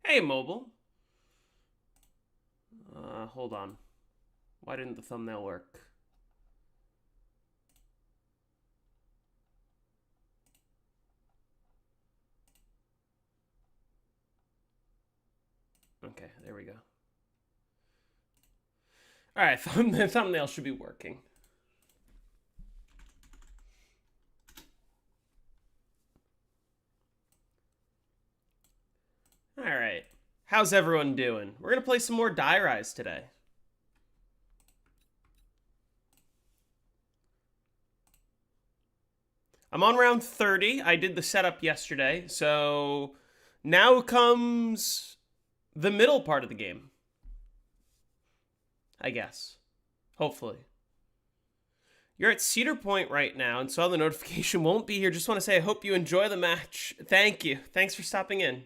Hey, mobile. Hold on. Why didn't the thumbnail work? Okay, there we go. All right, the thumbnail should be working. All right. How's everyone doing? We're going to play some more Die Rise today. I'm on round 30. I did the setup yesterday, so now comes the middle part of the game. I guess. Hopefully. You're at Cedar Point right now, and saw the notification won't be here. Just want to say I hope you enjoy the match. Thank you. Thanks for stopping in.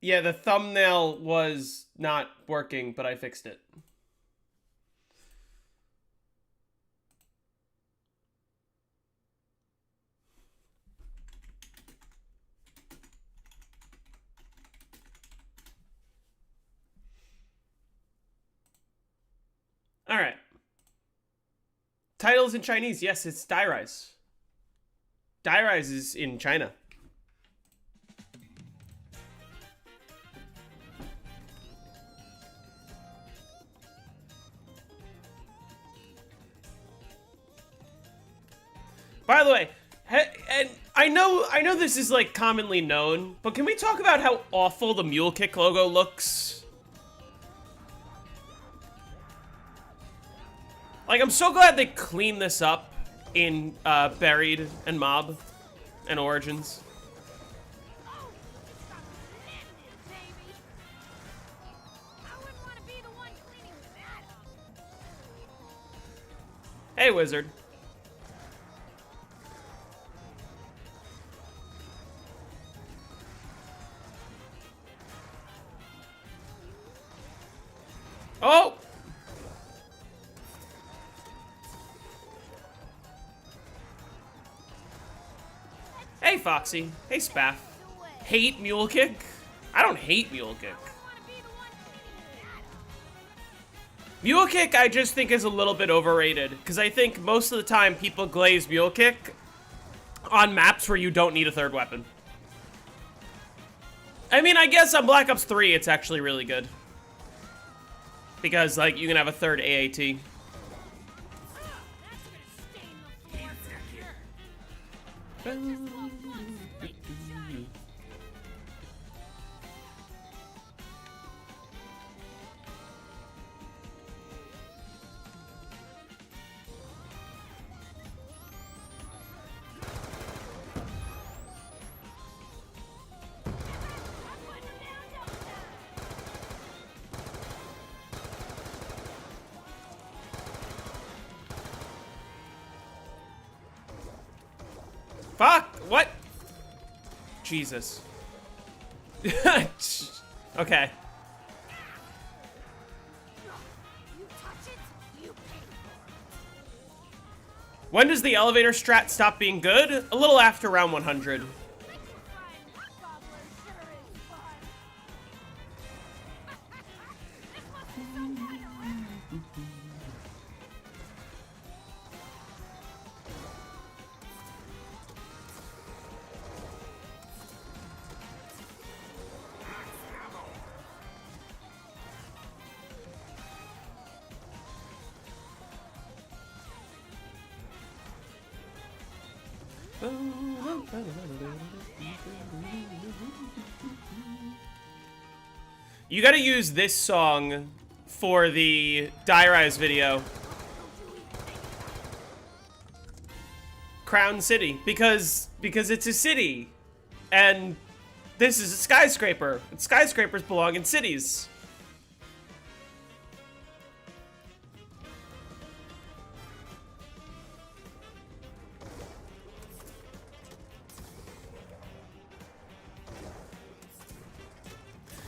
Yeah, the thumbnail was not working, but I fixed it. All right. Titles in Chinese. Yes, it's Die Rise. Die Rise is in China. By the way, and I know this is like commonly known, but can we talk about how awful the Mule Kick logo looks? Like, I'm so glad they cleaned this up in Buried and Mob and Origins. Hey, Wizard. Oh! Hey, Foxy. Hey, Spaff. Hate Mule Kick? I don't hate Mule Kick. Mule Kick, I just think, is a little bit overrated, because I think most of the time people glaze Mule Kick on maps where you don't need a third weapon. I mean, I guess on Black Ops 3, it's actually really good. Because, like, you can have a third AAT. Fuck! What? Jesus. Okay. When does the elevator strat stop being good? A little after round 100. You gotta use this song for the Die Rise video. Crown City, because it's a city, and this is a skyscraper. And skyscrapers belong in cities.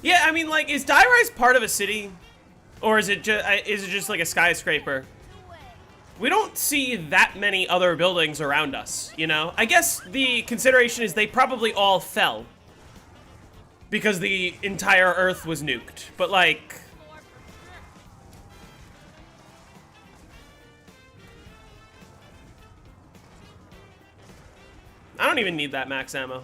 Yeah, I mean, like, is Die Rise part of a city? Or is it just like a skyscraper? We don't see that many other buildings around us, you know? I guess the consideration is they probably all fell. because the entire Earth was nuked. But, like... I don't even need that max ammo.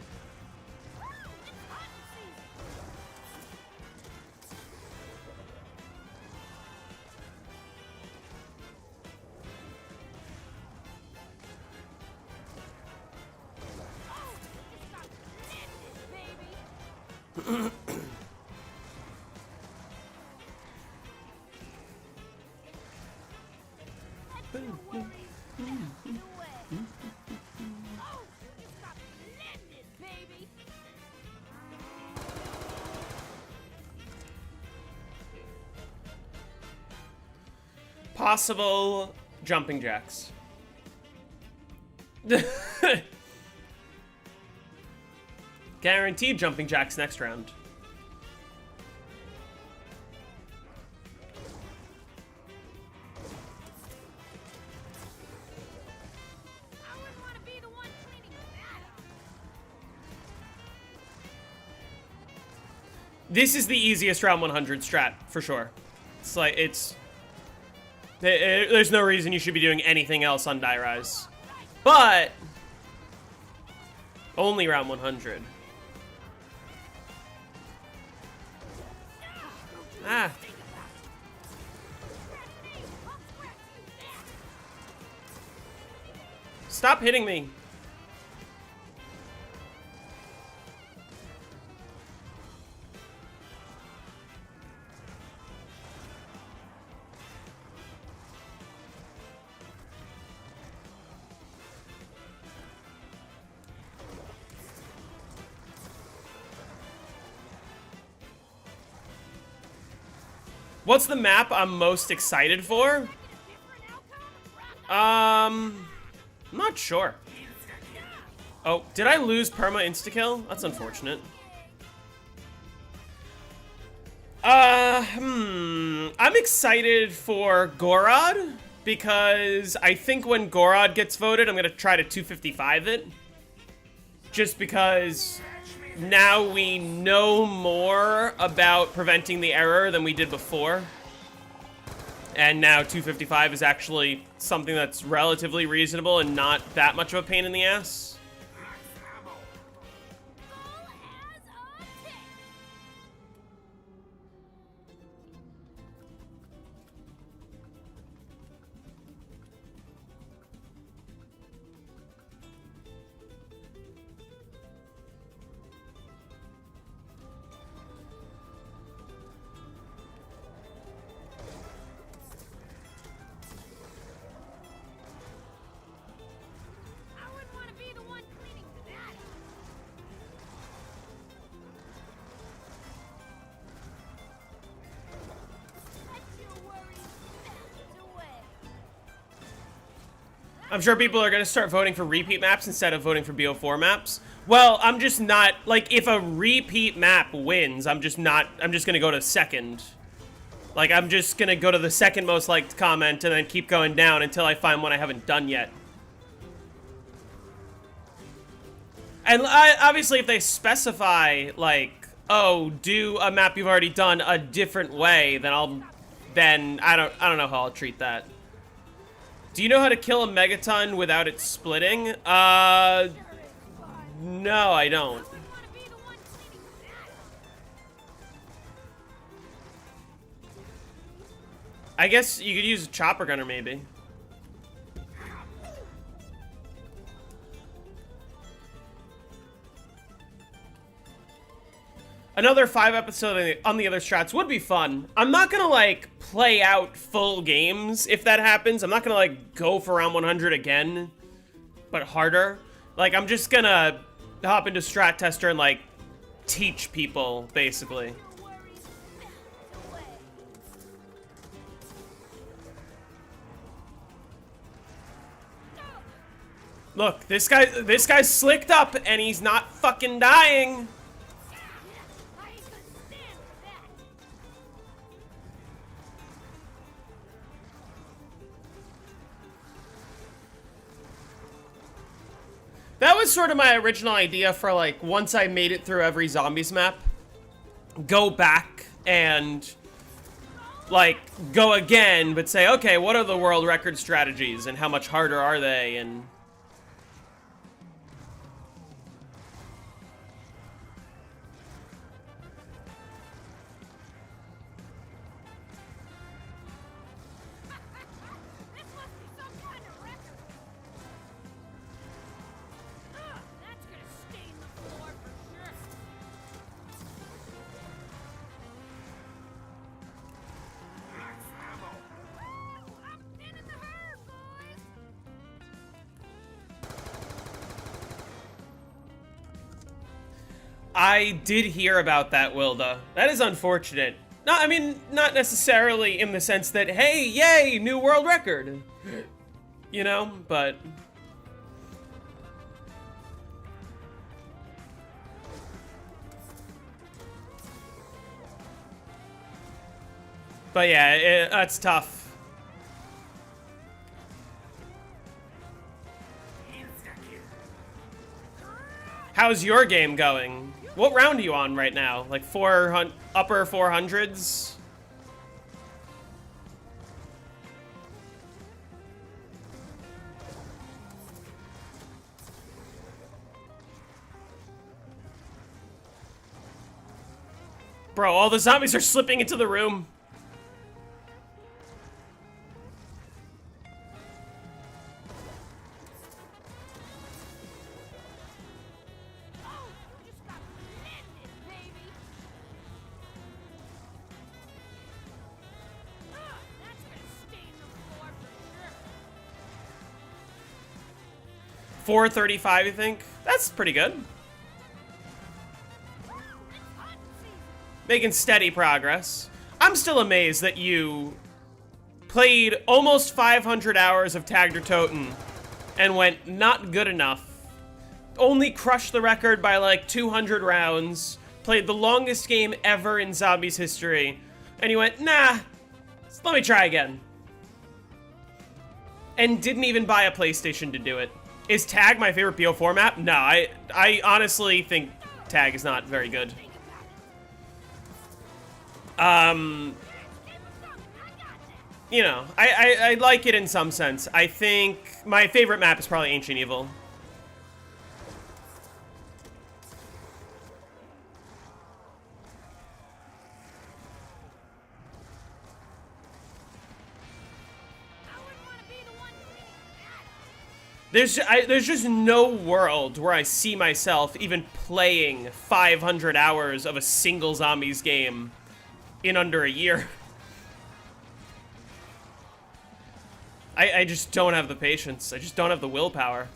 Possible jumping jacks. Guaranteed jumping jacks next round. This is the easiest round 100 strat, for sure. It's like, there's no reason you should be doing anything else on Die Rise. But, only round 100. Ah. Stop hitting me. What's the map I'm most excited for? I'm not sure. Oh, did I lose perma insta-kill? That's unfortunate. I'm excited for Gorod, because I think when Gorod gets voted, I'm gonna try to 255 it. Just because now we know more about preventing the error than we did before. And now 255 is actually something that's relatively reasonable and not that much of a pain in the ass. I'm sure people are going to start voting for repeat maps instead of voting for BO4 maps. Well, I'm just not, like, if a repeat map wins, I'm just going to go to second. Like, I'm just going to go to the second most liked comment and then keep going down until I find one I haven't done yet. And obviously, if they specify, like, oh, do a map you've already done a different way, then I don't know how I'll treat that. Do you know how to kill a megaton without it splitting? No, I don't. I guess you could use a chopper gunner, maybe. Another 5 episode on the other strats would be fun. I'm not gonna, like, play out full games if that happens. I'm not gonna, like, go for round 100 again, but harder. Like, I'm just gonna hop into Strat Tester and, like, teach people, basically. Look, this guy's slicked up and he's not fucking dying. That was sort of my original idea for, like, once I made it through every zombies map. go back and like go again, but say, okay, what are the world record strategies and how much harder are they? And I did hear about that, Wilda. That is unfortunate. No, I mean, not necessarily in the sense that, hey, yay, new world record. You know, but... But yeah, that's tough. How's your game going? What round are you on right now? Like upper 400s? Bro, all the zombies are slipping into the room. $435, you think? That's pretty good. Making steady progress. I'm still amazed that you played almost 500 hours of Tag der Toten and went not good enough. Only crushed the record by like 200 rounds. Played the longest game ever in Zombies history. And you went, nah, let me try again. And didn't even buy a PlayStation to do it. Is Tag my favorite BO4 map? No, I honestly think Tag is not very good. You know, I like it in some sense. I think my favorite map is probably Ancient Evil. There's just no world where I see myself even playing 500 hours of a single zombies game in under a year. I just don't have the patience. I just don't have the willpower.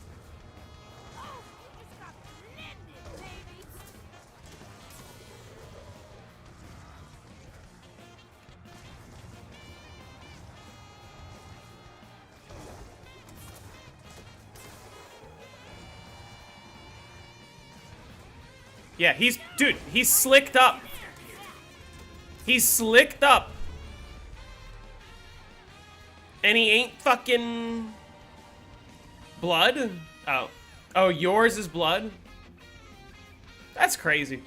Yeah, dude, he's slicked up. He's slicked up. And he ain't fucking blood? Oh. Oh, yours is blood? That's crazy.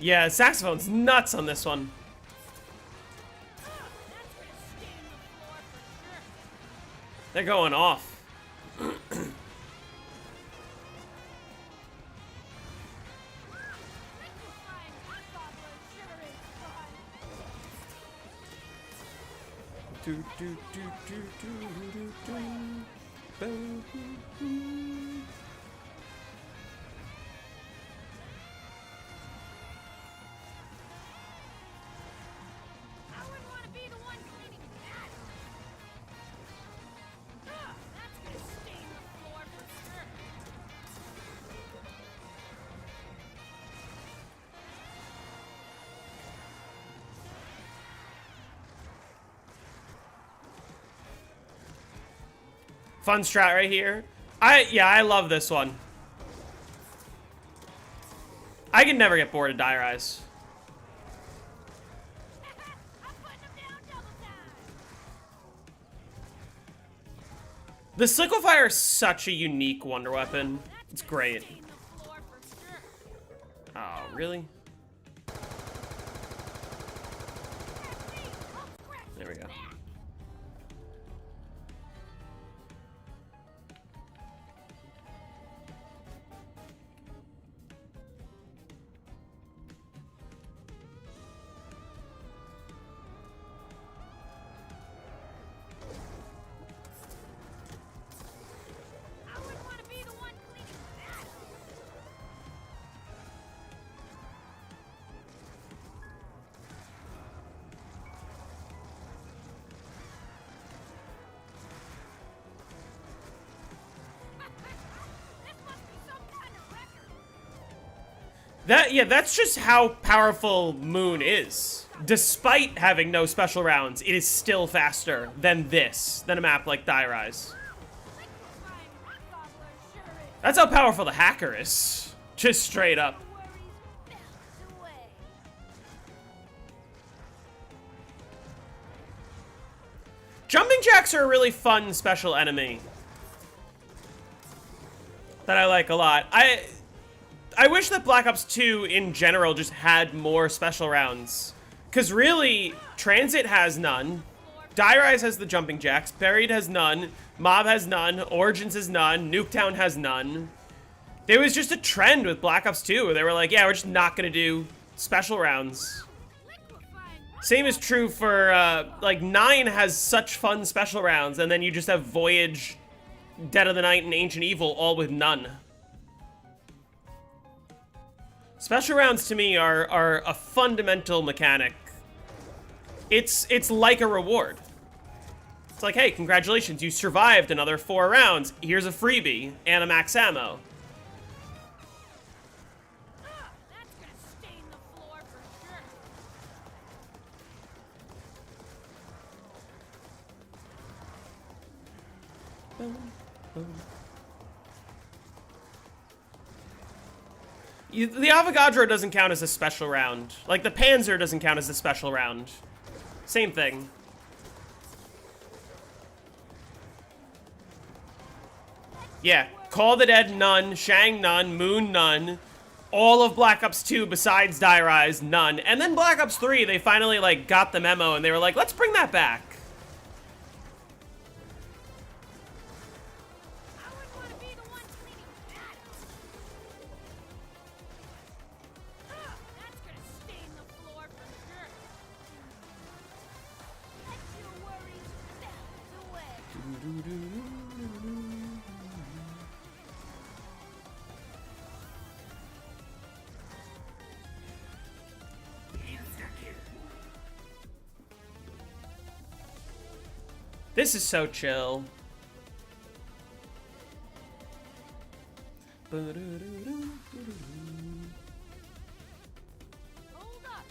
Yeah, saxophone's nuts on this one. They're going off. Fun strat right here. Yeah, I love this one. I can never get bored of Die Rise. The Liquefier is such a unique wonder weapon. It's great. Oh, really? There we go. That's just how powerful Moon is. Despite having no special rounds, it is still faster than a map like Die Rise. That's how powerful the hacker is. Just straight up. Jumping jacks are a really fun special enemy that I like a lot. I wish that Black Ops 2 in general just had more special rounds. Because really, Transit has none. Die Rise has the jumping jacks. Buried has none. Mob has none. Origins has none. Nuketown has none. There was just a trend with Black Ops 2 where they were like, yeah, we're just not going to do special rounds. Same is true for, like, 9 has such fun special rounds, and then you just have Voyage, Dead of the Night, and Ancient Evil all with none. Special rounds to me are a fundamental mechanic. It's like a reward. It's like, hey, congratulations, you survived another 4 rounds. Here's a freebie and a max ammo. That's gonna stain the floor for sure. The Avogadro doesn't count as a special round. Like, the Panzer doesn't count as a special round. Same thing. Yeah, Call of the Dead, none. Shang, none. Moon, none. All of Black Ops 2 besides Die Rise, none. And then Black Ops 3, they finally, like, got the memo and they were like, let's bring that back. This is so chill. Hold up.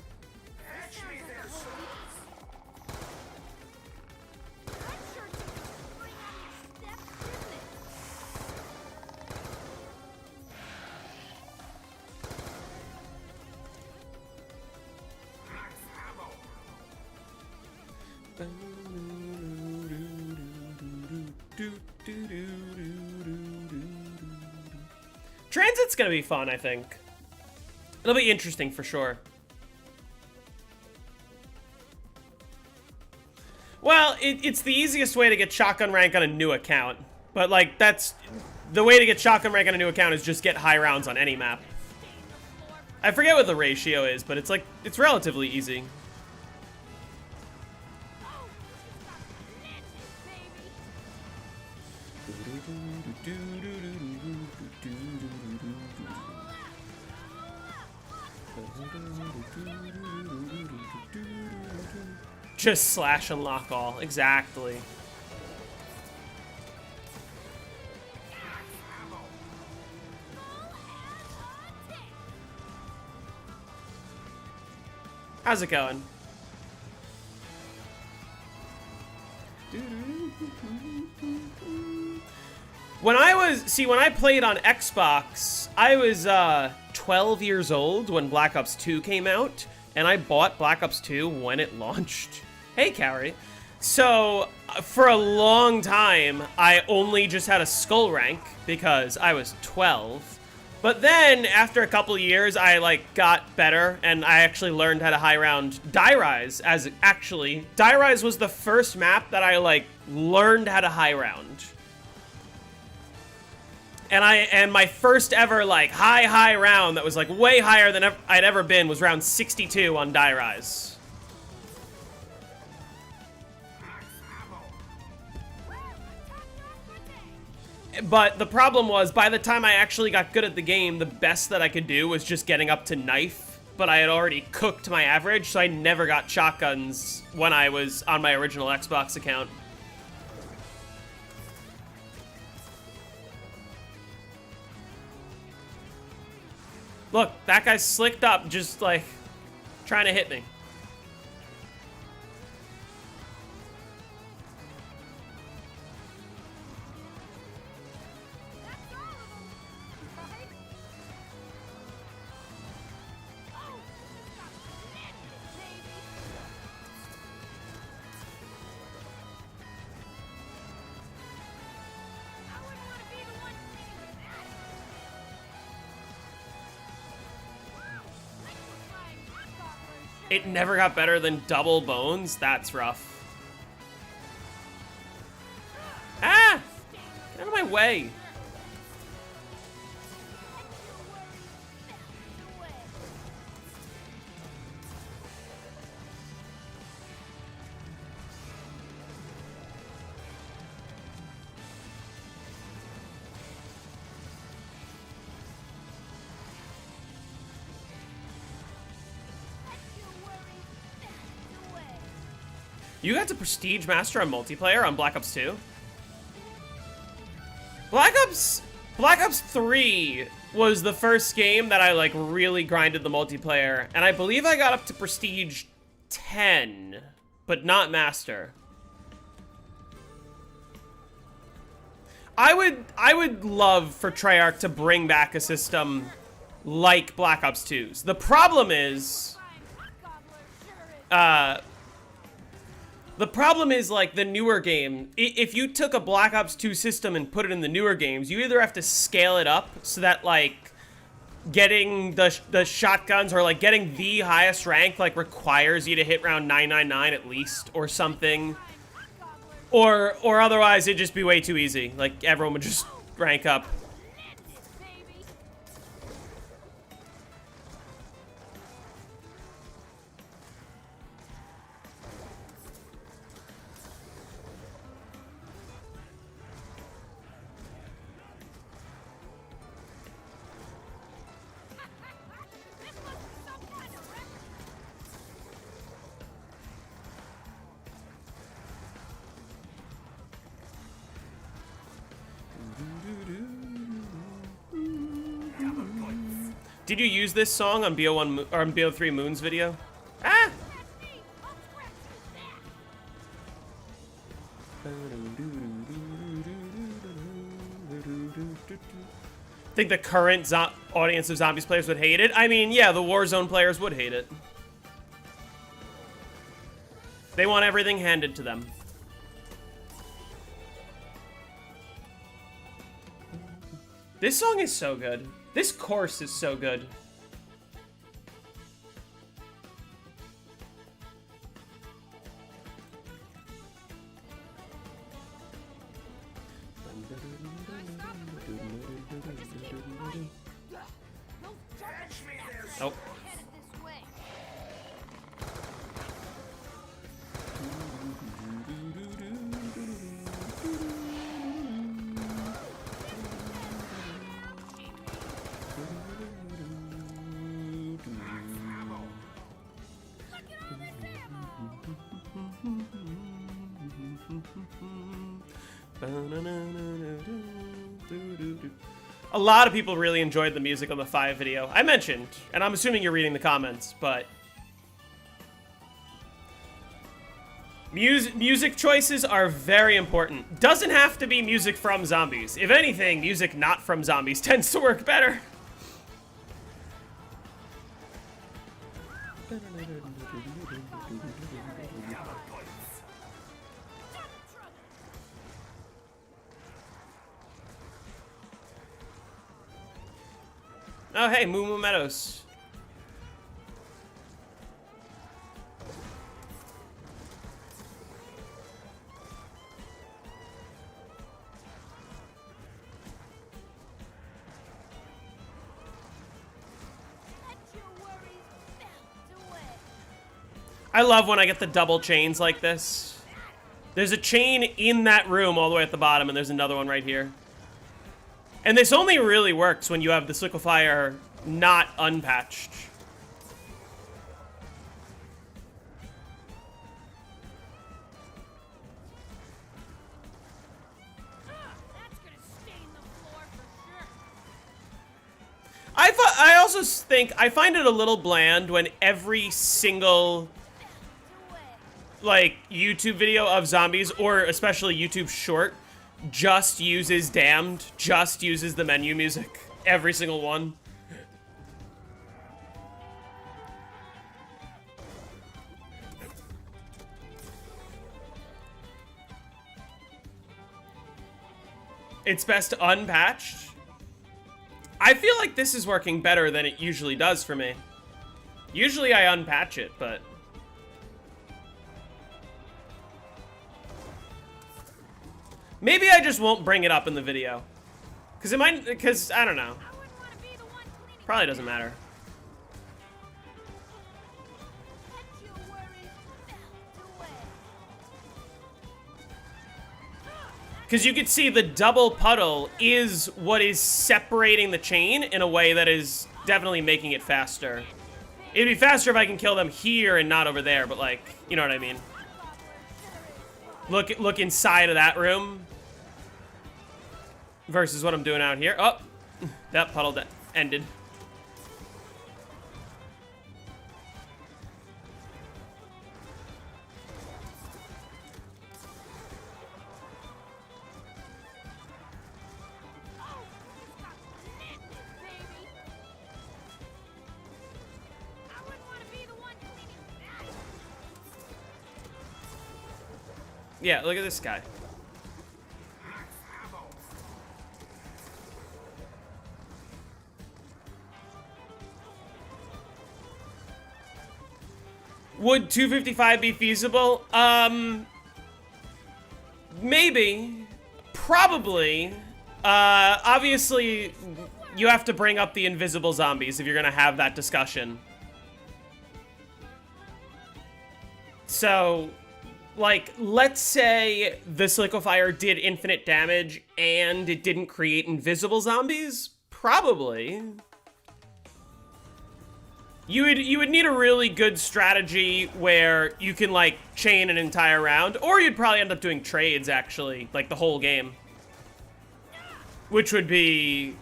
That sounds like a whole heap. That sure took a spring out of your step, didn't it? Transit's gonna be fun, I think. It'll be interesting for sure. Well, it's the easiest way to get shotgun rank on a new account. But, like, that's... The way to get shotgun rank on a new account is just get high rounds on any map. I forget what the ratio is, but it's, like, it's relatively easy. Just slash and lock all. Exactly. How's it going? When I played on Xbox, I was 12 years old when Black Ops 2 came out, and I bought Black Ops 2 when it launched. Hey, Carrie. So, for a long time, I only just had a skull rank because I was 12. But then, after a couple years, I, like, got better, and I actually learned how to high round Die Rise, Die Rise was the first map that I, like, learned how to high round. And my first ever, like, high round that was, like, way higher than I'd ever been was round 62 on Die Rise. But the problem was, by the time I actually got good at the game, the best that I could do was just getting up to knife. But I had already cooked my average, so I never got shotguns when I was on my original Xbox account. Look, that guy's slicked up, just, like, trying to hit me. It never got better than double bones? That's rough. Ah! Get out of my way. You got to Prestige Master on multiplayer on Black Ops 2? Black Ops 3 was the first game that I, like, really grinded the multiplayer, and I believe I got up to Prestige 10, but not Master. I would love for Treyarch to bring back a system like Black Ops 2's. The problem is, like, the newer game. If you took a Black Ops 2 system and put it in the newer games, you either have to scale it up so that, like, getting the shotguns or, like, getting the highest rank, like, requires you to hit round 999 at least or something. Or otherwise it'd just be way too easy. Like, everyone would just rank up. Did you use this song on BO1 or on BO3 Moon's video? Ah! Think the current audience of Zombies players would hate it? I mean, yeah, the Warzone players would hate it. They want everything handed to them. This song is so good. This course is so good. Oh. A lot of people really enjoyed the music on the 5 video. I mentioned, and I'm assuming you're reading the comments, but Music choices are very important. Doesn't have to be music from zombies. If anything, music not from zombies tends to work better. Oh, hey, Moo Moo Meadows. I love when I get the double chains like this. There's a chain in that room all the way at the bottom, and there's another one right here. And this only really works when you have the liquefier not unpatched. I also think I find it a little bland when every single like YouTube video of zombies, or especially YouTube short, just uses Damned, just uses the menu music. Every single one. It's best unpatched. I feel like this is working better than it usually does for me. Usually I unpatch it, but... maybe I just won't bring it up in the video. Because it might... because, I don't know. Probably doesn't matter. Because you can see the double puddle is what is separating the chain in a way that is definitely making it faster. It'd be faster if I can kill them here and not over there, but like, you know what I mean? Look inside of that room versus what I'm doing out here. Oh, that puddle ended. Yeah, look at this guy. Would 255 be feasible? Maybe. Probably. Obviously, you have to bring up the invisible zombies if you're gonna have that discussion. So... like, let's say this liquefier did infinite damage and it didn't create invisible zombies? Probably. You would need a really good strategy where you can, like, chain an entire round, or you'd probably end up doing trades, actually, like the whole game. Which would be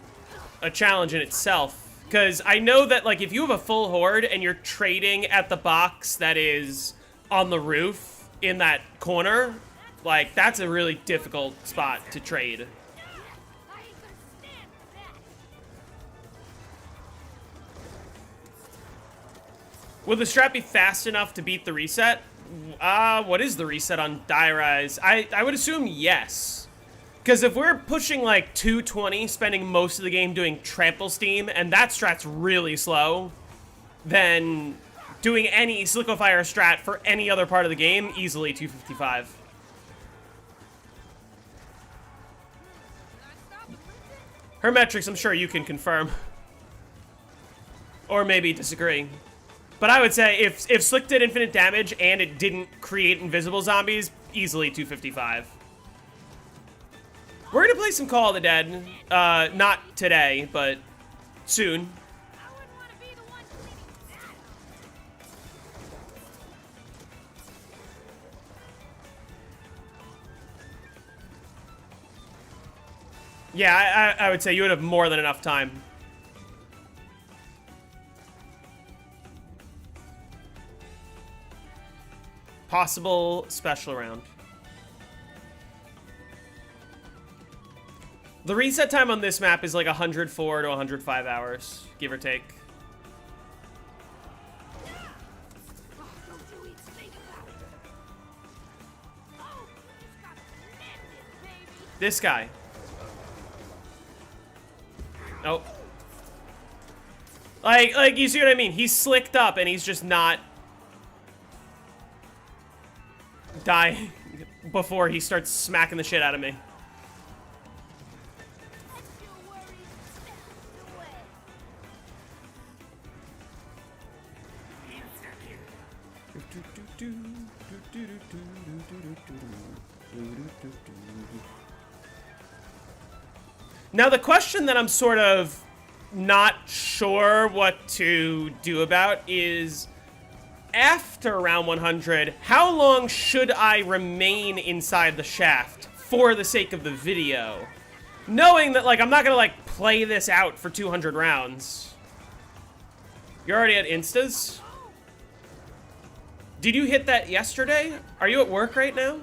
a challenge in itself. Because I know that, like, if you have a full horde and you're trading at the box that is on the roof, in that corner, like, that's a really difficult spot to trade. Will the strat be fast enough to beat the reset? What is the reset on Die Rise? I would assume yes. Because if we're pushing like 220, spending most of the game doing trample steam, and that strat's really slow, then doing any liquefier strat for any other part of the game, easily 255. Her metrics, I'm sure you can confirm. Or maybe disagree. But I would say if Slick did infinite damage and it didn't create invisible zombies, easily 255. We're gonna play some Call of the Dead. Not today, but soon. Yeah, I would say you would have more than enough time. Possible special round. The reset time on this map is like 104 to 105 hours, give or take. This guy. Oh. Like, you see what I mean? He's slicked up and he's just not dying before he starts smacking the shit out of me. Now, the question that I'm sort of not sure what to do about is, after round 100, how long should I remain inside the shaft for the sake of the video? Knowing that, like, I'm not gonna, like, play this out for 200 rounds. You're already at instas? Did you hit that yesterday? Are you at work right now?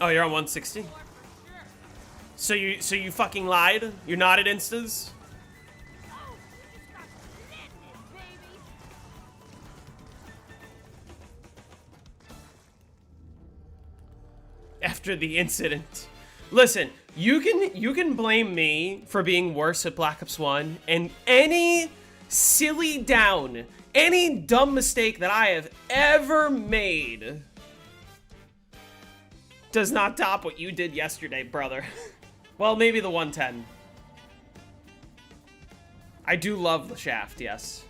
Oh, you're on 160? So you fucking lied? You're not at instas? After the incident. Listen, you can blame me for being worse at Black Ops 1, and any silly down, any dumb mistake that I have ever made does not top what you did yesterday, brother. Well, maybe the 110. I do love the shaft, yes.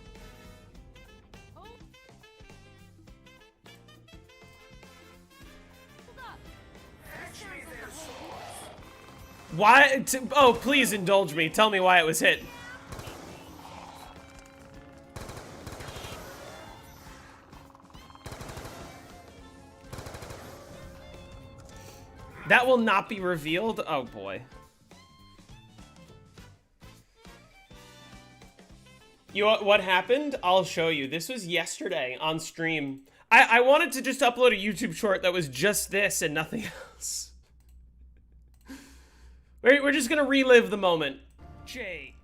Why? Oh, please indulge me. Tell me why it was hit. That will not be revealed? Oh, boy. What happened? I'll show you. This was yesterday on stream. I wanted to just upload a YouTube short that was just this and nothing else. We're just gonna relive the moment. Jake.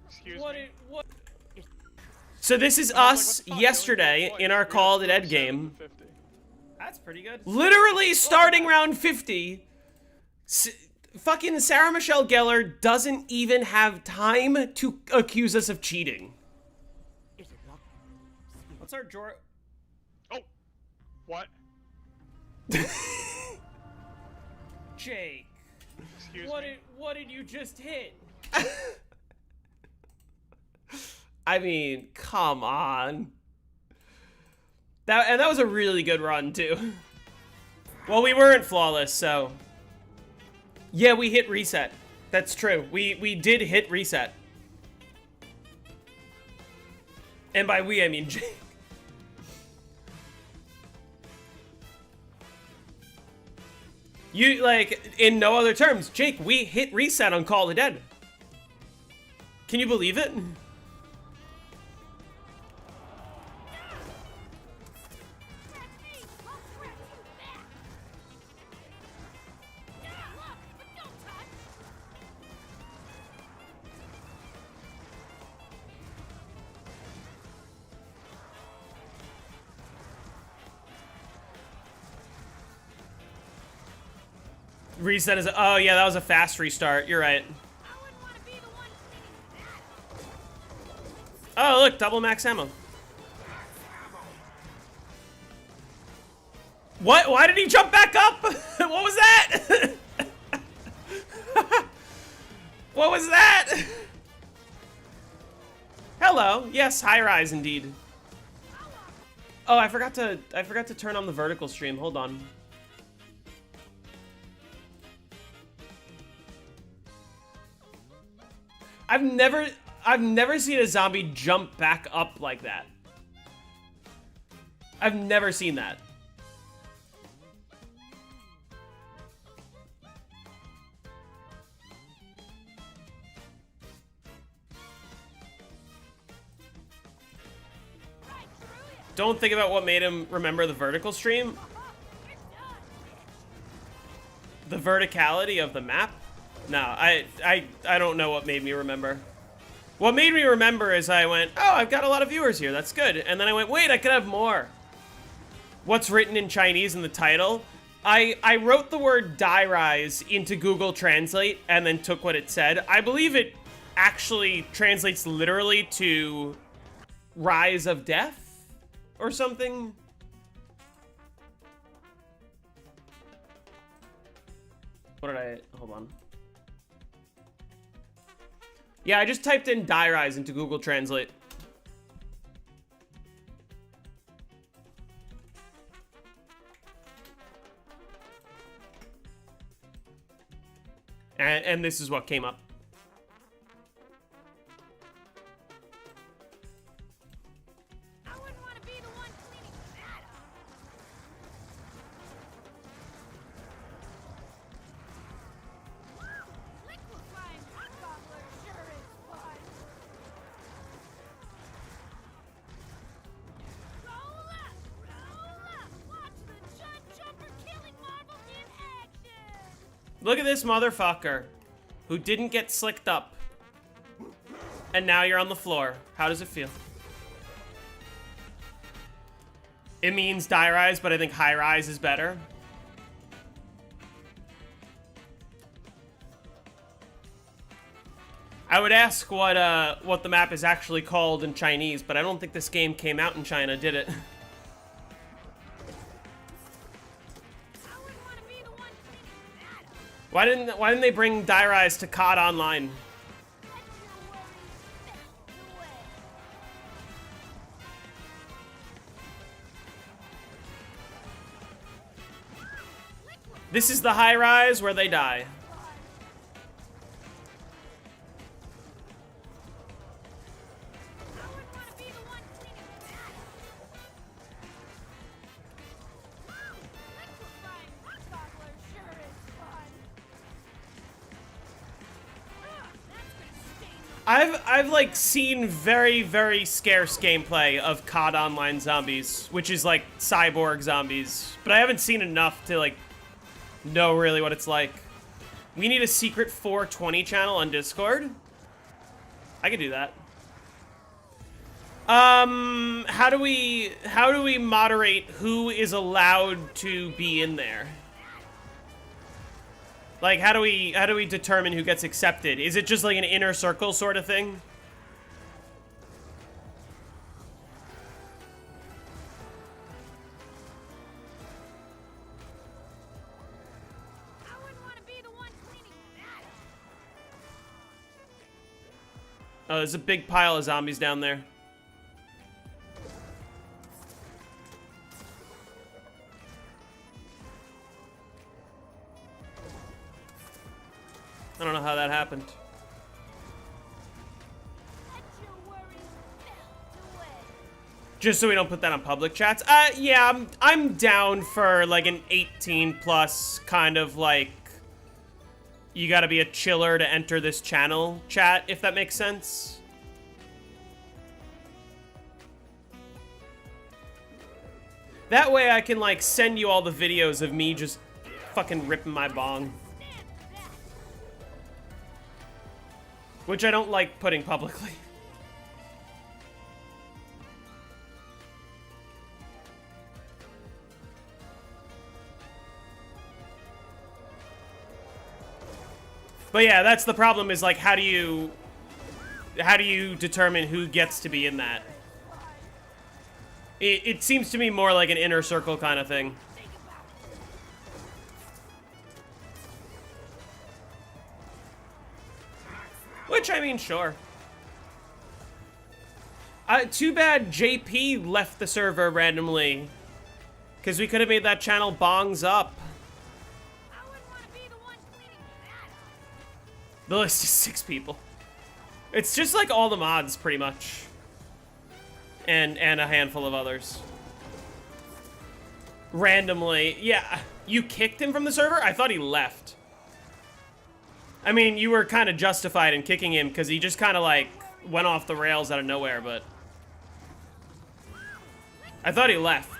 Excuse me. What? So this is us yesterday in our Call of Dead game. That's pretty good. Literally starting round 50. Fucking Sarah Michelle Gellar doesn't even have time to accuse us of cheating. What's our drawer? Oh, what? Jake. Excuse me. What did you just hit? I mean, come on. That was a really good run too. Well, we weren't flawless, so yeah, we hit reset. That's true. We did hit reset. And by we, I mean Jake. You, like, in no other terms, Jake, we hit reset on Call of the Dead. Can you believe it? Reset is oh yeah, that was a fast restart. You're right. Oh look, double max ammo. What? Why did he jump back up? What was that? What was that? Hello. Yes, high rise indeed. Oh, I forgot to turn on the vertical stream. Hold on. I've never seen a zombie jump back up like that. I've never seen that. don't think about what made him remember the vertical stream. The verticality of the map? No, I don't know what made me remember. What made me remember is I went, oh, I've got a lot of viewers here, that's good. And then I went, wait, I could have more. What's written in Chinese in the title? I wrote the word die rise into Google Translate and then took what it said. I believe it actually translates literally to rise of death or something. What did I, hold on. Yeah, I just typed in die rise into Google Translate. And this is what came up. I wouldn't want to be the one cleaning that up. Wow, liquefying hot gobbler sure is fun. Roll up, watch the Chud Jumper killing marble in action. Look at this motherfucker who didn't get slicked up. And now you're on the floor. How does it feel? It means die rise, but I think high rise is better. I would ask what the map is actually called in Chinese, but I don't think this game came out in China, did it? I wouldn't want to be the one cleaning that up. Why didn't they bring die rise to COD Online? Let your worries melt away. This is the high rise where they die. I wouldn't want to be the one cleaning that up. Wow, liquefying hot gobbler sure is fun. That's gonna sting the I've like seen very, very scarce gameplay of COD Online zombies, which is like cyborg zombies, but I haven't seen enough to like know really what it's like. We need a secret 420 channel on Discord. I could do that. How do we moderate who is allowed to be in there? Like, how do we determine who gets accepted? Is it just like an inner circle sort of thing? I wouldn't want to be the one cleaning that up. Oh, there's a big pile of zombies down there. I don't know how that happened. Let your worries melt away. Just so we don't put that on public chats. Yeah, I'm down for like an 18 plus kind of like you gotta be a chiller to enter this channel chat, if that makes sense. That way I can like send you all the videos of me just fucking ripping my bong. Which I don't like putting publicly. But yeah, that's the problem is like how do you determine who gets to be in that? It seems to me more like an inner circle kind of thing. Which, I mean, sure. Too bad JP left the server randomly. Because we could have made that channel bongs up. I wouldn't want to be the one cleaning that up. The list is 6 people. It's just like all the mods, pretty much. And a handful of others. Randomly. Yeah, you kicked him from the server? I thought he left. I mean, you were kind of justified in kicking him because he just kind of like went off the rails out of nowhere, but I thought he left.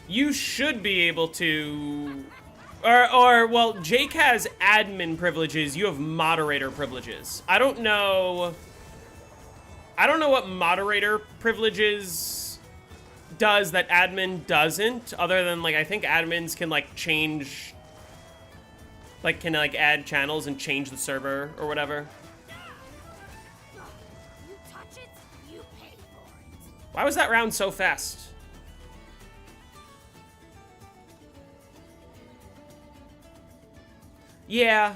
You should be able to, well, Jake has admin privileges. You have moderator privileges. I don't know what moderator privileges does that admin doesn't, other than, like, I think admins can, like, change, like, can, like, add channels and change the server or whatever. You touch it, you pay for it. Why was that round so fast? Yeah.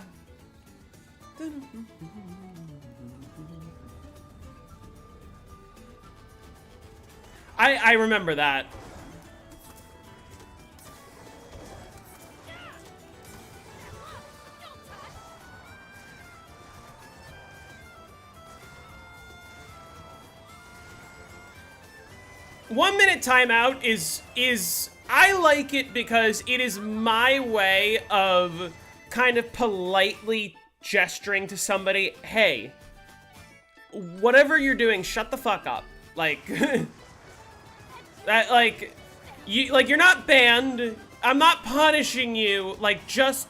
I remember that. One minute timeout is I like it because it is my way of kind of politely gesturing to somebody, hey, whatever you're doing, shut the fuck up. Like, that, like, you're not banned. I'm not punishing you. Like, just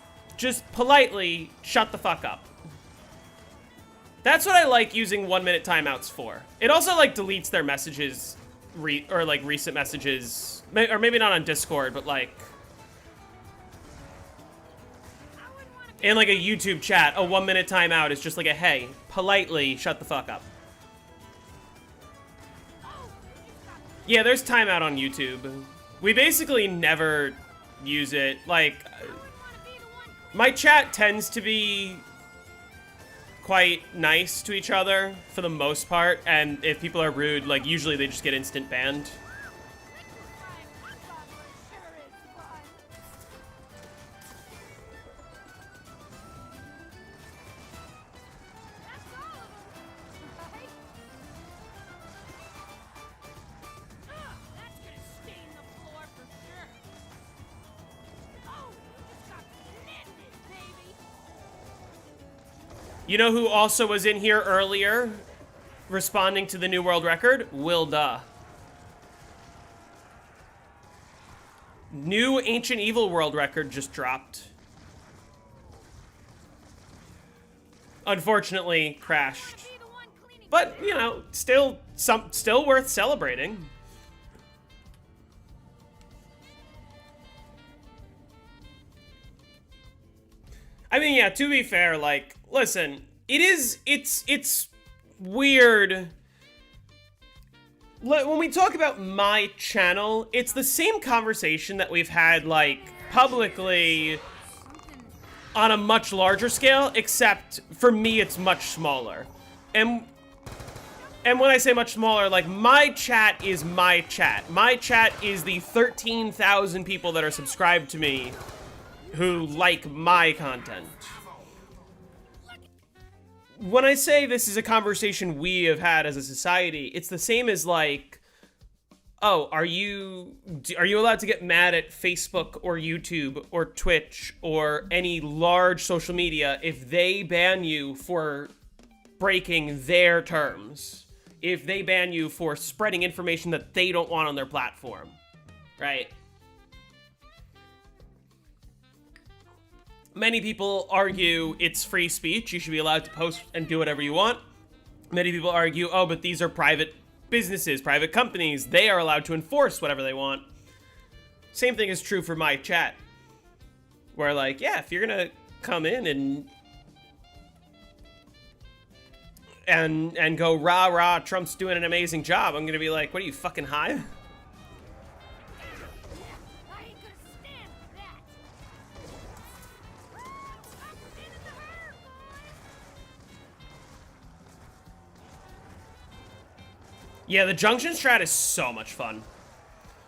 politely shut the fuck up. That's what I like using 1 minute timeouts for. It also, like, deletes their messages, or, like, recent messages, or maybe not on Discord, but, like, in, like, a YouTube chat, a 1 minute timeout is just like a, hey, politely shut the fuck up. Yeah, there's timeout on YouTube. We basically never use it. Like, my chat tends to be quite nice to each other for the most part, and if people are rude, like, usually they just get instant banned. You know who also was in here earlier, responding to the new world record? Wilda. New Ancient Evil world record just dropped. Unfortunately, crashed. But, you know, still worth celebrating. I mean, yeah, to be fair, like, listen, it's weird. When we talk about my channel, it's the same conversation that we've had, like, publicly on a much larger scale, except for me, it's much smaller. And when I say much smaller, like, my chat is my chat. My chat is the 13,000 people that are subscribed to me who like my content. When I say this is a conversation we have had as a society, it's the same as, like, oh, are you allowed to get mad at Facebook or YouTube or Twitch or any large social media if they ban you for breaking their terms? If they ban you for spreading information that they don't want on their platform, right? Many people argue it's free speech. You should be allowed to post and do whatever you want. Many people argue, oh, but these are private businesses, private companies. They are allowed to enforce whatever they want. Same thing is true for my chat. Where, like, yeah, if you're gonna come in and go, rah, rah, Trump's doing an amazing job, I'm gonna be like, what are you, fucking high? Yeah, the junction strat is so much fun.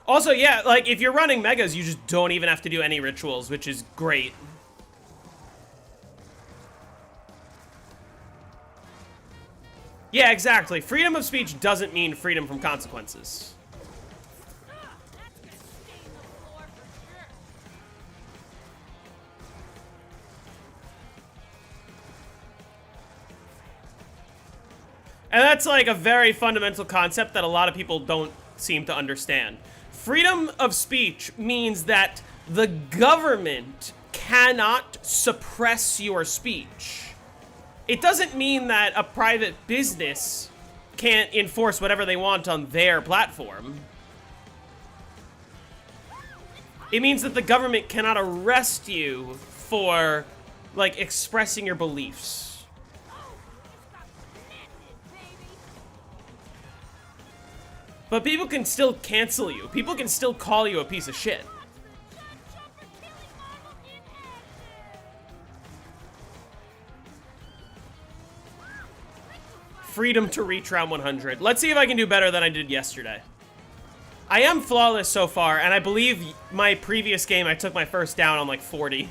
Also, yeah, like, if you're running megas, you just don't even have to do any rituals, which is great. Yeah, exactly. Freedom of speech doesn't mean freedom from consequences. And that's like a very fundamental concept that a lot of people don't seem to understand. Freedom of speech means that the government cannot suppress your speech. It doesn't mean that a private business can't enforce whatever they want on their platform. It means that the government cannot arrest you for, like, expressing your beliefs. But people can still cancel you. People can still call you a piece of shit. Freedom to reach round 100. Let's see if I can do better than I did yesterday. I am flawless so far, and I believe my previous game I took my first down on like 40.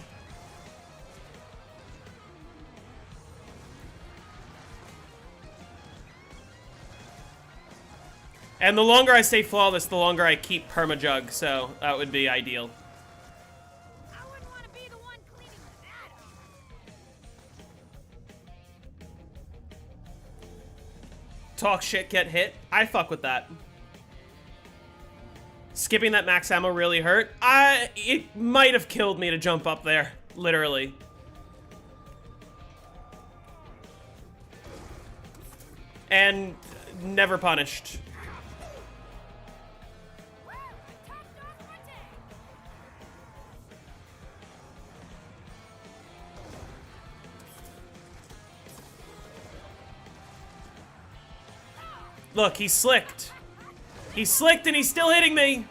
And the longer I stay flawless, the longer I keep permajug, so that would be ideal. I wouldn't want to be the one cleaning that up. Talk shit, get hit. I fuck with that. Skipping that max ammo really hurt. It might have killed me to jump up there, literally. And never punished. Look, he's slicked. He's slicked and he's still hitting me.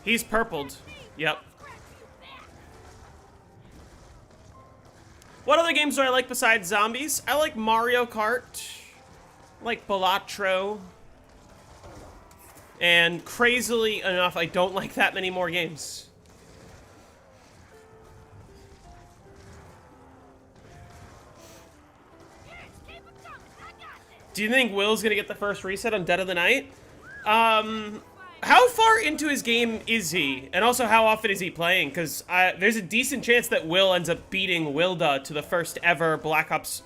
He's purpled. Yep. What other games do I like besides zombies? I like Mario Kart. I like Balatro. And crazily enough, I don't like that many more games. Do you think Will's gonna get the first reset on Dead of the Night? How far into his game is he? And also, how often is he playing? Because there's a decent chance that Will ends up beating Wilda to the first ever Black Ops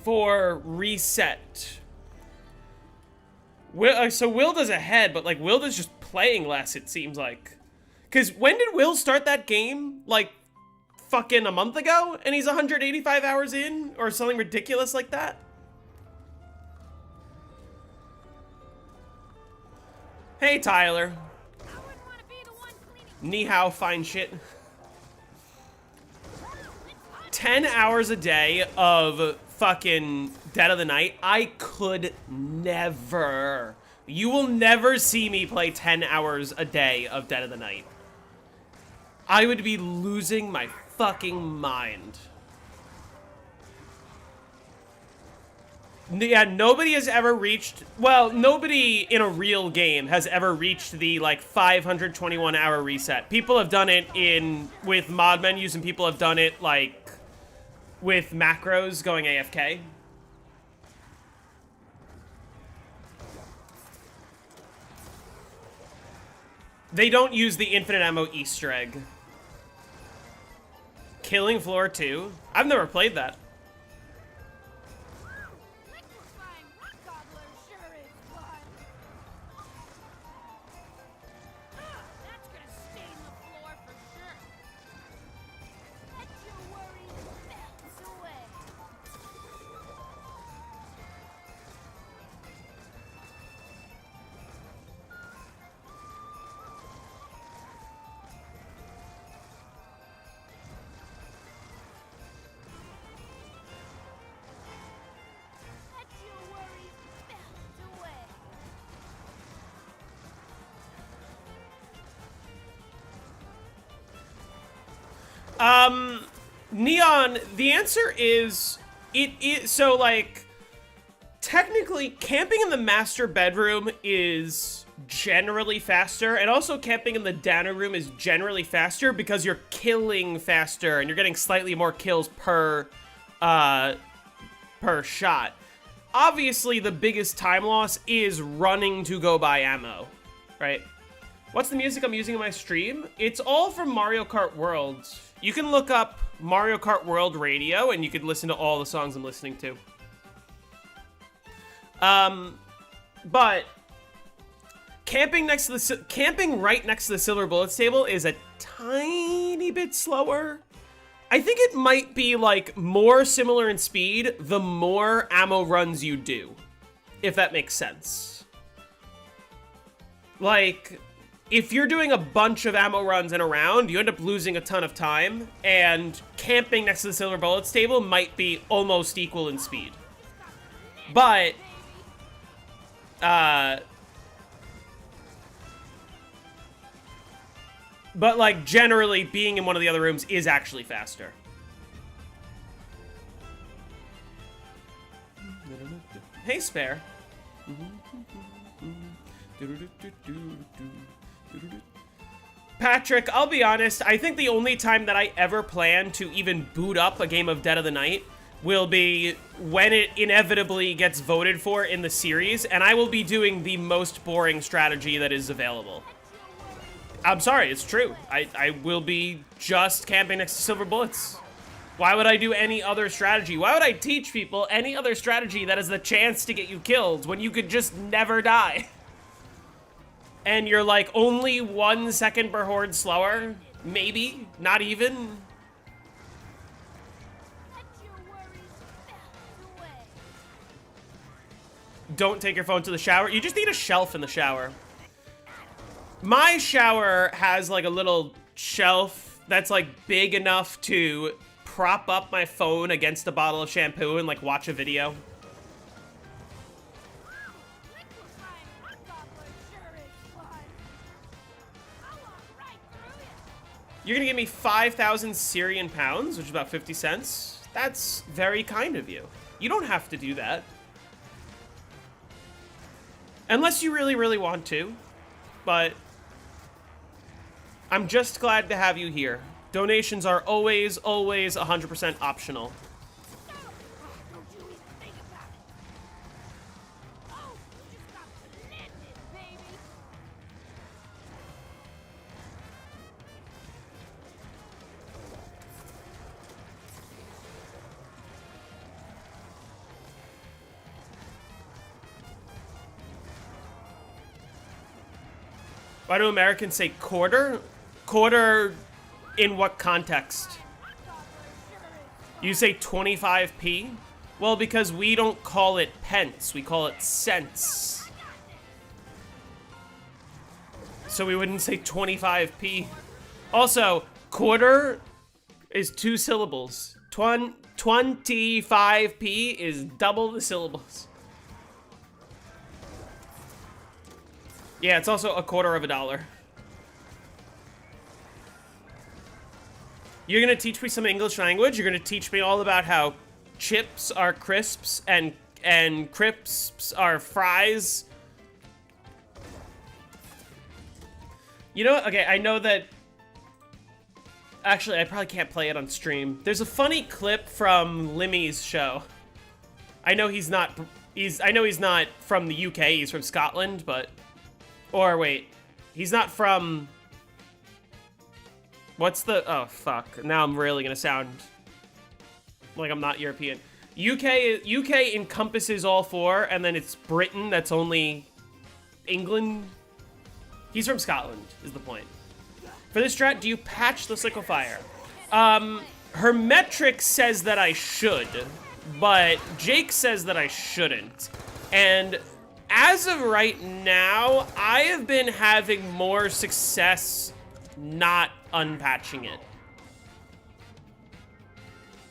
4 reset. So Wilda's ahead, but like Wilda's just playing less, it seems like. Because when did Will start that game? Like, fucking a month ago? And he's 185 hours in? Or something ridiculous like that? Hey, Tyler. Ni hao, fine shit. 10 hours a day of fucking Dead of the Night. I could never. You will never see me play 10 hours a day of Dead of the Night. I would be losing my fucking mind. Yeah, nobody has ever reached, well, nobody in a real game has ever reached the, like, 521 hour reset. People have done it with mod menus, and people have done it, like, with macros going AFK. They don't use the infinite ammo Easter egg. Killing Floor 2? I've never played that. Neon, the answer is, so, like, technically, camping in the master bedroom is generally faster, and also camping in the downer room is generally faster because you're killing faster, and you're getting slightly more kills per shot. Obviously, the biggest time loss is running to go buy ammo, right? What's the music I'm using in my stream? It's all from Mario Kart World. You can look up Mario Kart World Radio, and you can listen to all the songs I'm listening to. But camping right next to the silver bullets table is a tiny bit slower. I think it might be like more similar in speed the more ammo runs you do, if that makes sense. Like, if you're doing a bunch of ammo runs in a round, you end up losing a ton of time, and camping next to the silver bullets table might be almost equal in speed. But, like, generally, being in one of the other rooms is actually faster. Hey, Spare. Patrick, I'll be honest, I think the only time that I ever plan to even boot up a game of Dead of the Night will be when it inevitably gets voted for in the series, and I will be doing the most boring strategy that is available. I'm sorry, it's true. I will be just camping next to silver bullets. Why would I do any other strategy? Why would I teach people any other strategy that has the chance to get you killed when you could just never die? And you're like only 1 second per horde slower? Maybe? Not even? Let your worries melt away. Don't take your phone to the shower. You just need a shelf in the shower. My shower has like a little shelf that's like big enough to prop up my phone against a bottle of shampoo and like watch a video. Liquefying hot gobbler sure is fun. I'll walk right through it. You're gonna give me 5,000 Syrian pounds, which is about 50 cents. That's very kind of you. You don't have to do that. Unless you really, really want to. But I'm just glad to have you here. Donations are always, always 100% optional. Don't you even think about it. Oh, you just got blended, baby. Why do Americans say quarter? Quarter in what context? You say 25p? Well, because we don't call it pence, we call it cents. So we wouldn't say 25p. Also, quarter is 2 syllables. 25p is double the syllables. Yeah, it's also a quarter of a dollar. You're gonna teach me some English language. You're gonna teach me all about how chips are crisps and crisps are fries. You know, okay, I know that. Actually, I probably can't play it on stream. There's a funny clip from Limmy's show. I know he's not. I know he's not from the UK. He's from Scotland, but. Or wait, he's not from. What's the... Oh, fuck. Now I'm really gonna sound like I'm not European. UK encompasses all four, and then it's Britain that's only England. He's from Scotland, is the point. For this strat, do you patch the liquefier? Hermetric says that I should, but Jake says that I shouldn't. And as of right now, I have been having more success not unpatching it.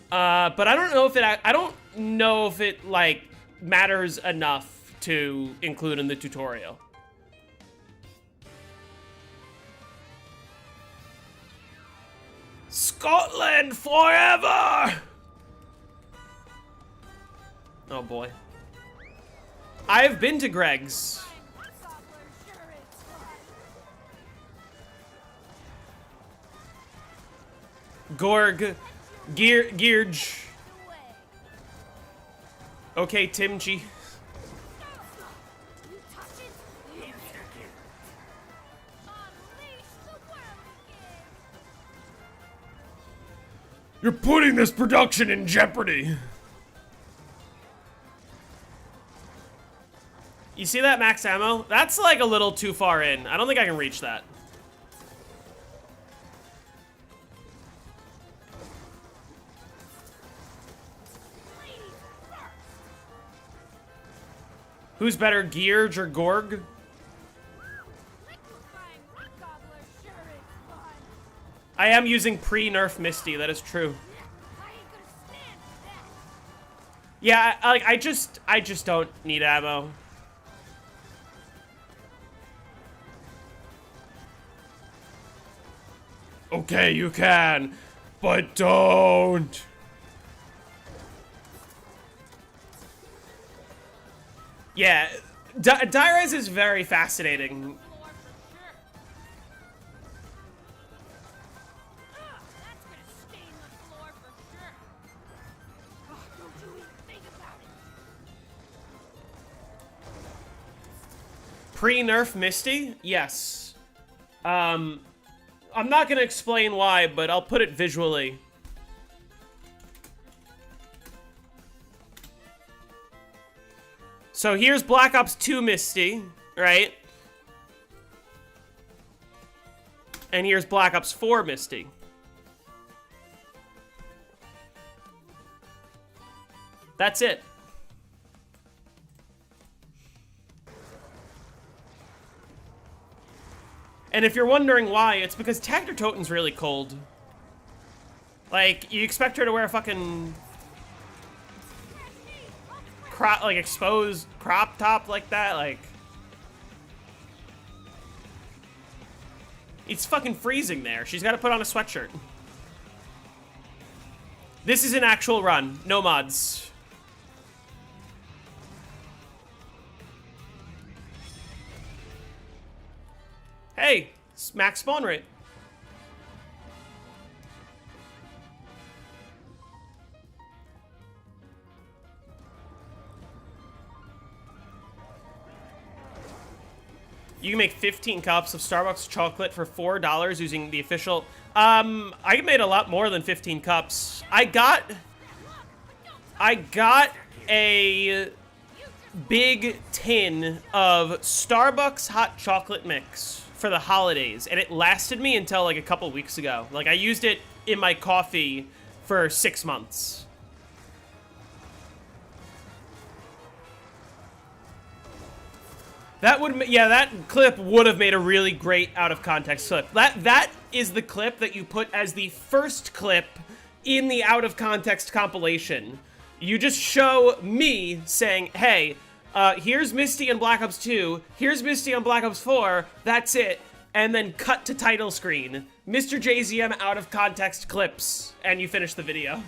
But I don't know if it like matters enough to include in the tutorial. Scotland forever! Oh boy. I've been to Greg's. Gorg. Gearge. Okay, Timji. You're putting this production in jeopardy. You see that max ammo? That's like a little too far in. I don't think I can reach that. Who's better, Gearge or Gorg? I am using pre-nerf Misty, that is true. Yeah, I just don't need ammo. Okay, you can, but don't. Yeah, Di-Res is very fascinating. Pre-nerf Misty? Yes. I'm not gonna explain why, but I'll put it visually. So here's Black Ops 2 Misty, right? And here's Black Ops 4 Misty. That's it. And if you're wondering why, it's because Tagter Toten's really cold. Like, you expect her to wear a fucking exposed crop top like that, like, it's fucking freezing there. She's got to put on a sweatshirt. This is an actual run, no mods. Hey, it's max spawn rate. You can make 15 cups of Starbucks chocolate for $4 using the official. I made a lot more than 15 cups. I got a big tin of Starbucks hot chocolate mix for the holidays, and it lasted me until like a couple weeks ago. Like, I used it in my coffee for 6 months. That would, yeah, that clip would have made a really great out-of-context clip. That is the clip that you put as the first clip in the out-of-context compilation. You just show me saying, hey, here's Misty on Black Ops 2, here's Misty on Black Ops 4, that's it, and then cut to title screen. Mr. JZM out-of-context clips, and you finish the video.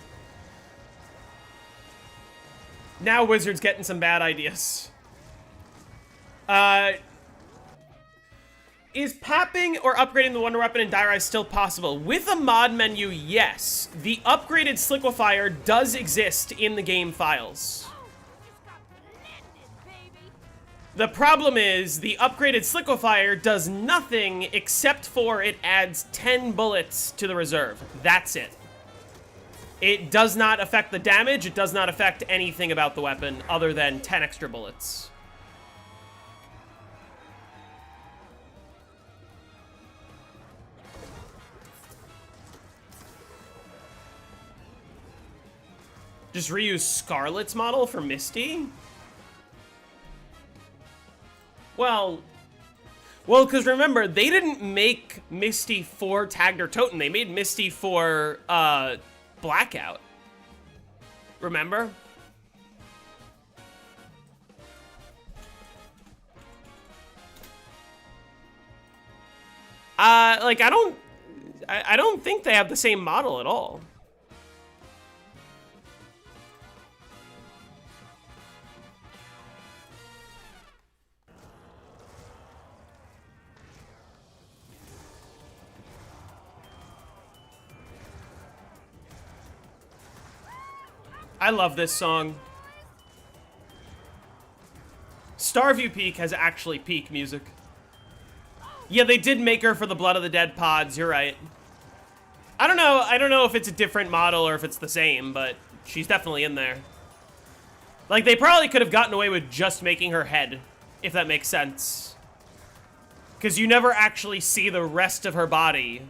Now Wizard's getting some bad ideas. Is papping or upgrading the Wonder Weapon in Di-Rise still possible? With a mod menu, yes. The upgraded Sliquifier does exist in the game files. The problem is, the upgraded Sliquifier does nothing except for it adds 10 bullets to the reserve. That's it. It does not affect the damage, it does not affect anything about the weapon other than 10 extra bullets. Just reuse Scarlet's model for Misty? Well, because remember, they didn't make Misty for Tagter Toten. They made Misty for, Blackout. Remember? Like, I don't think they have the same model at all. I love this song. Starview Peak has actually peak music. Yeah, they did make her for the Blood of the Dead pods, you're right. I don't know if it's a different model or if it's the same, but she's definitely in there. Like, they probably could have gotten away with just making her head, if that makes sense. Because you never actually see the rest of her body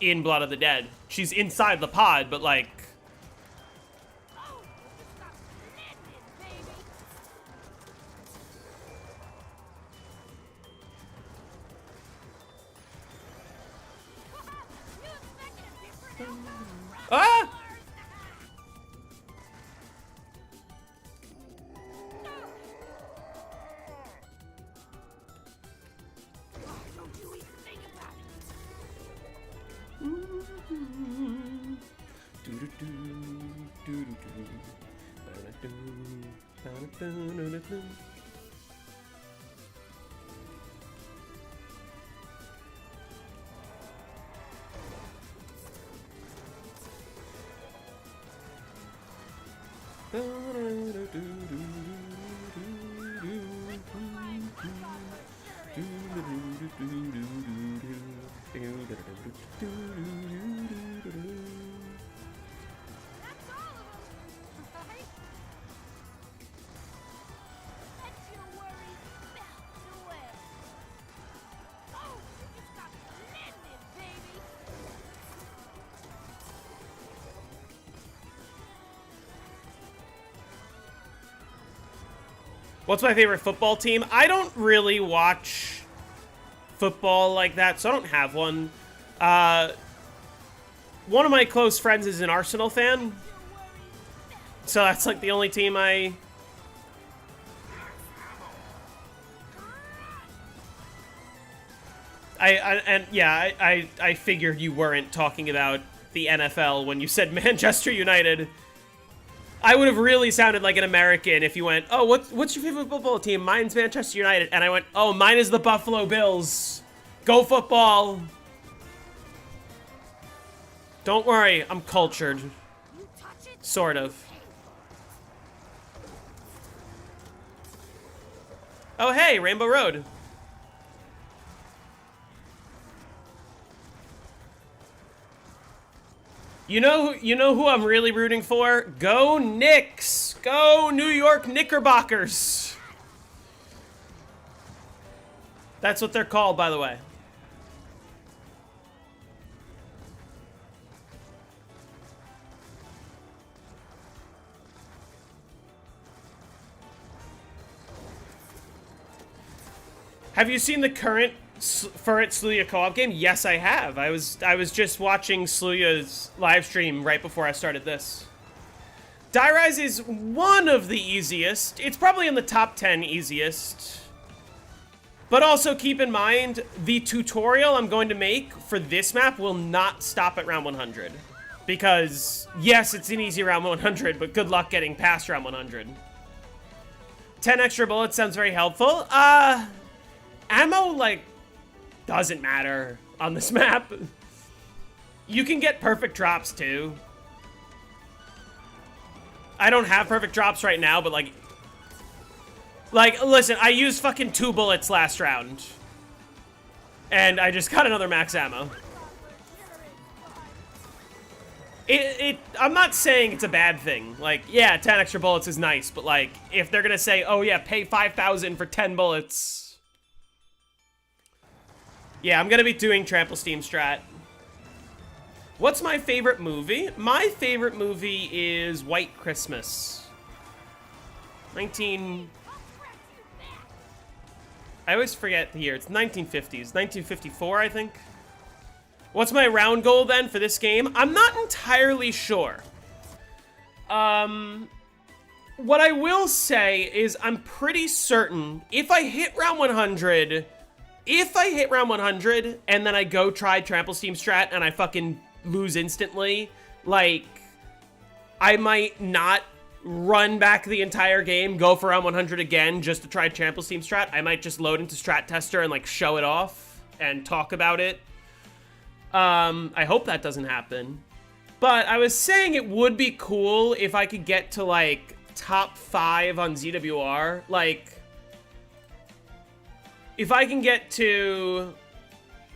in Blood of the Dead. She's inside the pod, but like... Ah! What's my favorite football team? I don't really watch football like that, so I don't have one. One of my close friends is an Arsenal fan, so that's like the only team I figured you weren't talking about the NFL when you said Manchester United. I would have really sounded like an American if you went, oh, what's your favorite football team? Mine's Manchester United. And I went, oh, mine is the Buffalo Bills. Go football. Don't worry, I'm cultured. Sort of. Oh, hey, Rainbow Road. You know who I'm really rooting for? Go Knicks! Go New York Knickerbockers! That's what they're called, by the way. Have you seen the current Furret Sluya co-op game? Yes, I have. I was just watching Sluya's live stream right before I started this. Die Rise is one of the easiest. It's probably in the top 10 easiest. But also keep in mind, the tutorial I'm going to make for this map will not stop at round 100. Because, yes, it's an easy round 100, but good luck getting past round 100. 10 extra bullets sounds very helpful. Ammo, like, doesn't matter on this map. You can get perfect drops, too. I don't have perfect drops right now, but, like, listen, I used fucking 2 bullets last round. And I just got another max ammo. I'm not saying it's a bad thing. Like, yeah, 10 extra bullets is nice, but, like, if they're gonna say, oh, yeah, pay 5,000 for 10 bullets... Yeah, I'm gonna be doing Trample Steam strat. What's my favorite movie? My favorite movie is White Christmas. I always forget the year. It's 1950s. 1954, I think. What's my round goal, then, for this game? I'm not entirely sure. What I will say is I'm pretty certain if I hit round 100... if I hit round 100 and then I go try trample steam strat and I fucking lose instantly, like, I might not run back the entire game, go for round 100 again just to try trample steam strat. I might just load into strat tester and like show it off and talk about it. I hope that doesn't happen. But I was saying it would be cool if I could get to like top 5 on ZWR. Like, if I can get to...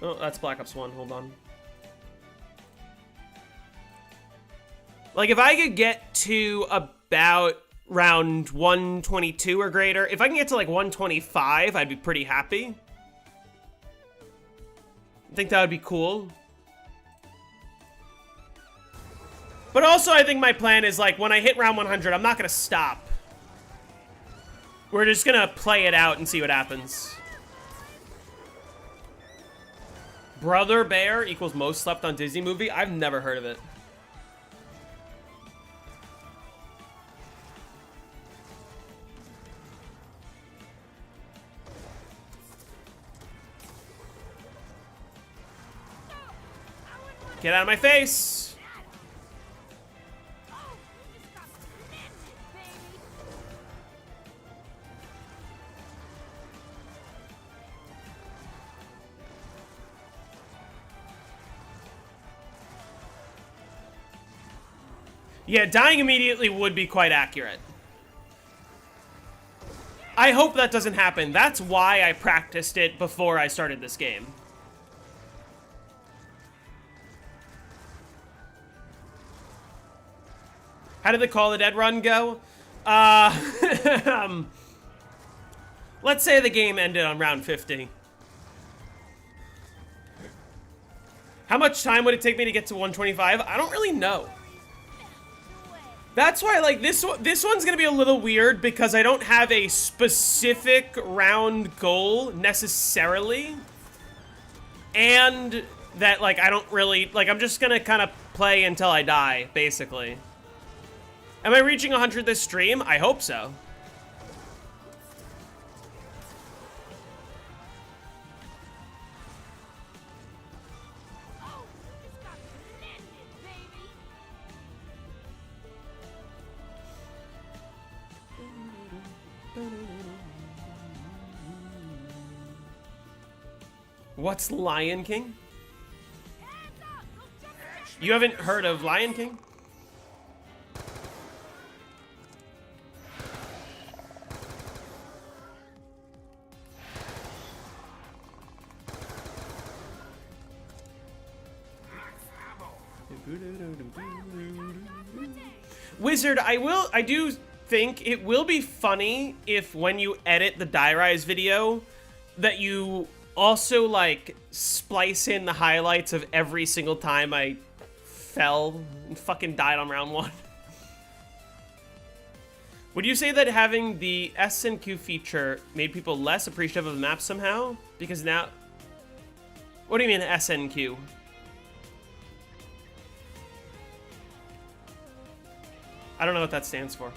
Oh, that's Black Ops 1. Hold on. Like, if I could get to about round 122 or greater, if I can get to like 125, I'd be pretty happy. I think that would be cool. But also, I think my plan is, like, when I hit round 100, I'm not going to stop. We're just going to play it out and see what happens. Brother Bear equals most slept on Disney movie? I've never heard of it. Get out of my face! Yeah, dying immediately would be quite accurate. I hope that doesn't happen. That's why I practiced it before I started this game. How did the Call of the Dead run go? Let's say the game ended on round 50. How much time would it take me to get to 125? I don't really know. That's why, like, this one's gonna be a little weird because I don't have a specific round goal necessarily. And that, like, I don't really, like, I'm just gonna kind of play until I die, basically. Am I reaching 100 this stream? I hope so. What's Lion King? You haven't heard of Lion King? Wizard, I do think it will be funny if when you edit the Die Rise video that you also, like, splice in the highlights of every single time I fell and fucking died on round 1. Would you say that having the S&Q feature made people less appreciative of the map somehow? Because now... What do you mean SNQ? I don't know what that stands for.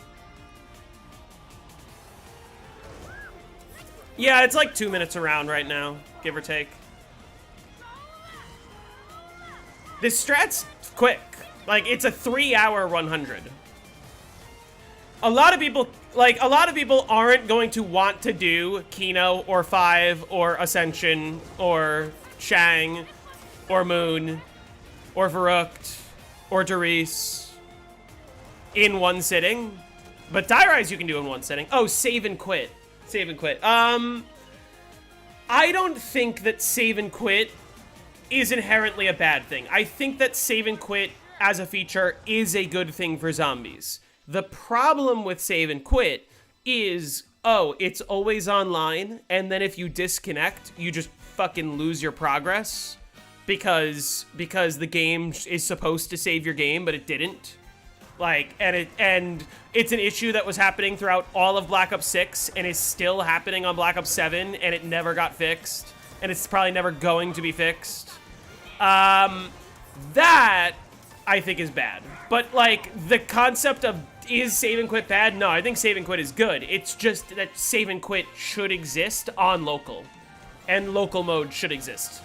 Yeah, it's like 2 minutes around right now, give or take. This strat's quick. Like, it's a 3-hour 100. A lot of people aren't going to want to do Kino or 5 or Ascension or Shang or Moon or Verrucht or Darius in one sitting. But Die Rise you can do in one sitting. Oh, save and quit. Save and quit. I don't think that save and quit is inherently a bad thing. I think that save and quit as a feature is a good thing for zombies. The problem with save and quit is, oh, it's always online, and then if you disconnect, you just fucking lose your progress because the game is supposed to save your game, but it didn't. Like, and it's an issue that was happening throughout all of Black Ops 6 and is still happening on Black Ops 7, and it never got fixed, and it's probably never going to be fixed. That I think is bad. But like the concept of is save and quit bad? No, I think save and quit is good. It's just that save and quit should exist on local. And local mode should exist.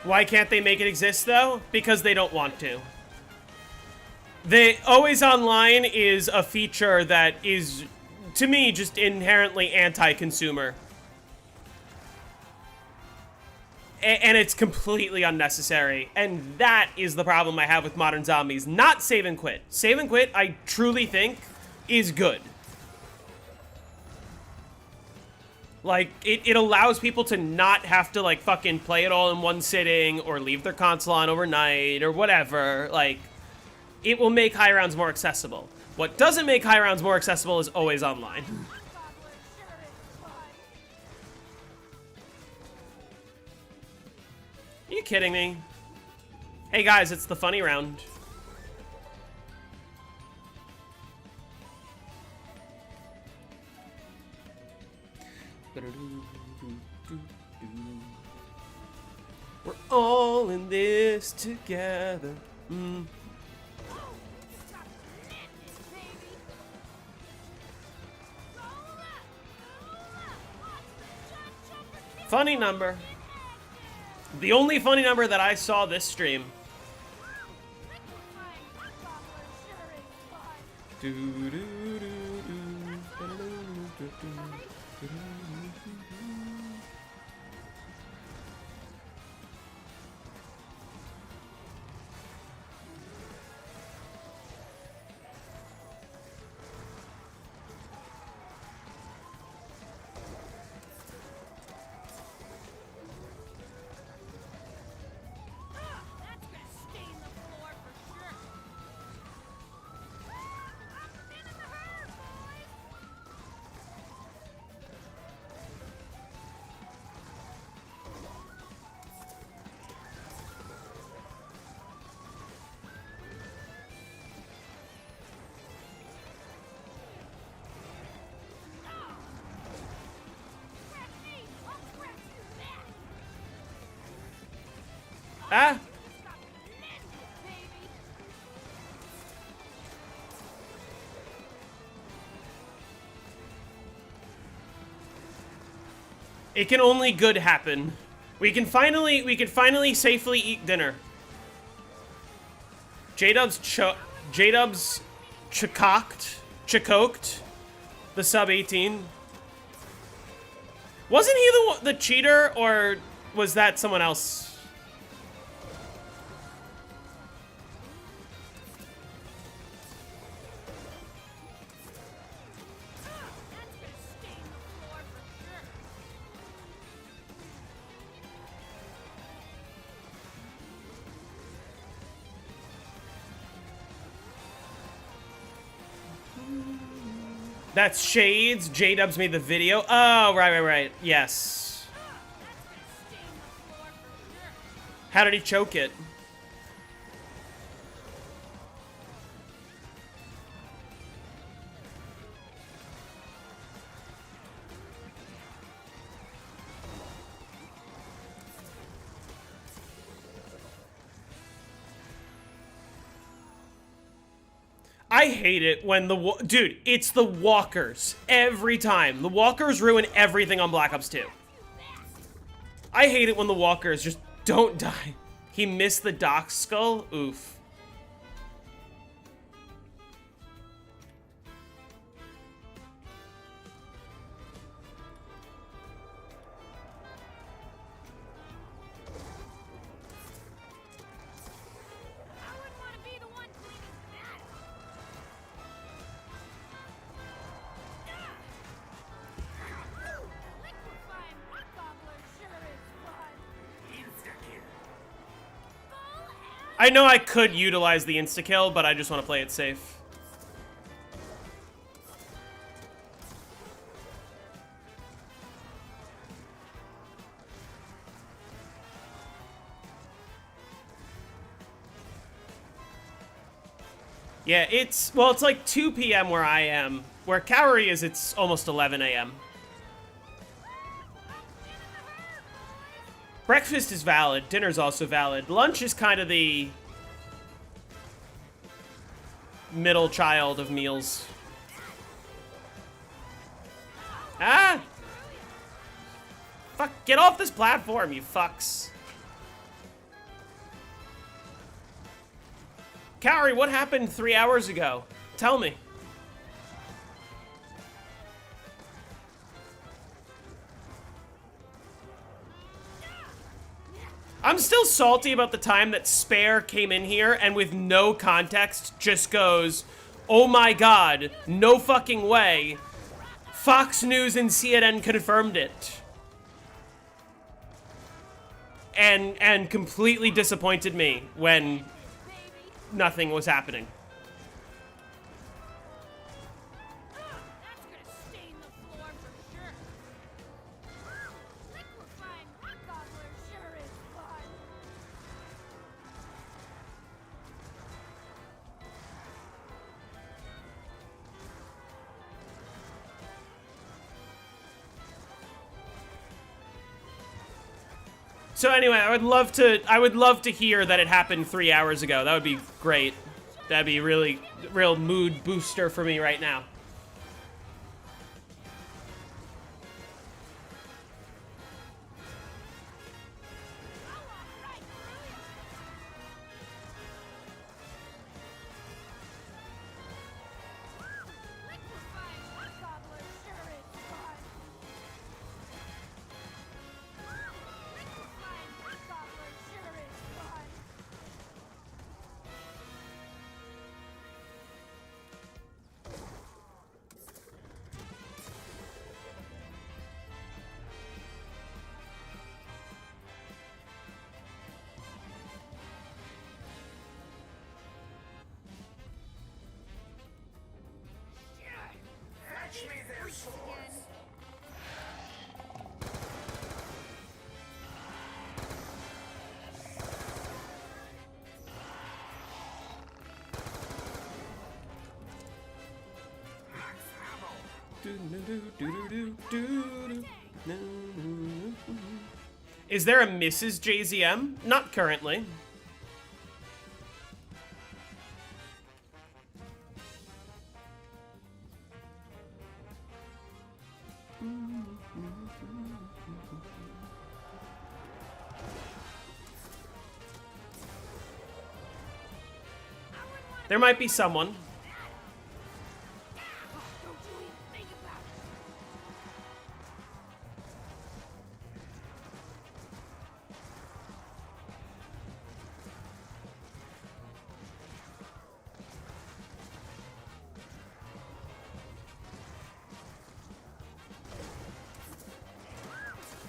Why can't they make it exist, though? Because they don't want to. The Always Online is a feature that is, to me, just inherently anti-consumer. And it's completely unnecessary. And that is the problem I have with Modern Zombies. Not Save and Quit. Save and Quit, I truly think, is good. Like, it allows people to not have to, like, fucking play it all in one sitting or leave their console on overnight or whatever. Like, it will make high rounds more accessible. What doesn't make high rounds more accessible is Always Online. Are you kidding me? Hey guys, it's the funny round. We're all in this together. Funny number. The only funny number that I saw this stream. Ah! It can only good happen. We can finally safely eat dinner. J-Dub's choked the sub 18. Wasn't he the cheater, or was that someone else? That's Shades. J-Dubs made the video. Oh, right. Yes. How did he choke it? I hate it when dude, it's the walkers. Every time. The walkers ruin everything on Black Ops 2. I hate it when the walkers just don't die. He missed the Doc skull? Oof. I know I could utilize the insta-kill, but I just want to play it safe. Yeah, it's like 2 p.m. where I am. Where Kaori is, it's almost 11 a.m. Breakfast is valid. Dinner's also valid. Lunch is kind of the middle child of meals. Ah! Fuck, get off this platform, you fucks. Kaori, what happened 3 hours ago? Tell me. I'm still salty about the time that Spare came in here and with no context just goes, oh my god, no fucking way. Fox News and CNN confirmed it. And completely disappointed me when nothing was happening. That's gonna stain the floor for sure. Liquefying rock gobbler sure is fun. So anyway, I would love to hear that it happened 3 hours ago. That would be great. That'd be real mood booster for me right now. Liquefying rock gobbler sure is fun. Liquefying rock gobbler sure is fun. Is there a Mrs. JZM? Not currently. There might be someone. Don't you even think about it.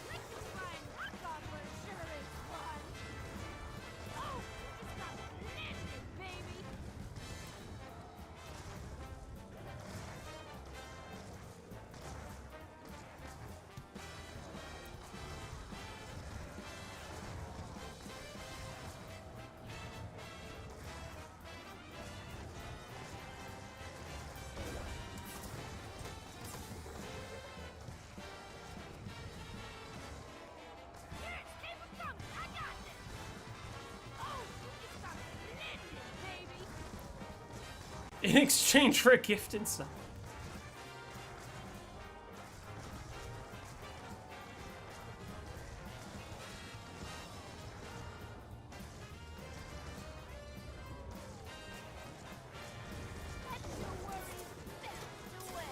Liquefying rock gobbler sure is fun. Oh, it's got blended, baby. Yes, keep it coming. I got this. Oh, it's got blended, baby. In exchange for a gift and stuff. Let your worries melt away.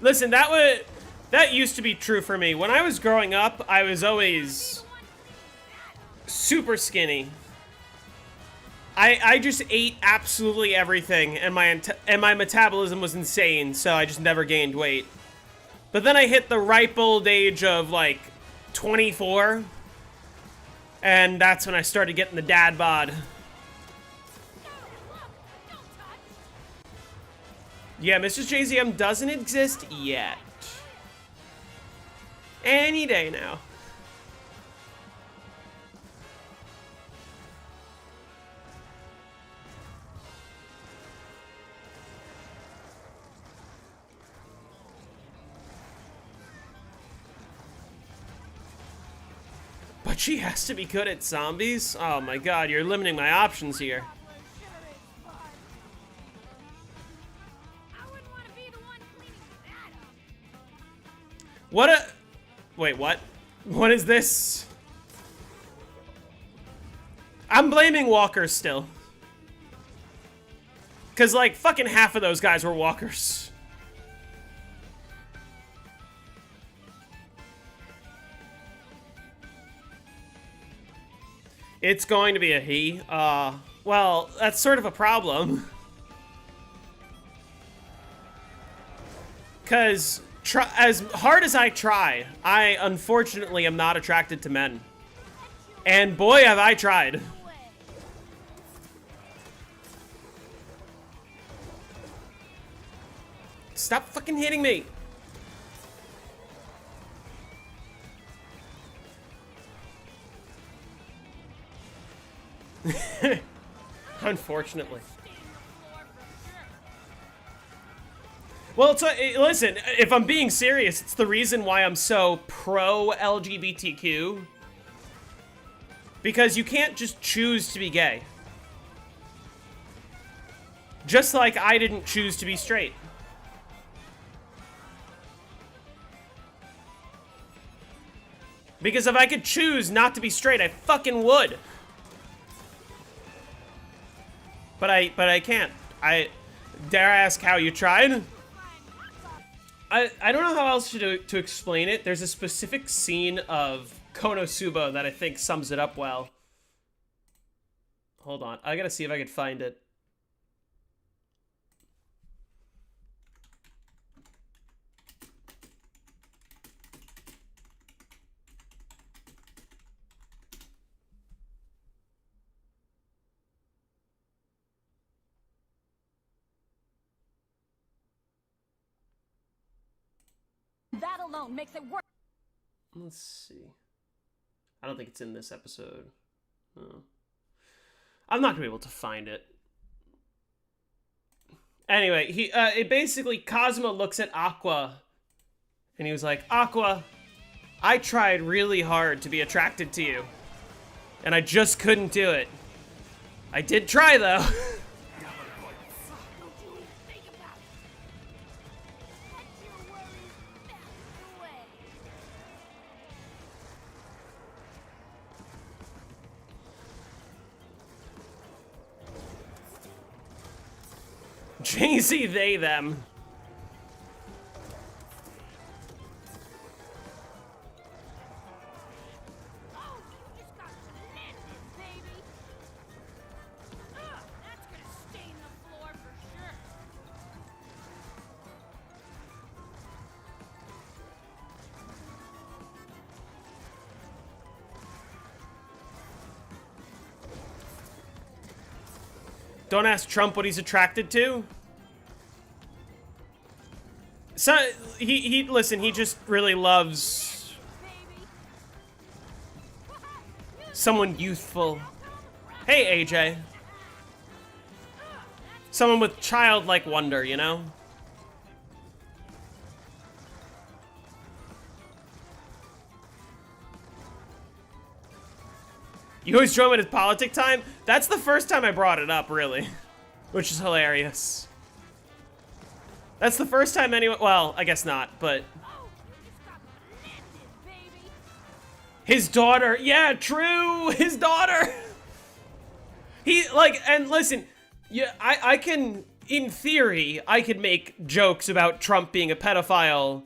Listen, that used to be true for me. When I was growing up, I was always super skinny. I just ate absolutely everything, and my metabolism was insane, so I just never gained weight. But then I hit the ripe old age of, like, 24, and that's when I started getting the dad bod. Yeah, Mrs. JZM doesn't exist yet. Any day now. But she has to be good at zombies? Oh my god, you're limiting my options here. What a... Wait, what? What is this? I'm blaming walkers still. Because, like, fucking half of those guys were walkers. It's going to be a he. Well, that's sort of a problem. Because... as hard as I try, I unfortunately am not attracted to men. And boy, have I tried. Stop fucking hitting me. Unfortunately. Well, listen, if I'm being serious, it's the reason why I'm so pro-LGBTQ. Because you can't just choose to be gay. Just like I didn't choose to be straight. Because if I could choose not to be straight, I fucking would. But I can't. Dare I ask how you tried? I don't know how else to explain it. There's a specific scene of Konosuba that I think sums it up well. Hold on. I gotta see if I could find it. That alone makes it work. Let's see. I don't think it's in this episode. Oh. I'm not gonna be able to find it. Anyway, it basically, Cosmo looks at Aqua, and he was like, Aqua, I tried really hard to be attracted to you, and I just couldn't do it. I did try, though. JZ, they, them. Don't ask Trump what he's attracted to. So listen, he just really loves someone youthful. Hey, AJ. Someone with childlike wonder, you know? You always draw him at his politic time? That's the first time I brought it up, really. Which is hilarious. That's the first time anyone... Well, I guess not, but... His daughter! Yeah, true! His daughter! He, like, and listen, yeah, I can... In theory, I could make jokes about Trump being a pedophile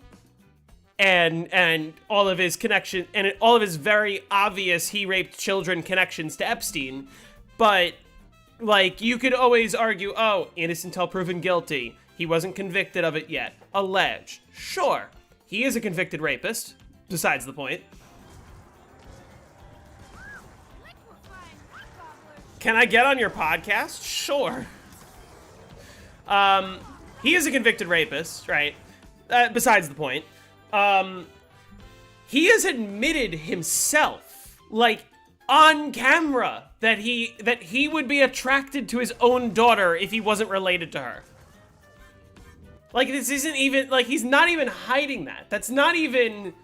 and all of his connection... And all of his very obvious he raped children connections to Epstein, but... Like, you could always argue, oh, innocent till proven guilty. He wasn't convicted of it yet. Alleged. Sure. He is a convicted rapist. Besides the point. Can I get on your podcast? Sure. He is a convicted rapist, right? Besides the point. He has admitted himself, like, on camera, that he would be attracted to his own daughter if he wasn't related to her. Like, this isn't even, like, he's not even hiding that. That's not even...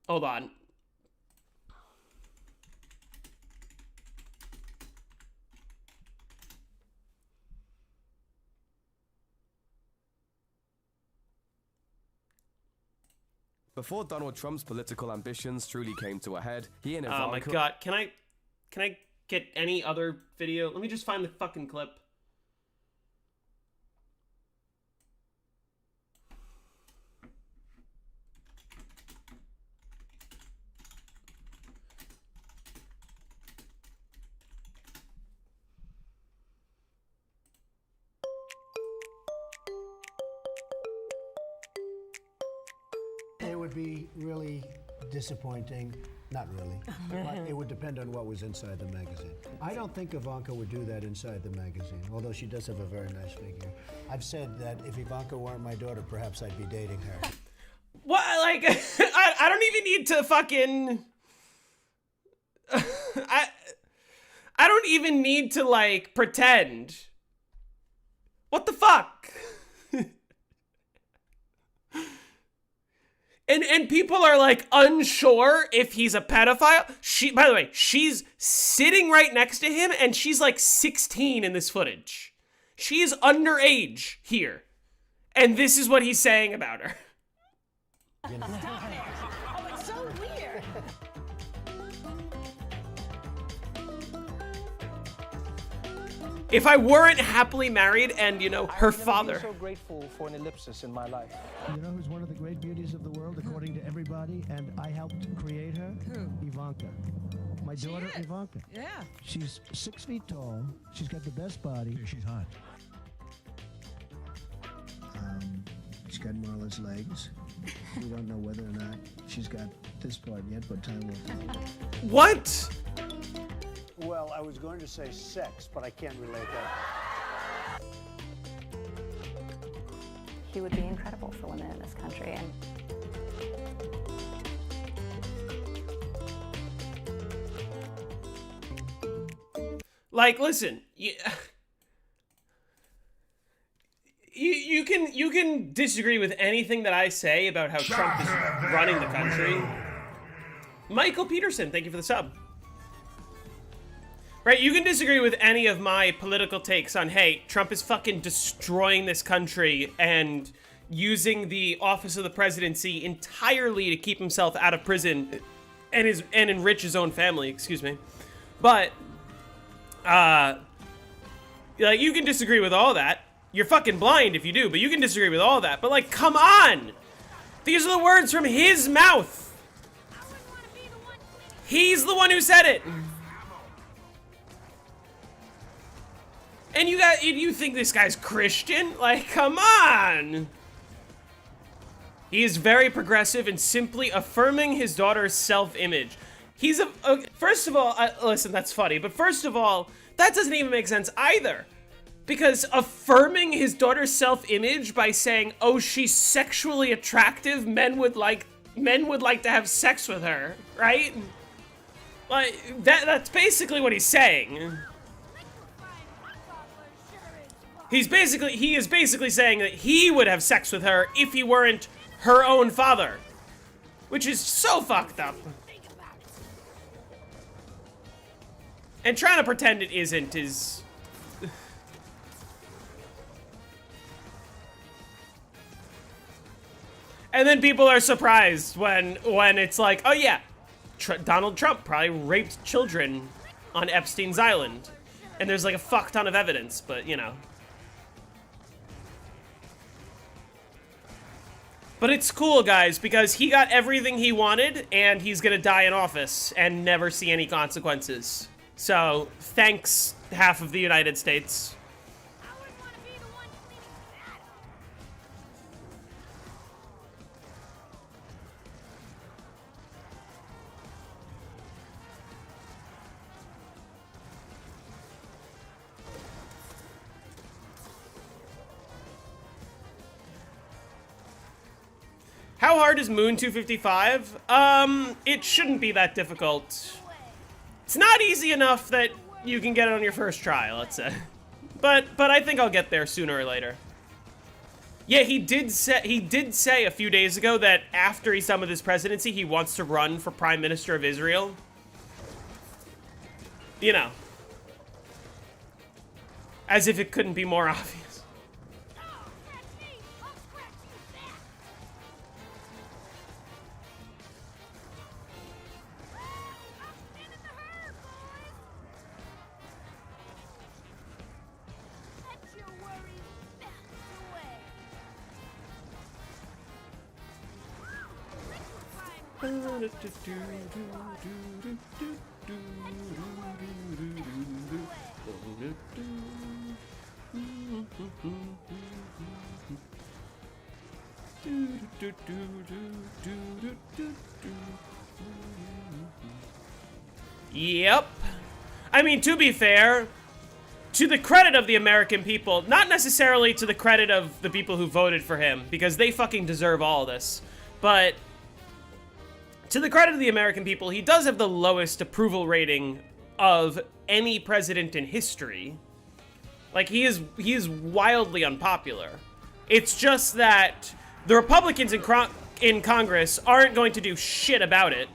Hold on. Before Donald Trump's political ambitions truly came to a head, he and Ivanka... Oh my god, can I get any other video? Let me just find the fucking clip. It would be really disappointing. Not really. But it would depend on what was inside the magazine. I don't think Ivanka would do that inside the magazine, although she does have a very nice figure. I've said that if Ivanka weren't my daughter, perhaps I'd be dating her. What? Like, I don't even need to fucking... I don't even need to, like, pretend. What the fuck? And people are, like, unsure if he's a pedophile. By the way, she's sitting right next to him, and she's, like, 16 in this footage. She is underage here. And this is what he's saying about her. Oh, it's so weird. If I weren't happily married and, you know, her father... I'm so grateful for an ellipsis in my life. You know who's one of the great beauties of the world, according to everybody, and I helped create her? Who? Ivanka. My daughter, is. Ivanka. Yeah. She's 6 feet tall. She's got the best body. She's hot. She's got Marla's legs. We don't know whether or not she's got this part yet, but time will tell. What? Well, I was going to say sex, but I can't relate that. He would be incredible for women in this country. And Like, listen, you can disagree with anything that I say about how Trump is running the country. Michael Peterson, thank you for the sub. Right, you can disagree with any of my political takes on, hey, Trump is fucking destroying this country and using the office of the presidency entirely to keep himself out of prison and enrich his own family, excuse me. But, like, you can disagree with all that. You're fucking blind if you do, but you can disagree with all that. But, like, come on! These are the words from his mouth! He's the one who said it! And you think this guy's Christian? Like, come on! He is very progressive and simply affirming his daughter's self-image. He's first of all, listen, that's funny, but first of all, that doesn't even make sense either. Because affirming his daughter's self-image by saying, oh, she's sexually attractive, men would like to have sex with her, right? Like, that's basically what he's saying. He is basically saying that he would have sex with her if he weren't her own father. Which is so fucked up. And trying to pretend it isn't is... And then people are surprised when it's like, oh yeah, Donald Trump probably raped children on Epstein's Island. And there's like a fuck ton of evidence, but you know. But it's cool, guys, because he got everything he wanted, and he's gonna die in office and never see any consequences. So, thanks, half of the United States. I wouldn't want to be the one cleaning that up. How hard is Moon 255? It shouldn't be that difficult. It's not easy enough that you can get it on your first try, let's say. But I think I'll get there sooner or later. Yeah, he did say a few days ago that after he's done with his presidency, he wants to run for Prime Minister of Israel. You know. As if it couldn't be more obvious. Oh, catch me! I'll scratch you back. I'm spinning the herd, boys. Let your worries melt away. Liquefying Yep. I mean, to be fair, to the credit of the American people, not necessarily to the credit of the people who voted for him, because they fucking deserve all this, but to the credit of the American people, he does have the lowest approval rating of any president in history. Like, he is wildly unpopular. It's just that the Republicans in Congress aren't going to do shit about it,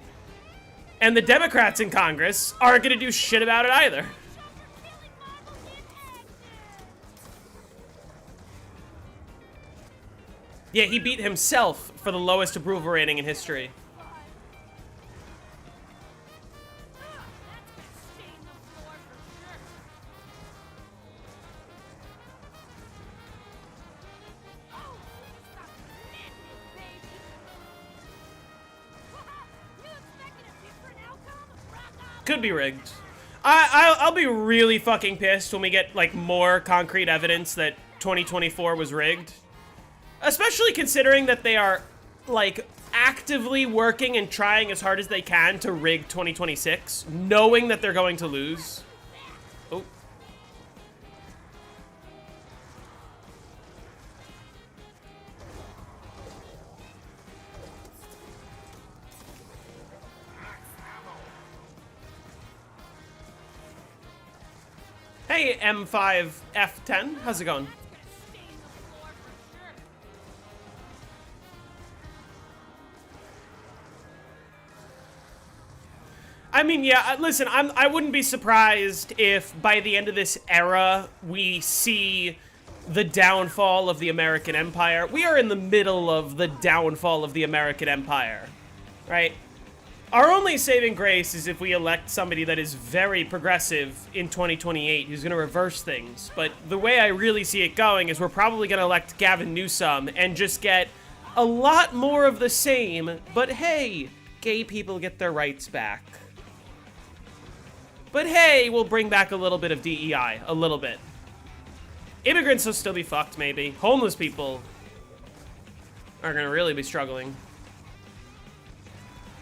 and the Democrats in Congress aren't going to do shit about it either. Yeah, he beat himself for the lowest approval rating in history. Could be rigged. I'll be really fucking pissed when we get, like, more concrete evidence that 2024 was rigged. Especially considering that they are, like, actively working and trying as hard as they can to rig 2026, knowing that they're going to lose. Oh. Hey, M5F10, how's it going? I mean, yeah, listen, I wouldn't be surprised if by the end of this era, we see the downfall of the American Empire. We are in the middle of the downfall of the American Empire, right? Our only saving grace is if we elect somebody that is very progressive in 2028 who's going to reverse things. But the way I really see it going is we're probably going to elect Gavin Newsom and just get a lot more of the same. But hey, gay people get their rights back. But hey, we'll bring back a little bit of DEI. A little bit. Immigrants will still be fucked, maybe. Homeless people are going to really be struggling.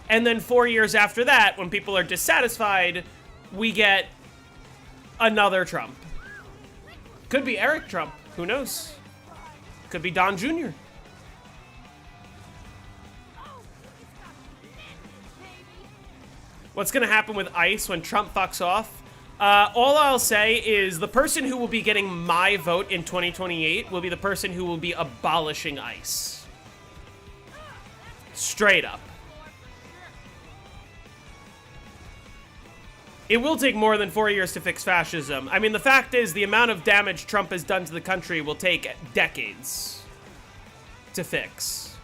And then 4 years after that, when people are dissatisfied, we get another Trump. Could be Eric Trump. Who knows? Could be Don Jr. What's going to happen with ICE when Trump fucks off? All I'll say is the person who will be getting my vote in 2028 will be the person who will be abolishing ICE. Straight up. It will take more than 4 years to fix fascism. I mean, the fact is, the amount of damage Trump has done to the country will take decades to fix.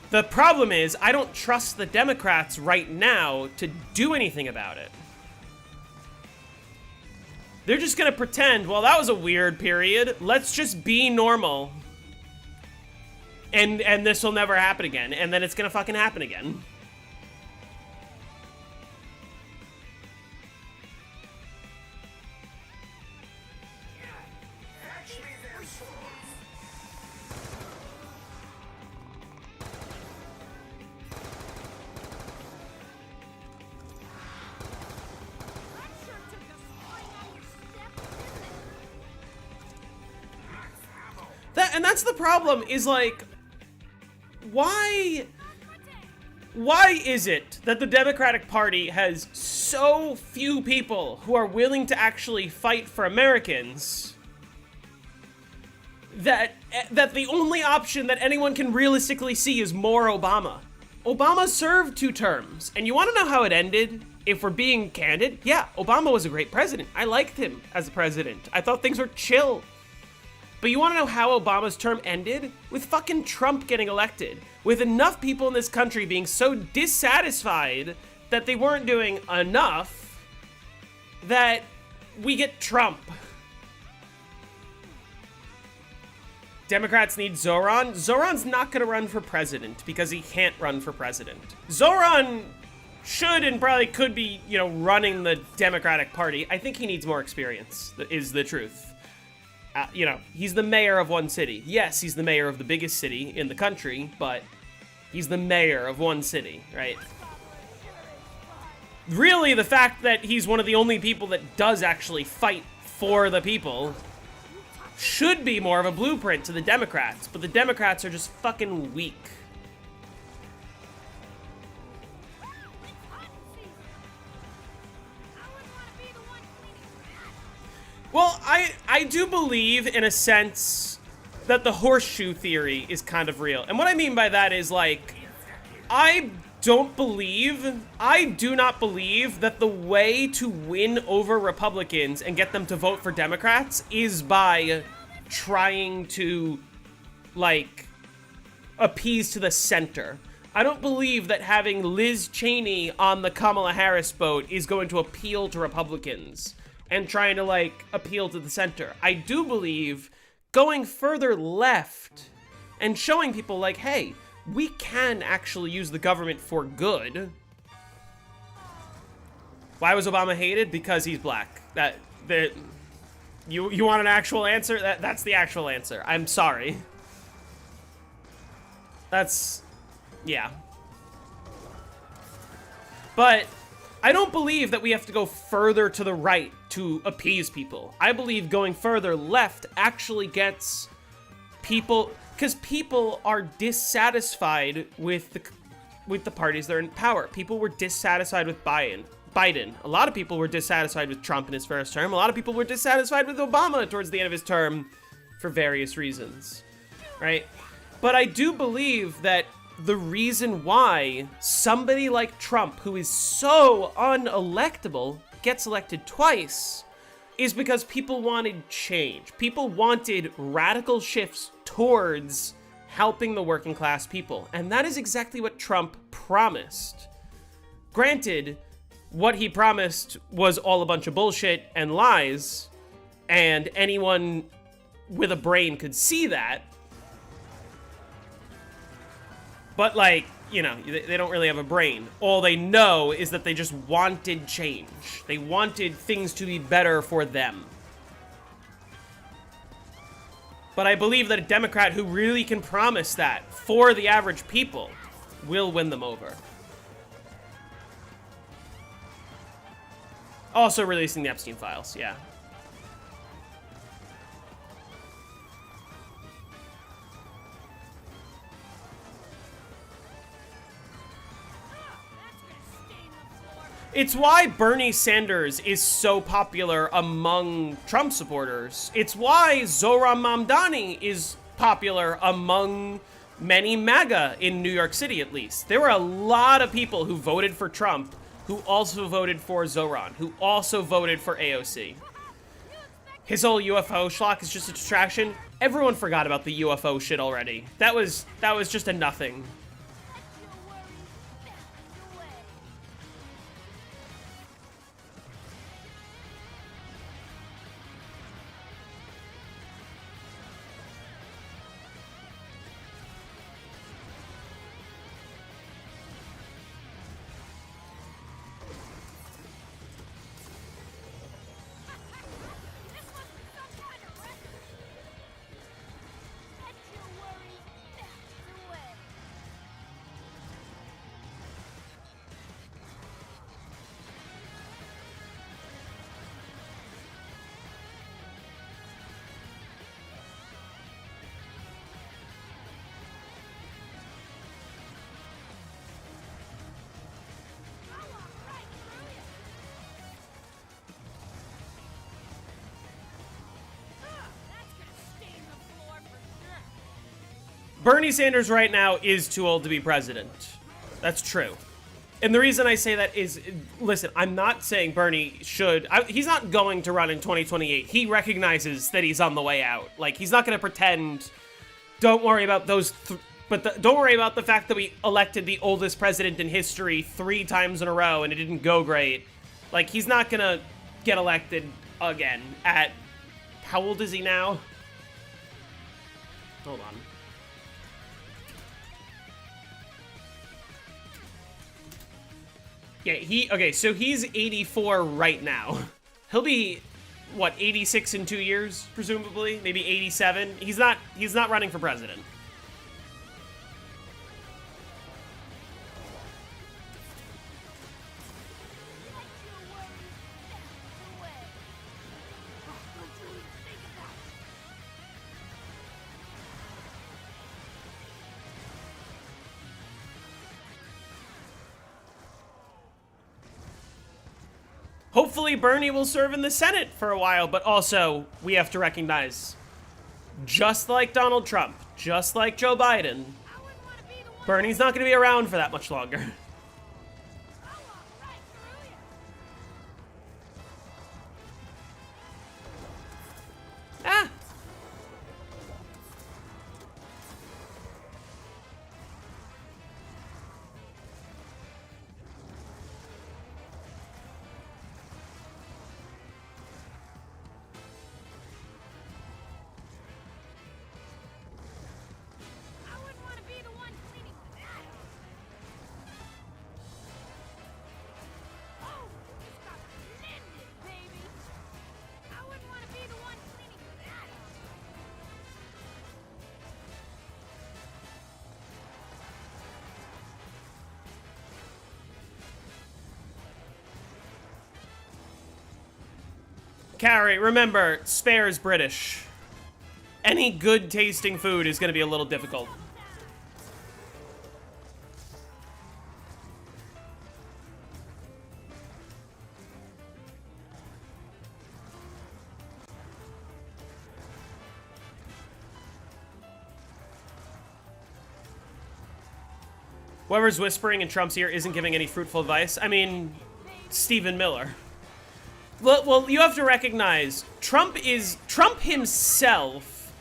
The problem is, I don't trust the Democrats right now to do anything about it. They're just gonna pretend, well, that was a weird period. Let's just be normal. And this will never happen again. And then it's gonna fucking happen again. and that's the problem, is like, why is it that the Democratic Party has so few people who are willing to actually fight for Americans that the only option that anyone can realistically see is more Obama? Obama served 2 terms, and you want to know how it ended? If we're being candid, yeah, Obama was a great president. I liked him as a president. I thought things were chill. But you want to know how Obama's term ended? With fucking Trump getting elected. With enough people in this country being so dissatisfied that they weren't doing enough that we get Trump. Democrats need Zoran. Zoran's not going to run for president because he can't run for president. Zoran should and probably could be, you know, running the Democratic Party. I think he needs more experience, is the truth. You know, he's the mayor of one city. Yes, he's the mayor of the biggest city in the country, but he's the mayor of one city, right? Really, the fact that he's one of the only people that does actually fight for the people should be more of a blueprint to the Democrats, but the Democrats are just fucking weak. Well, I do believe, in a sense, that the horseshoe theory is kind of real. And what I mean by that is, like, I do not believe that the way to win over Republicans and get them to vote for Democrats is by trying to, like, appease to the center. I don't believe that having Liz Cheney on the Kamala Harris boat is going to appeal to Republicans and trying to, like, appeal to the center. I do believe going further left and showing people, like, hey, we can actually use the government for good. Why was Obama hated? Because he's black. You want an actual answer? That's the actual answer. I'm sorry. Yeah. But I don't believe that we have to go further to the right to appease people. I believe going further left actually gets people, because people are dissatisfied with the parties that are in power. People were dissatisfied with Biden. A lot of people were dissatisfied with Trump in his first term. A lot of people were dissatisfied with Obama towards the end of his term for various reasons, right? But I do believe that the reason why somebody like Trump, who is so unelectable, gets elected twice is because people wanted change. People wanted radical shifts towards helping the working class people. And that is exactly what Trump promised. Granted, what he promised was all a bunch of bullshit and lies, and anyone with a brain could see that. But, like, you know, they don't really have a brain. All they know is that they just wanted change. They wanted things to be better for them. But I believe that a Democrat who really can promise that for the average people will win them over. Also releasing the Epstein files, yeah. It's why Bernie Sanders is so popular among Trump supporters. It's why Zohran Mamdani is popular among many MAGA in New York City, at least. There were a lot of people who voted for Trump who also voted for Zohran, who also voted for AOC. His whole UFO schlock is just a distraction. Everyone forgot about the UFO shit already. That was just a nothing. Bernie Sanders right now is too old to be president. That's true. And the reason I say that is, listen, I'm not saying Bernie should. He's not going to run in 2028. He recognizes that he's on the way out. Like, he's not going to pretend. Don't worry about those. Don't worry about the fact that we elected the oldest president in history 3 times in a row and it didn't go great. Like, he's not going to get elected again at. How old is he now? Hold on. Yeah, okay, so he's 84 right now. He'll be, what, 86 in 2 years, presumably? Maybe 87? He's not running for president. Hopefully Bernie will serve in the Senate for a while, but also we have to recognize, just like Donald Trump, just like Joe Biden, Bernie's not going to be around for that much longer. Ah! Carrie, remember, Spare's British. Any good tasting food is going to be a little difficult. Whoever's whispering in Trump's ear isn't giving any fruitful advice. I mean, Stephen Miller. Well, you have to recognize, Trump himself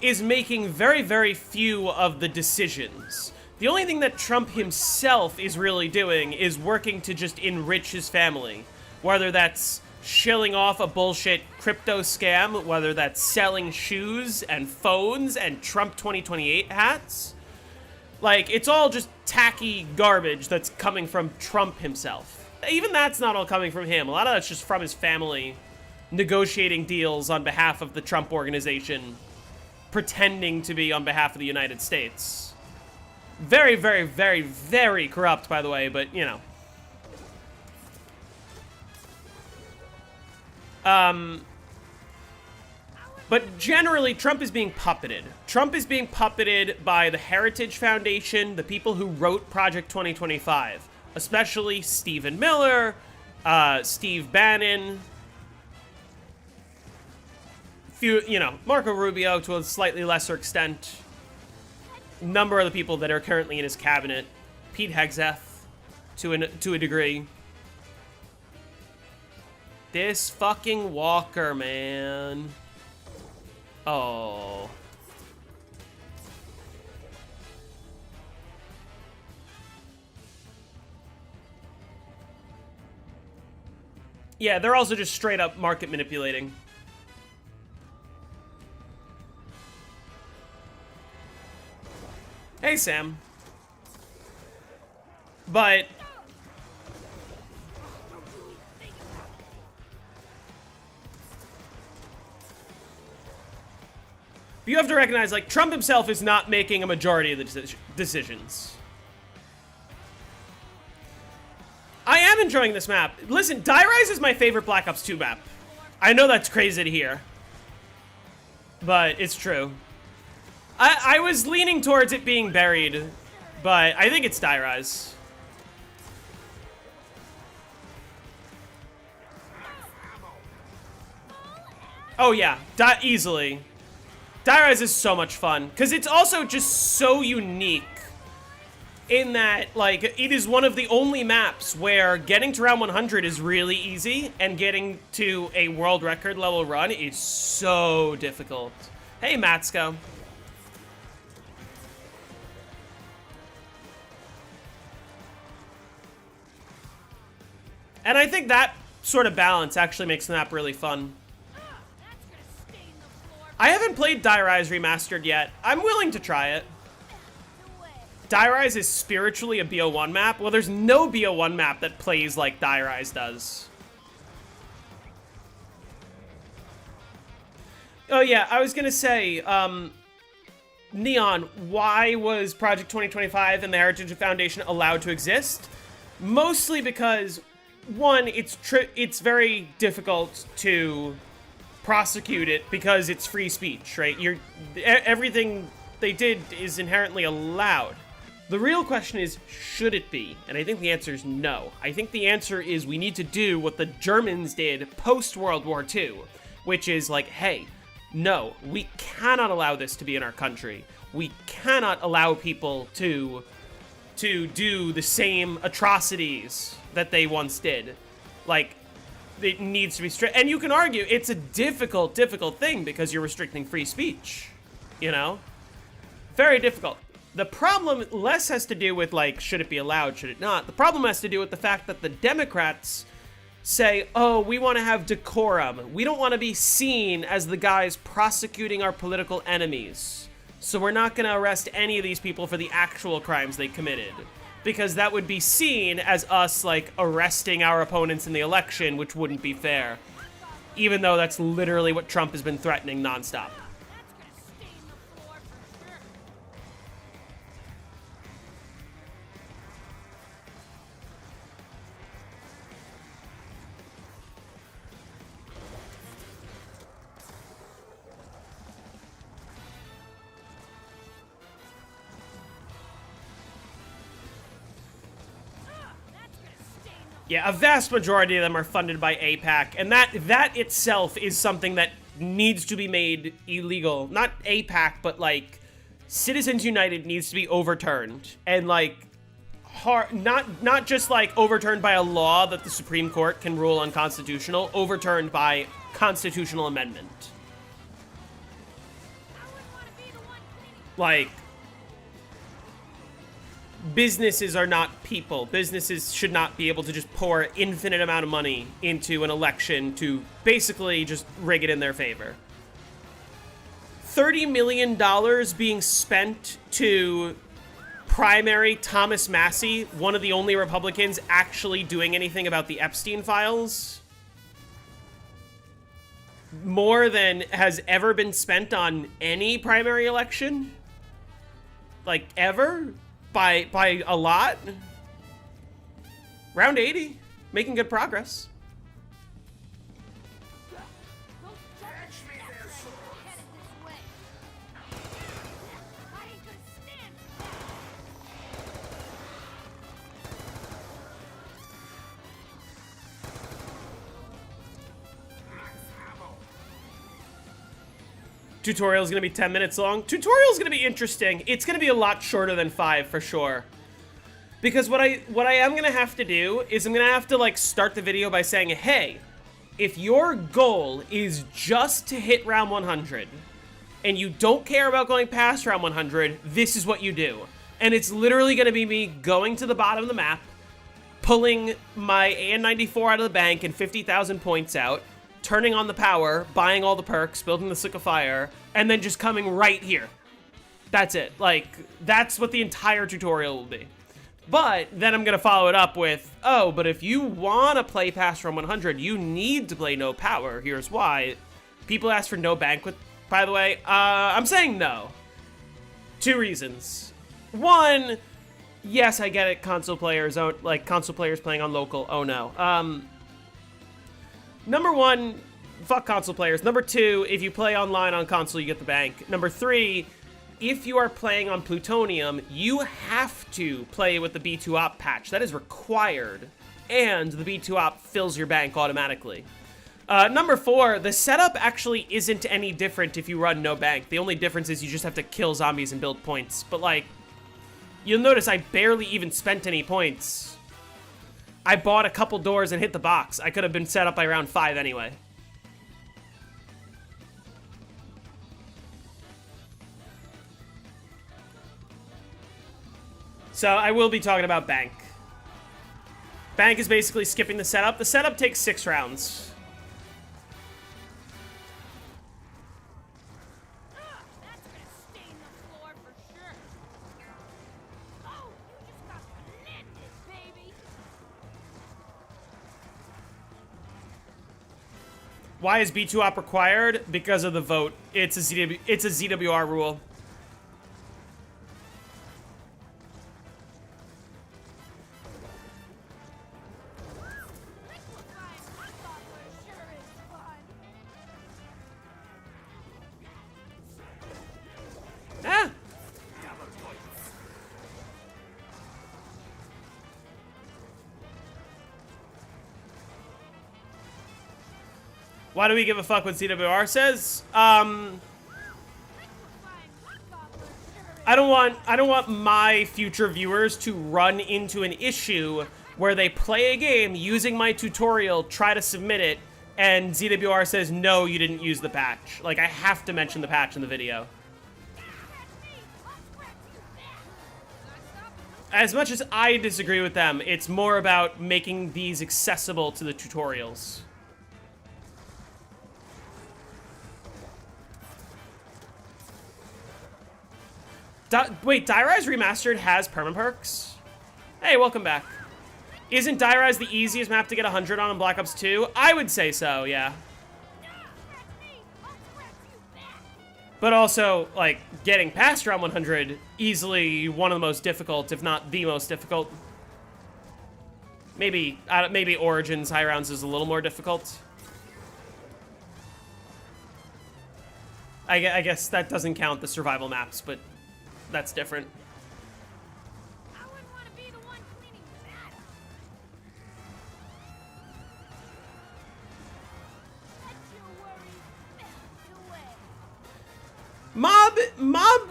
is making very, very few of the decisions. The only thing that Trump himself is really doing is working to just enrich his family. Whether that's shilling off a bullshit crypto scam, whether that's selling shoes and phones and Trump 2028 hats. Like, it's all just tacky garbage that's coming from Trump himself. Even that's not all coming from him. A lot of that's just from his family negotiating deals on behalf of the Trump organization, pretending to be on behalf of the United States. Very, very, very, very corrupt, by the way, but, you know. But generally, Trump is being puppeted. Trump is being puppeted by the Heritage Foundation, the people who wrote Project 2025. Especially Stephen Miller, Steve Bannon, Marco Rubio to a slightly lesser extent, a number of the people that are currently in his cabinet, Pete Hegseth to a degree. This fucking Walker, man. Oh. Yeah, they're also just straight up market manipulating. Hey, Sam. But you have to recognize, like, Trump himself is not making a majority of the decisions. I am enjoying this map. Listen, Die Rise is my favorite Black Ops 2 map. I know that's crazy to hear, but it's true. I was leaning towards it being Buried, but I think it's Die Rise. Oh yeah, easily. Die Rise is so much fun, because it's also just so unique in that, like, it is one of the only maps where getting to round 100 is really easy, and getting to a world record level run is so difficult. Hey, Matsko. And I think that sort of balance actually makes the map really fun. I haven't played Die Rise Remastered yet. I'm willing to try it. Die Rise is spiritually a BO1 map. Well, there's no BO1 map that plays like Die Rise does. Oh yeah, I was gonna say, Neon, why was Project 2025 and the Heritage Foundation allowed to exist? Mostly because, one, it's very difficult to prosecute it because it's free speech, right? Everything they did is inherently allowed. The real question is, should it be? And I think the answer is no. I think the answer is we need to do what the Germans did post-World War II, which is like, hey, no, we cannot allow this to be in our country. We cannot allow people to do the same atrocities that they once did. Like, it needs to be strict. And you can argue it's a difficult thing because you're restricting free speech, you know? Very difficult. The problem less has to do with, like, should it be allowed, should it not? The problem has to do with the fact that the Democrats say, oh, we want to have decorum. We don't want to be seen as the guys prosecuting our political enemies. So we're not going to arrest any of these people for the actual crimes they committed. Because that would be seen as us, like, arresting our opponents in the election, which wouldn't be fair. Even though that's literally what Trump has been threatening nonstop. Yeah, a vast majority of them are funded by AIPAC, and that itself is something that needs to be made illegal. Not AIPAC, but, like, Citizens United needs to be overturned. And, like, not just, like, overturned by a law that the Supreme Court can rule unconstitutional, overturned by constitutional amendment. Like, businesses are not people. Businesses should not be able to just pour infinite amount of money into an election to basically just rig it in their favor. $30 million being spent to primary Thomas Massie, one of the only Republicans actually doing anything about the Epstein files. More than has ever been spent on any primary election. Like, ever? By a lot. Round 80. Making good progress. Tutorial is going to be 10 minutes long. Tutorial is going to be interesting. It's going to be a lot shorter than 5 for sure. Because what I am going to have to do is I'm going to have to, like, start the video by saying, hey, if your goal is just to hit round 100 and you don't care about going past round 100, this is what you do. And it's literally going to be me going to the bottom of the map, pulling my AN94 out of the bank and 50,000 points out, turning on the power, buying all the perks, building the Sick of Fire, and then just coming right here. That's it. Like, that's what the entire tutorial will be. But then I'm going to follow it up with, oh, but if you want to play past round 100, you need to play no power. Here's why. People ask for no banquet, by the way. I'm saying no. 2 reasons. 1, yes, I get it. Console players playing on local. Oh, no. Number 1, fuck console players. Number 2, if you play online on console, you get the bank. Number 3, if you are playing on Plutonium, you have to play with the B2op patch. That is required. And the B2op fills your bank automatically. Number 4, the setup actually isn't any different if you run no bank. The only difference is you just have to kill zombies and build points. But, like, you'll notice I barely even spent any points. I bought a couple doors and hit the box. I could have been set up by round 5 anyway. So I will be talking about bank. Bank is basically skipping the setup. The setup takes 6 rounds. That's gonna stain the floor for sure. Oh, you just got blended, baby. Why is B2 op required? Because of the vote. It's a ZWR rule. Liquefying hot gobbler sure is fun. Ah! Why do we give a fuck what ZWR says? Liquefying hot gobbler sure is I don't want my future viewers to run into an issue where they play a game using my tutorial, try to submit it, and ZWR says, no, you didn't use the patch. Like, I have to mention the patch in the video. As much as I disagree with them, it's more about making these accessible to the tutorials. Wait, Die Rise Remastered has permaperks? Hey, welcome back. Isn't Die Rise the easiest map to get 100 on in Black Ops 2? I would say so, yeah. But also, like, getting past round 100, easily one of the most difficult, if not the most difficult. Maybe Origins high rounds is a little more difficult. I guess that doesn't count the survival maps, but that's different. I wouldn't want to be the one cleaning that up. Let your worries melt away. Mob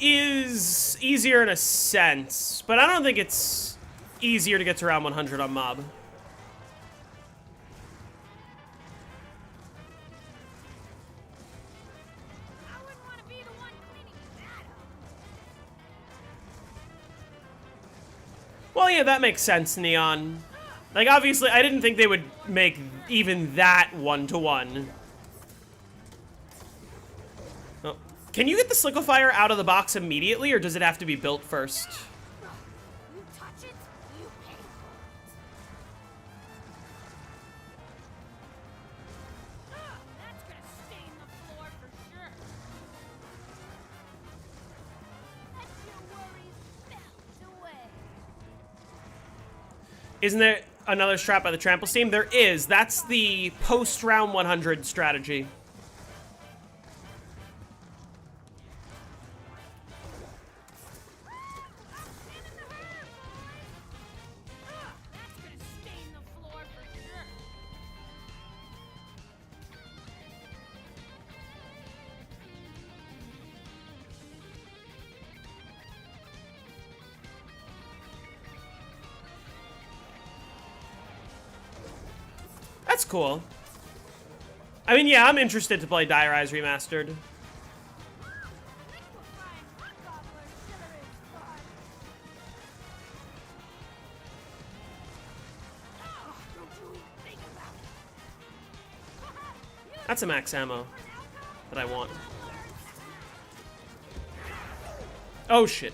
is easier in a sense, but I don't think it's easier to get to round 100 on Mob. I wouldn't want to be the one cleaning that up. Well, yeah, that makes sense, Neon. Like, obviously, I didn't think they would make even that one-to-one. Oh. Can you get the Sliquifier out of the box immediately, or does it have to be built first? You touch it, you pay for it. That's gonna stain the floor for sure. Let your worries melt away. Isn't there another strat by the Trample Steam? There is. That's the post-round 100 strategy. That's gonna stain the floor for sure. That's cool. I mean, yeah, I'm interested to play Die Rise Remastered. Liquefying hot gobbler sure is fun. Don't you think about it. That's a max ammo that I want. Oh, shit.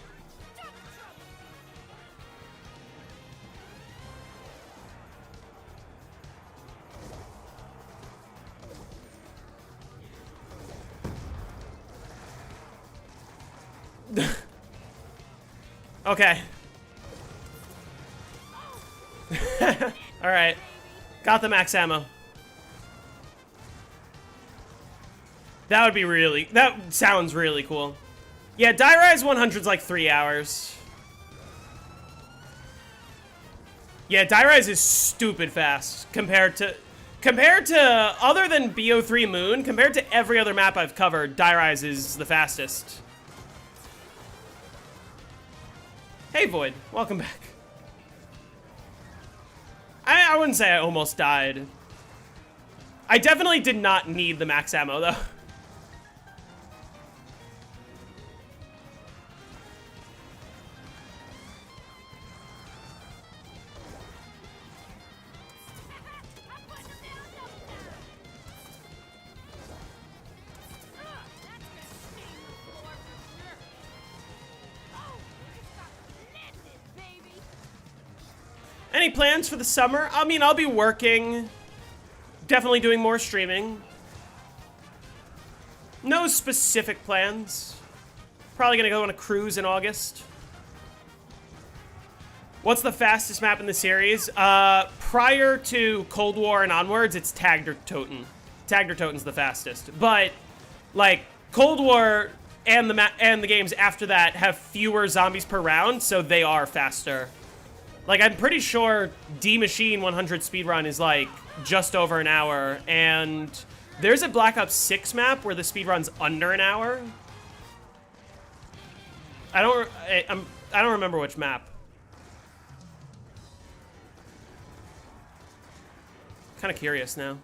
Okay. Alright. Got the max ammo. That would be really... That sounds really cool. Yeah, Die Rise 100's like 3 hours. Yeah, Die Rise is stupid fast compared to Compared to, other than BO3 Moon, compared to every other map I've covered, Die Rise is the fastest. Hey Void, welcome back. I wouldn't say I almost died. I definitely did not need the max ammo though. Any plans for the summer? I mean, I'll be working. Definitely doing more streaming. No specific plans. Probably gonna go on a cruise in August. What's the fastest map in the series? Prior to Cold War and onwards, it's Tagdertoten. Tagdertoten's the fastest. But, like, Cold War and the games after that have fewer zombies per round, so they are faster. Like, I'm pretty sure D-Machine 100 speedrun is, like, just over an hour, and there's a Black Ops 6 map where the speedrun's under an hour. I don't remember which map. Kind of curious now.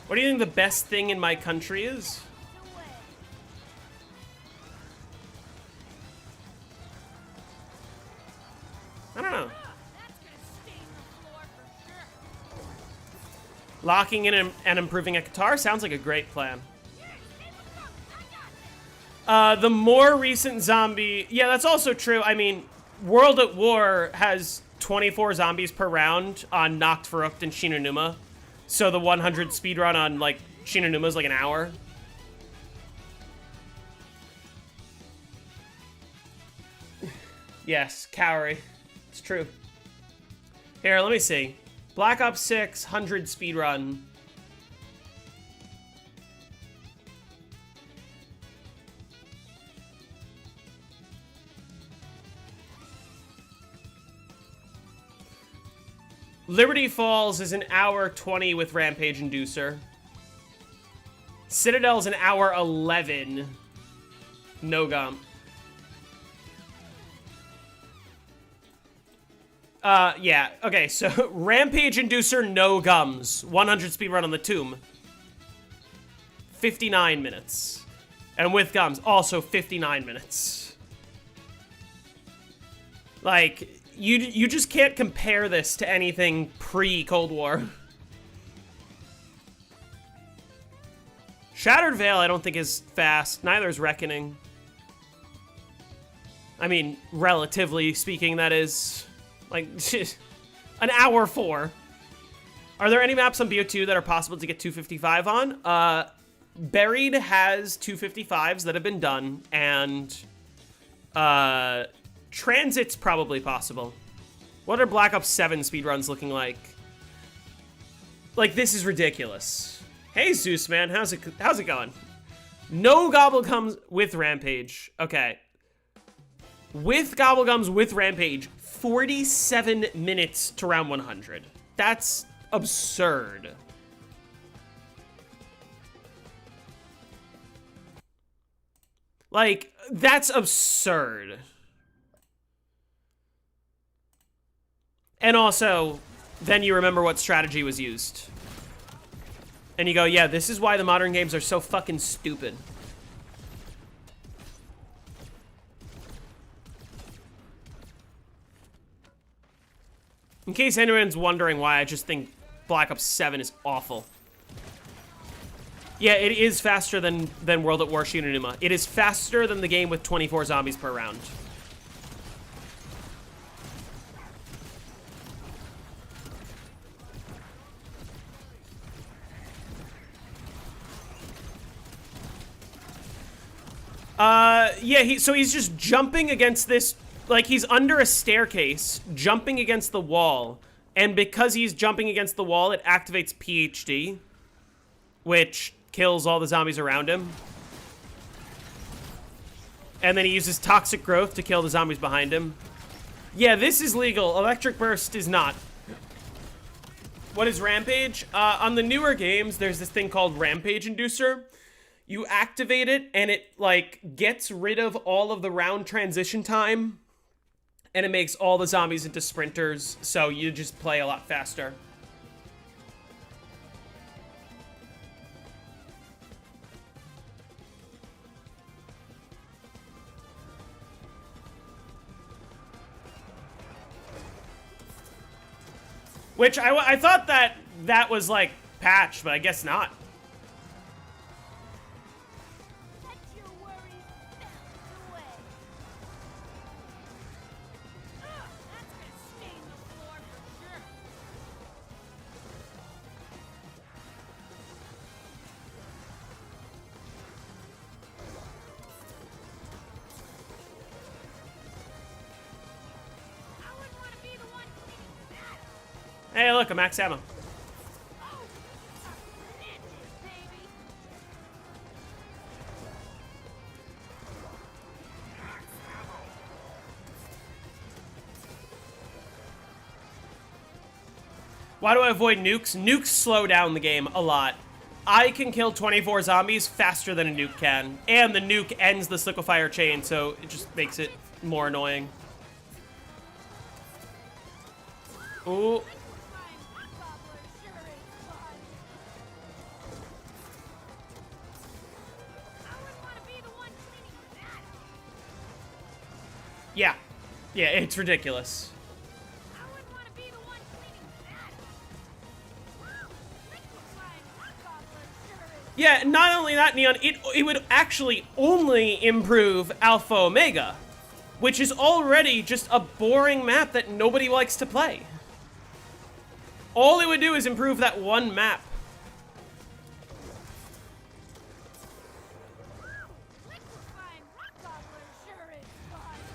What do you think the best thing in my country is? I don't know. Locking in and improving a guitar sounds like a great plan. The more recent zombie... Yeah, that's also true. I mean, World at War has 24 zombies per round on Nacht Verrückt and Shinonuma. So the 100 speedrun on, like, Shinonuma is like an hour. Yes, Cowrie. It's true. Here, let me see. Black Ops 6, 100 speedrun. Liberty Falls is an hour 20 with Rampage Inducer. Citadel's an hour 11. No gum. Yeah. Okay, so Rampage Inducer, no gums. 100 speedrun on the Tomb. 59 minutes. And with gums, also 59 minutes. Like... You just can't compare this to anything pre-Cold War. Shattered Veil I don't think is fast. Neither is Reckoning. I mean, relatively speaking, that is. Like, an hour 4. Are there any maps on BO2 that are possible to get 255 on? Buried has 255s that have been done, and... Transit's probably possible. What are Black Ops 7 speedruns looking like? Like, this is ridiculous. Hey, Zeus, man. How's it going? No Gobblegums with Rampage. Okay. With Gobblegums with Rampage, 47 minutes to round 100. That's absurd. Like, that's absurd. And also, then you remember what strategy was used. And you go, yeah, this is why the modern games are so fucking stupid. In case anyone's wondering why I just think Black Ops 7 is awful. Yeah, it is faster than World at War Shinonuma. It is faster than the game with 24 zombies per round. Yeah, so he's just jumping against this, like, he's under a staircase, jumping against the wall, And because he's jumping against the wall, it activates PhD, which kills all the zombies around him. And then he uses Toxic Growth to kill the zombies behind him. Yeah, this is legal. Electric Burst is not. What is Rampage? On the newer games, there's this thing called Rampage Inducer. You activate it, and it, like, gets rid of all of the round transition time, and it makes all the zombies into sprinters, so you just play a lot faster. Which I thought that was, like, patched, but I guess not. Let your worries melt away. That's gonna stain the floor for sure. I wouldn't want to be the one cleaning that. Hey, look, a max ammo. Baby. Why do I avoid nukes? Nukes slow down the game a lot. I can kill 24 zombies faster than a nuke can. And the nuke ends the liquefier chain, so it just makes it more annoying. Ooh. Yeah. Yeah, it's ridiculous. Yeah, not only that, Neon, it would actually only improve Alpha Omega, which is already just a boring map that nobody likes to play. All it would do is improve that one map.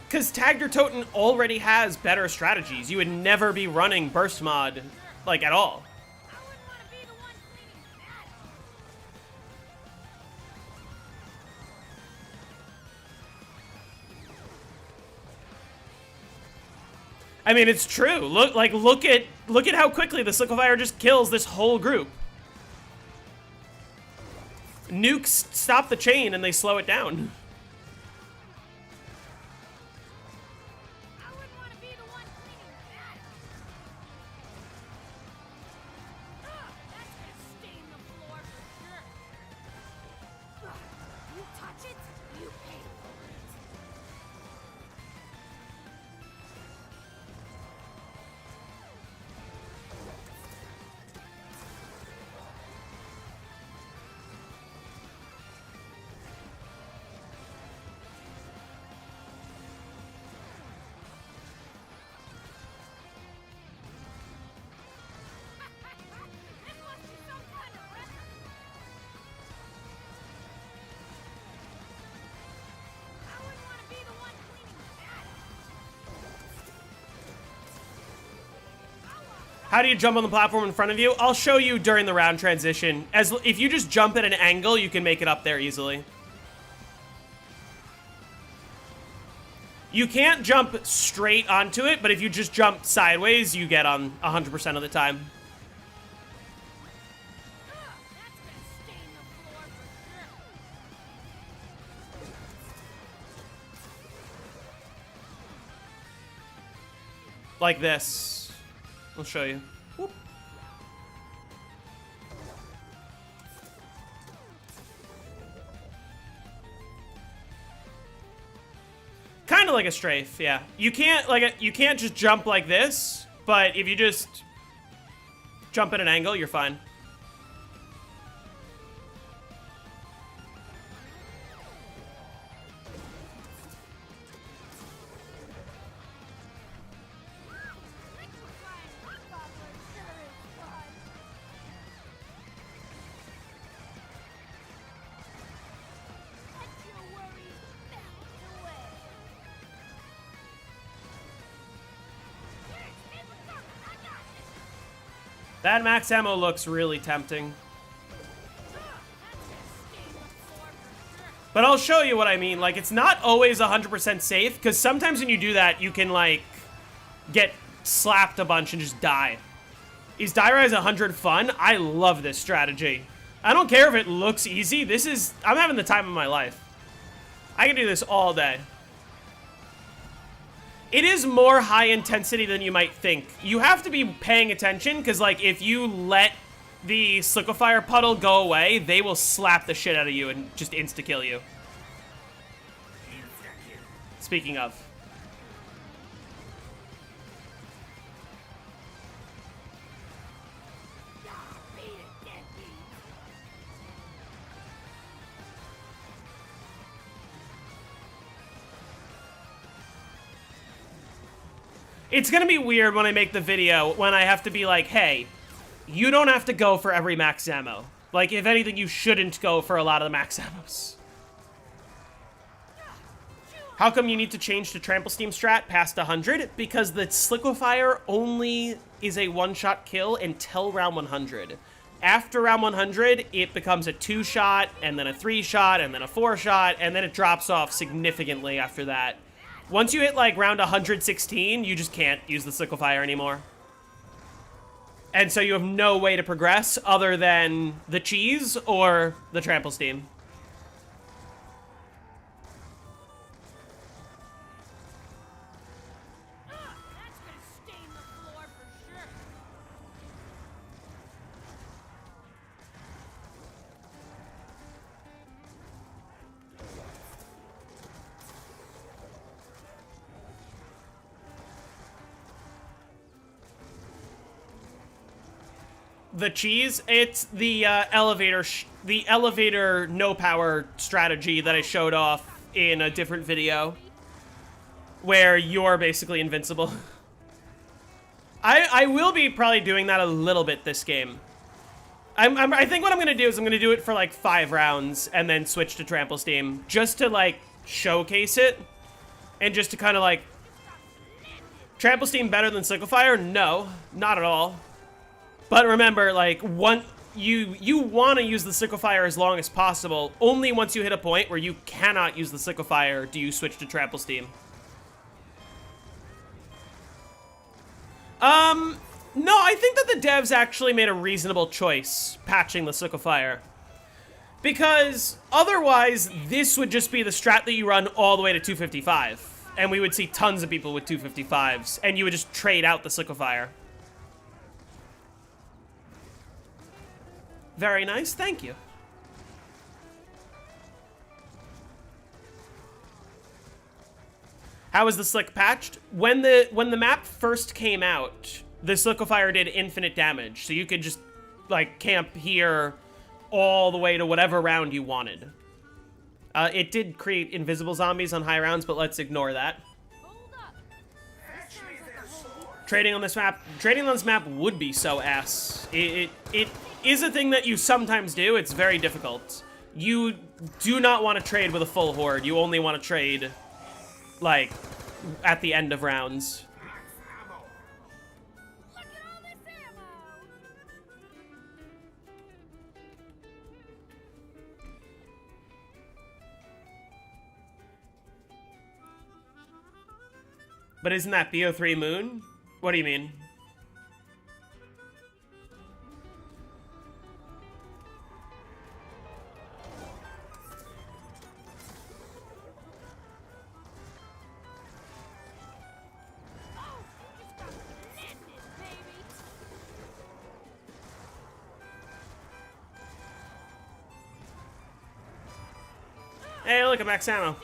Because Tagger Toten already has better strategies. You would never be running Burst Mod, like, at all. I mean, it's true. Look at how quickly the liquefier just kills this whole group. Nukes stop the chain and they slow it down. How do you jump on the platform in front of you? I'll show you during the round transition. If you just jump at an angle, you can make it up there easily. You can't jump straight onto it, but if you just jump sideways, you get on 100% of the time. Like this. I'll show you. Whoop. Kind of like a strafe, yeah. You can't just jump like this, but if you just jump at an angle, you're fine. That max ammo looks really tempting. But I'll show you what I mean. Like, it's not always 100% safe, because sometimes when you do that, you can, like, get slapped a bunch and just die. Is Die Rise 100 fun? I love this strategy. I don't care if it looks easy. I'm having the time of my life. I can do this all day. It is more high intensity than you might think. You have to be paying attention, because, like, if you let the Sliquifier puddle go away, they will slap the shit out of you and just insta-kill you. Speaking of. It's gonna be weird when I make the video, when I have to be like, hey, you don't have to go for every max ammo. Like, if anything, you shouldn't go for a lot of the max ammos. How come you need to change to Trample Steam strat past 100? Because the Sliquifier only is a one-shot kill until round 100. After round 100, it becomes a 2-shot, and then a 3-shot, and then a 4-shot, and then it drops off significantly after that. Once you hit, like, round 116, you just can't use the Sliquifier anymore. And so you have no way to progress other than the cheese or the Trample Steam. That's gonna stain the floor for sure. The cheese, it's the elevator no power strategy that I showed off in a different video, where you're basically invincible. I will be probably doing that a little bit this game. I think what I'm gonna do is I'm gonna do it for like 5 rounds and then switch to Trample Steam, just to like showcase it, and just to kind of like, Trample Steam better than Sliquifier? No, not at all. But remember, like, you want to use the Sliquifier as long as possible. Only once you hit a point where you cannot use the Sliquifier do you switch to Trample Steam. No, I think that the devs actually made a reasonable choice patching the Sliquifier. Because otherwise, this would just be the strat that you run all the way to 255. And we would see tons of people with 255s, and you would just trade out the Sliquifier. Very nice, thank you. How was the Slick patched? When the map first came out, the Sliquifier did infinite damage, so you could just like camp here all the way to whatever round you wanted. It did create invisible zombies on high rounds, but let's ignore that. Trading on this map would be so ass. It is a thing that you sometimes do. It's very difficult. You do not want to trade with a full horde. You only want to trade, like, at the end of rounds. Look at all this ammo! But isn't that BO3 Moon? What do you mean? Hey, look at max ammo.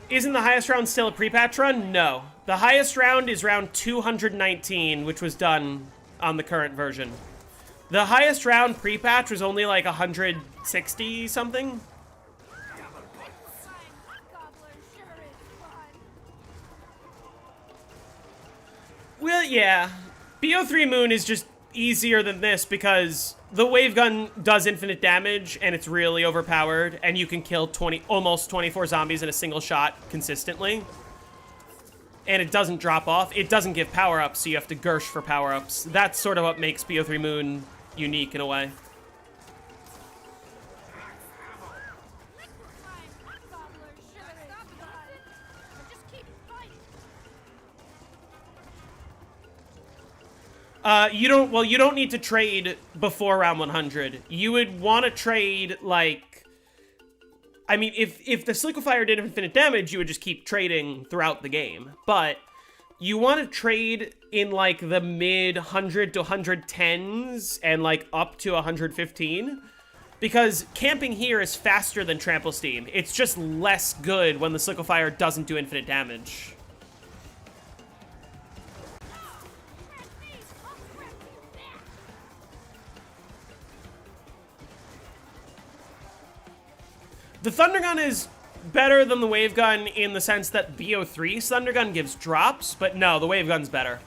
Isn't the highest round still a pre-patch run? No. The highest round is round 219, which was done on the current version. The highest round pre-patch was only like 160 something. Well, yeah. BO3 Moon is just easier than this because the wave gun does infinite damage and it's really overpowered and you can kill almost 24 zombies in a single shot consistently. and it doesn't drop off. It doesn't give power-ups, so you have to Gersh for power-ups. That's sort of what makes BO3 Moon unique in a way. You don't need to trade before round 100. You would want to trade, like... I mean, if the Liquefier did infinite damage, you would just keep trading throughout the game. But you want to trade in, like, the mid 100 to 110s and, like, up to 115. Because camping here is faster than Trample Steam. It's just less good when the Liquefier doesn't do infinite damage. The Thunder Gun is better than the Wave Gun in the sense that BO3's Thunder Gun gives drops, but no, the Wave Gun's better.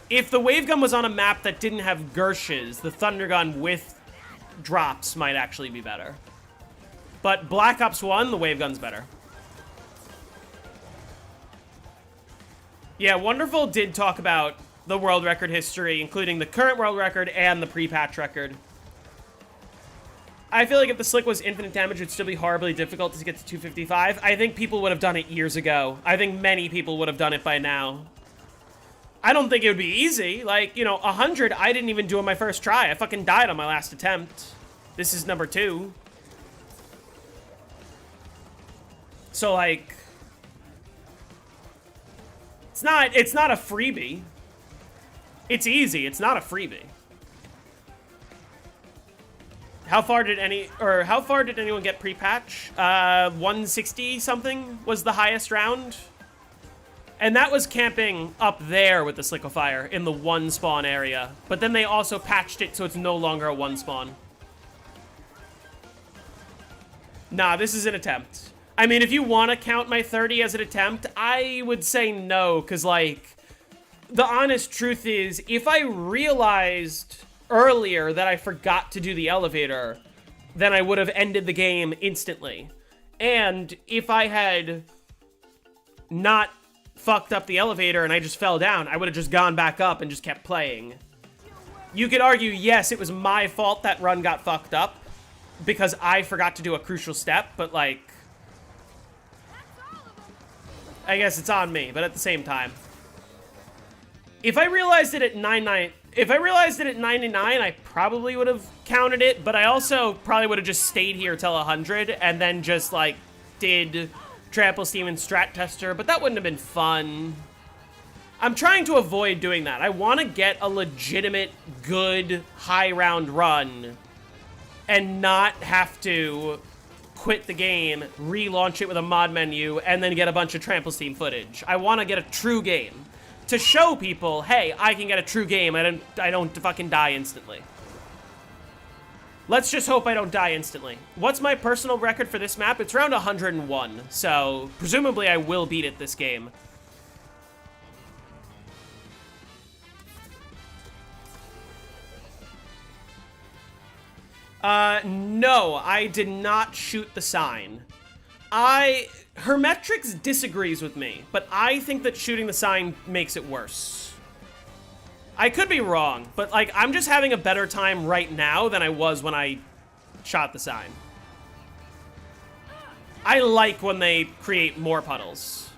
If the Wave Gun was on a map that didn't have Gershes, the Thunder Gun with drops might actually be better. But Black Ops 1, the Wave Gun's better. Yeah, Wonderful did talk about the world record history, including the current world record and the pre-patch record. I feel like if the Slick was infinite damage, it would still be horribly difficult to get to 255. I think people would have done it years ago. I think many people would have done it by now. I don't think it would be easy. Like, you know, 100, I didn't even do on my first try. I fucking died on my last attempt. This is number 2. So, like... It's not a freebie. It's easy. It's not a freebie. How far did anyone get pre-patch? 160 something was the highest round. And that was camping up there with the Liquefier in the 1 spawn area. But then they also patched it so it's no longer a 1 spawn. Nah, this is an attempt. I mean, if you want to count my 30 as an attempt, I would say no, because, like, the honest truth is, if I realized earlier that I forgot to do the elevator, then I would have ended the game instantly. And if I had not fucked up the elevator and I just fell down, I would have just gone back up and just kept playing. You could argue, yes, it was my fault that run got fucked up because I forgot to do a crucial step, but, like, I guess it's on me, but at the same time. If I realized it at 99, I probably would have counted it, but I also probably would have just stayed here till 100 and then just, like, did Trample Steam and Strat Tester, but that wouldn't have been fun. I'm trying to avoid doing that. I want to get a legitimate, good, high-round run and not have to quit the game, relaunch it with a mod menu, and then get a bunch of Trample Steam footage. I want to get a true game. To show people, hey, I can get a true game. I don't fucking die instantly. Let's just hope I don't die instantly. What's my personal record for this map? It's around 101, so presumably I will beat it this game. No, I did not shoot the sign. Hermetrics disagrees with me, but I think that shooting the sign makes it worse. I could be wrong, but, like, I'm just having a better time right now than I was when I shot the sign. I like when they create more puddles.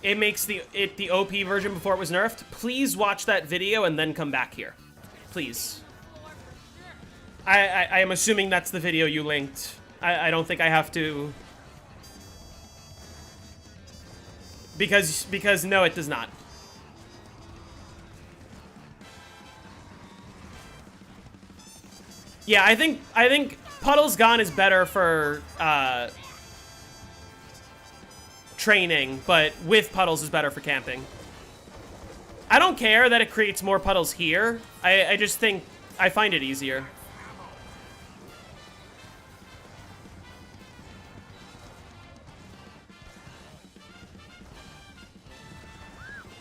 It makes the OP version before it was nerfed. Please watch that video and then come back here. Please. I am assuming that's the video you linked. I don't think I have to... Because no, it does not. Yeah, I think Puddles Gone is better for, training, but with puddles is better for camping. I don't care that it creates more puddles here. I just think I find it easier.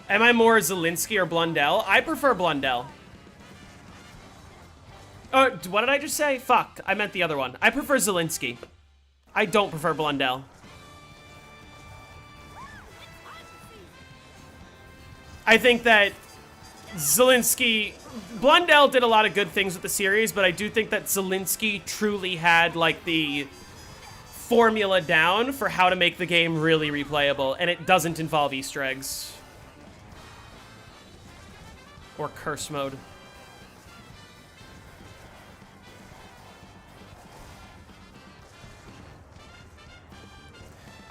Am I more Zelensky or Blundell? I prefer Blundell. Oh, what did I just say? Fuck, I meant the other one. I prefer Zelensky. I don't prefer Blundell. I think that Zelensky... Blundell did a lot of good things with the series, but I do think that Zelensky truly had, like, the formula down for how to make the game really replayable, and it doesn't involve Easter eggs. Or curse mode.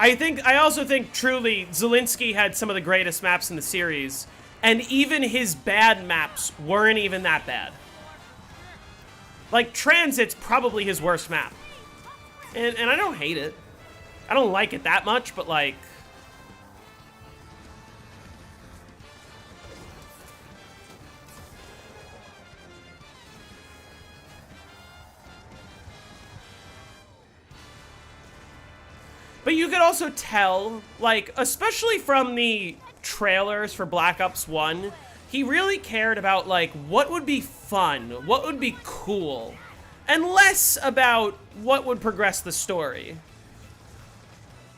I also think truly Zelensky had some of the greatest maps in the series, and even his bad maps weren't even that bad. Like, Transit's probably his worst map. And I don't hate it. I don't like it that much, but like... But you could also tell, like, especially from the trailers for Black Ops 1, he really cared about, like, what would be fun, what would be cool, and less about what would progress the story.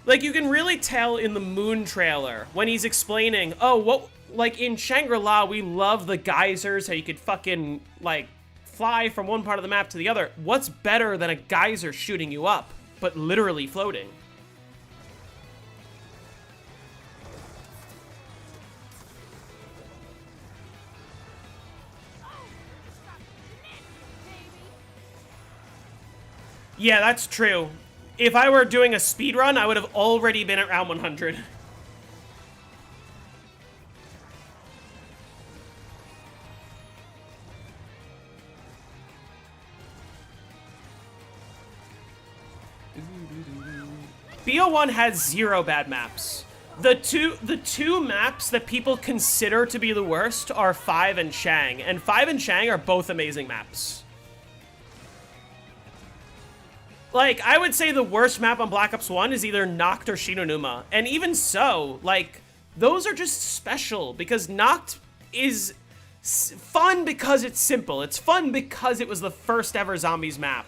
Like, you can really tell in the Moon trailer when he's explaining, oh, what, like, in Shangri-La, we love the geysers, how you could fucking, like, fly from one part of the map to the other. What's better than a geyser shooting you up, but literally floating? Yeah, that's true. If I were doing a speed run, I would have already been at round 100. BO1 has 0 bad maps. The two maps that people consider to be the worst are 5 and Shang, and 5 and Shang are both amazing maps. Like, I would say the worst map on Black Ops 1 is either Noct or Shinonuma. And even so, like, those are just special because Noct is fun because it's simple. It's fun because it was the first ever zombies map.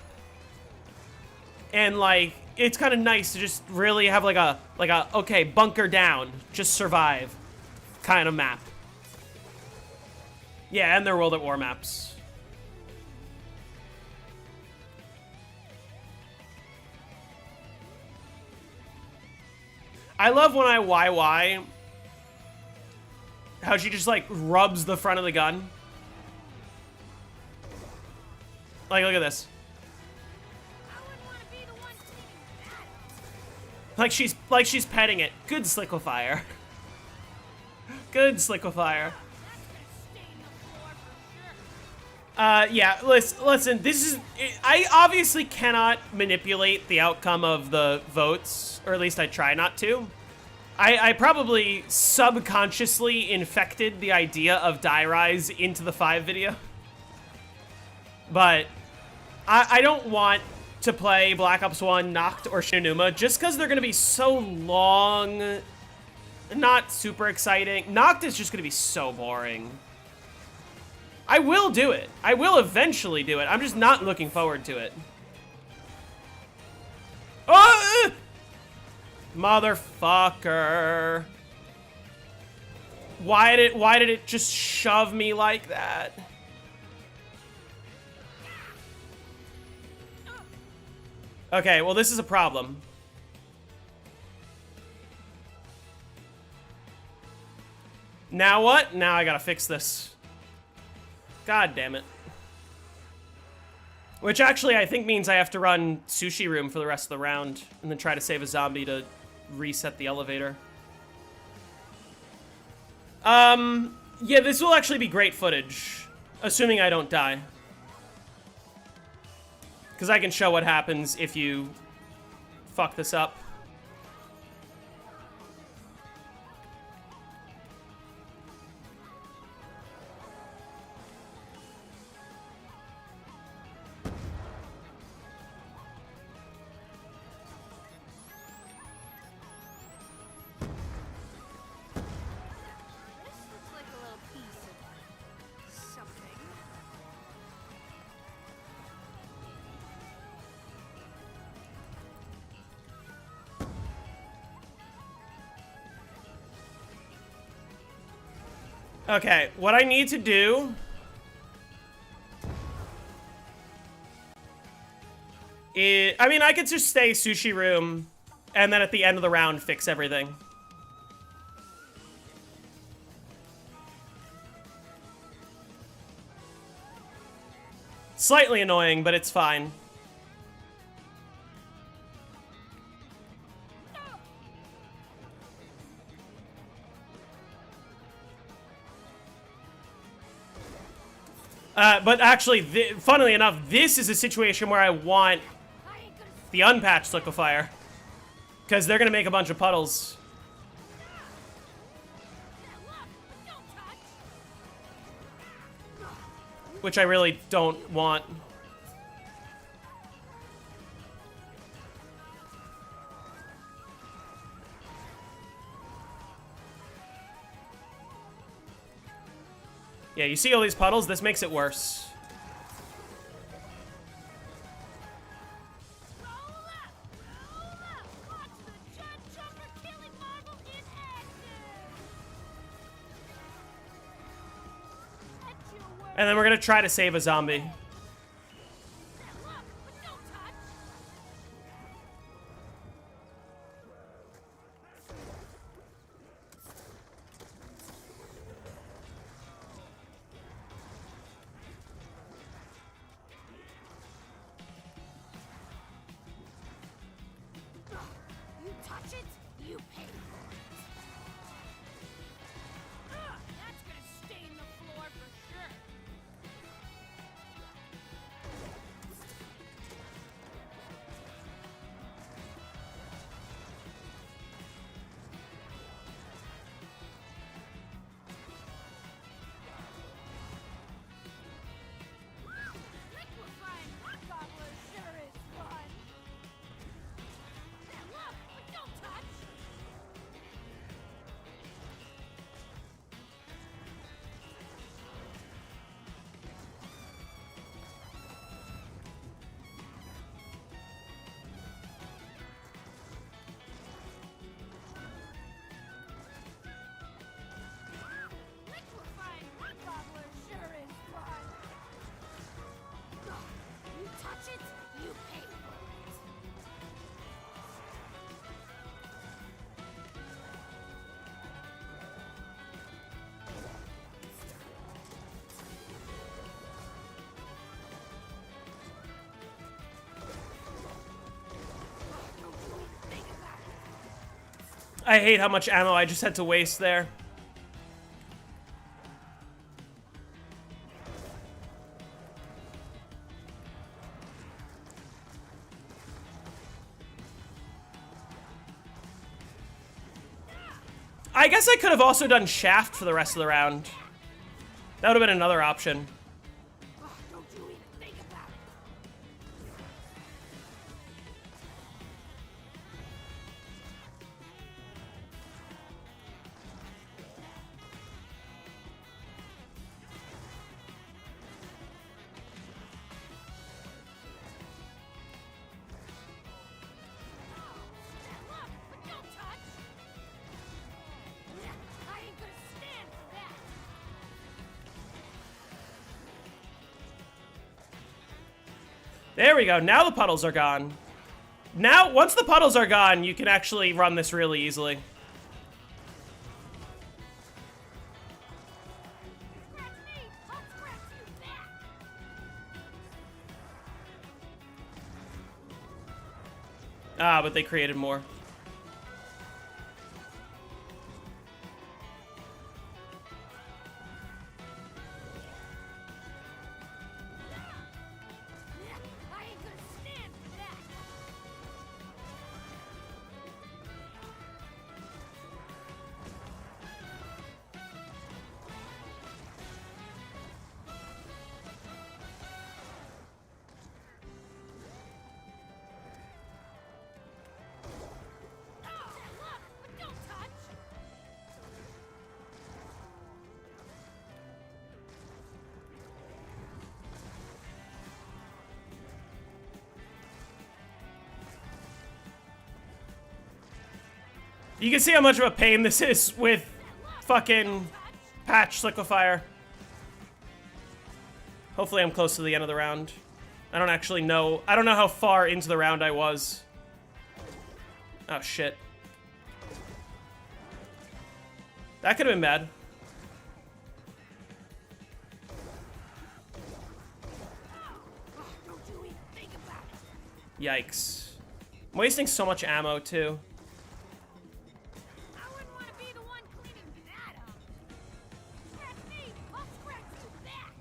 And, like, it's kind of nice to just really have, like a, okay, bunker down, just survive kind of map. Yeah, and they're World at War maps. I love when I YY how she just, like, rubs the front of the gun. Like, look at this. Like she's petting it. Good Sliquifier. Good Sliquifier. Yeah, listen, this is... I obviously cannot manipulate the outcome of the votes, or at least I try not to. I probably subconsciously infected the idea of Die Rise into the 5 video. But I don't want to play Black Ops 1, Noct, or Shinonuma just because they're going to be so long. Not super exciting. Noct is just going to be so boring. I will do it. I will eventually do it. I'm just not looking forward to it. Oh! Motherfucker. Why did it just shove me like that? Okay, well, this is a problem. Now what? Now I gotta fix this. God damn it. Which actually I think means I have to run Sushi Room for the rest of the round and then try to save a zombie to reset the elevator. Yeah, this will actually be great footage, assuming I don't die. Because I can show what happens if you fuck this up. Okay, what I need to do is, I mean, I could just stay sushi room and then at the end of the round fix everything. Slightly annoying, but it's fine. But actually, funnily enough, this is a situation where I want the unpatched liquefier. Because they're going to make a bunch of puddles. Which I really don't want. Yeah, you see all these puddles? This makes it worse. And then we're gonna try to save a zombie. You touch it, you pay for it. That's gonna stain the floor for sure. Liquefying hot gobbler sure is fun. Look, but don't touch. Liquefying hot gobbler sure is fun. You touch it, you pay for it. I hate how much ammo I just had to waste there. I guess I could have also done shaft for the rest of the round. That would have been another option. Don't you even think about it. Look, but don't touch. I ain't gonna stand for that. There we go. Now the puddles are gone. Now, once the puddles are gone, you can actually run this really easily. Scratch me, I'll scratch you back. Ah, but they created more. I ain't gonna stand for that. Look, but don't touch. You can see how much of a pain this is with fucking Patch, liquefier. Hopefully I'm close to the end of the round. I don't actually know. I don't know how far into the round I was. Oh, shit. That could have been bad. Don't you even think about it. Yikes. I'm wasting so much ammo, too. I wouldn't want to be the one cleaning that up. Scratch me, I'll scratch you back.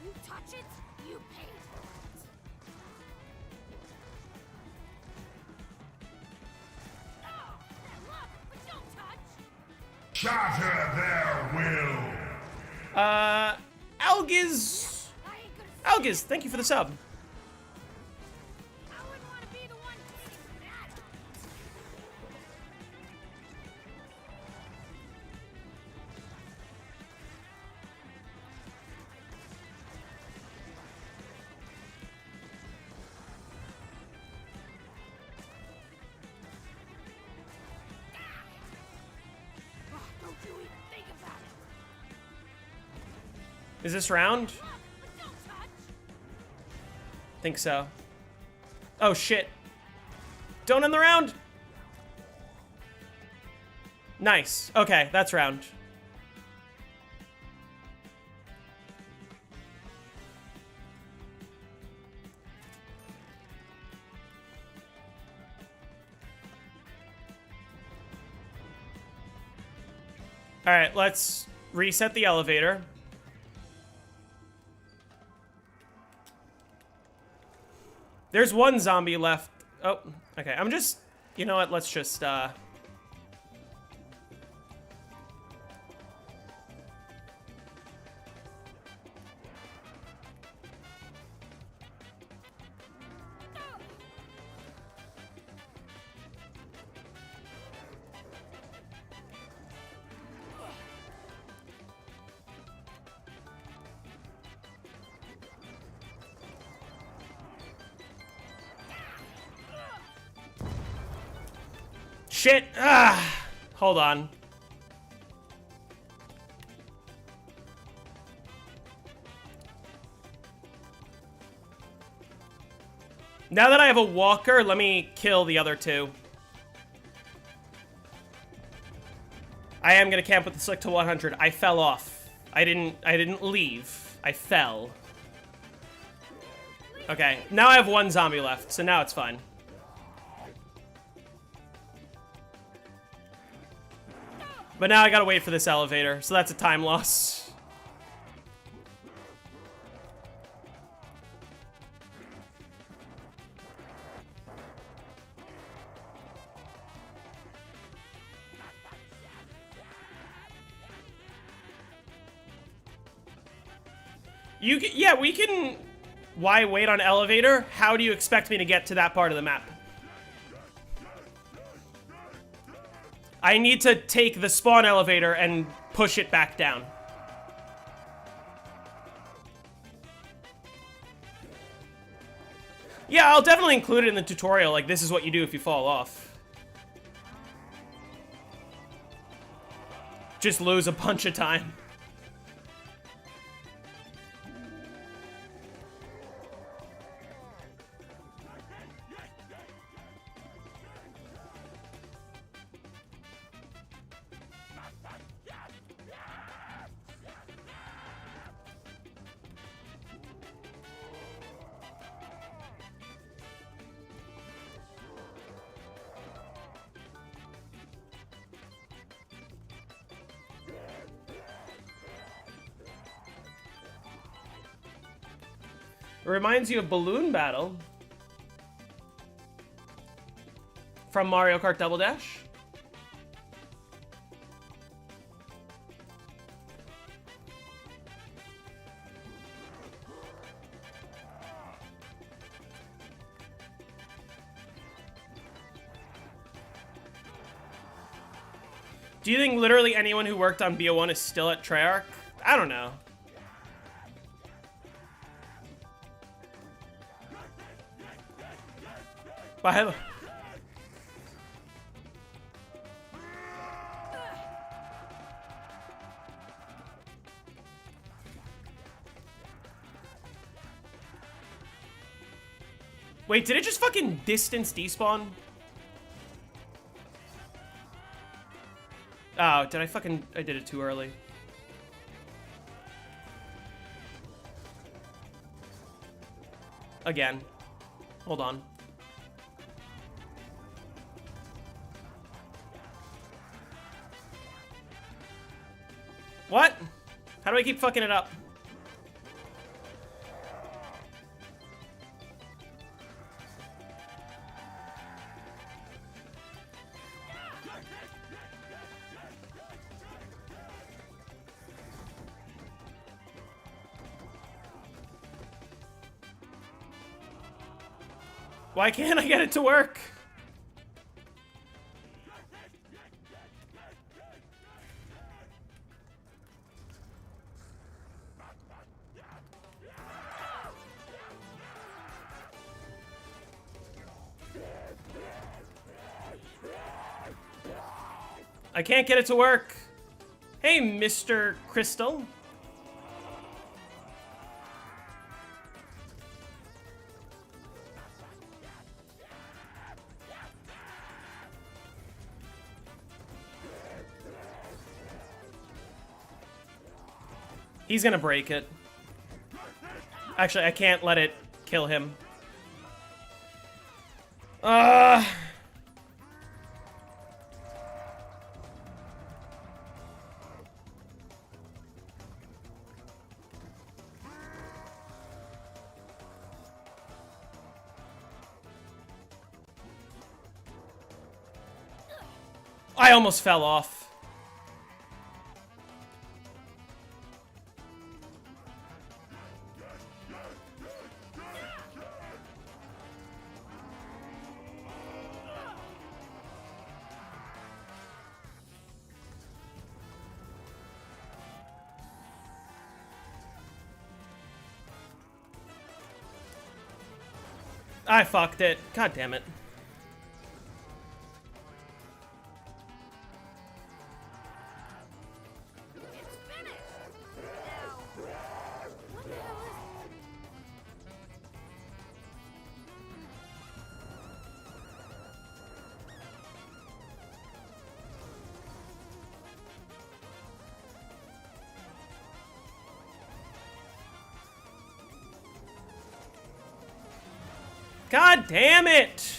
You touch it, you pay for it. Oh, look, but don't touch. Shatter their will. Algiz. I ain't gonna Algiz, thank you for the sub. I wouldn't want to be the one cleaning that up. Don't you even think about it. Is this round? Look, but don't touch. Think so. Oh, shit. Don't end the round. Nice. Okay, that's round. All right, let's reset the elevator. There's one zombie left. Oh, okay. I'm just, you know what? Let's just, shit. Ah, hold on. Now that I have a walker, let me kill the other two. I am gonna camp with the slick to 100. I fell off. I didn't leave. I fell. Okay, now I have one zombie left, so now it's fine. But now I gotta wait for this elevator, so that's a time loss. Yeah, we can... Why wait on elevator? How do you expect me to get to that part of the map? I need to take the spawn elevator and push it back down. Yeah, I'll definitely include it in the tutorial, like this is what you do if you fall off. Just lose a bunch of time. It reminds you of Balloon Battle from Mario Kart Double Dash. Do you think literally anyone who worked on BO1 is still at Treyarch? I don't know. By the Wait, did it just fucking distance despawn? Oh, did I did it too early. Again. Hold on. What? How do I keep fucking it up? Why can't I get it to work? I can't get it to work. Hey, Mr. Crystal. He's gonna break it. Actually, I can't let it kill him. I almost fell off. I fucked it. God damn it. It's finished. Now, what the hell is it? God damn it!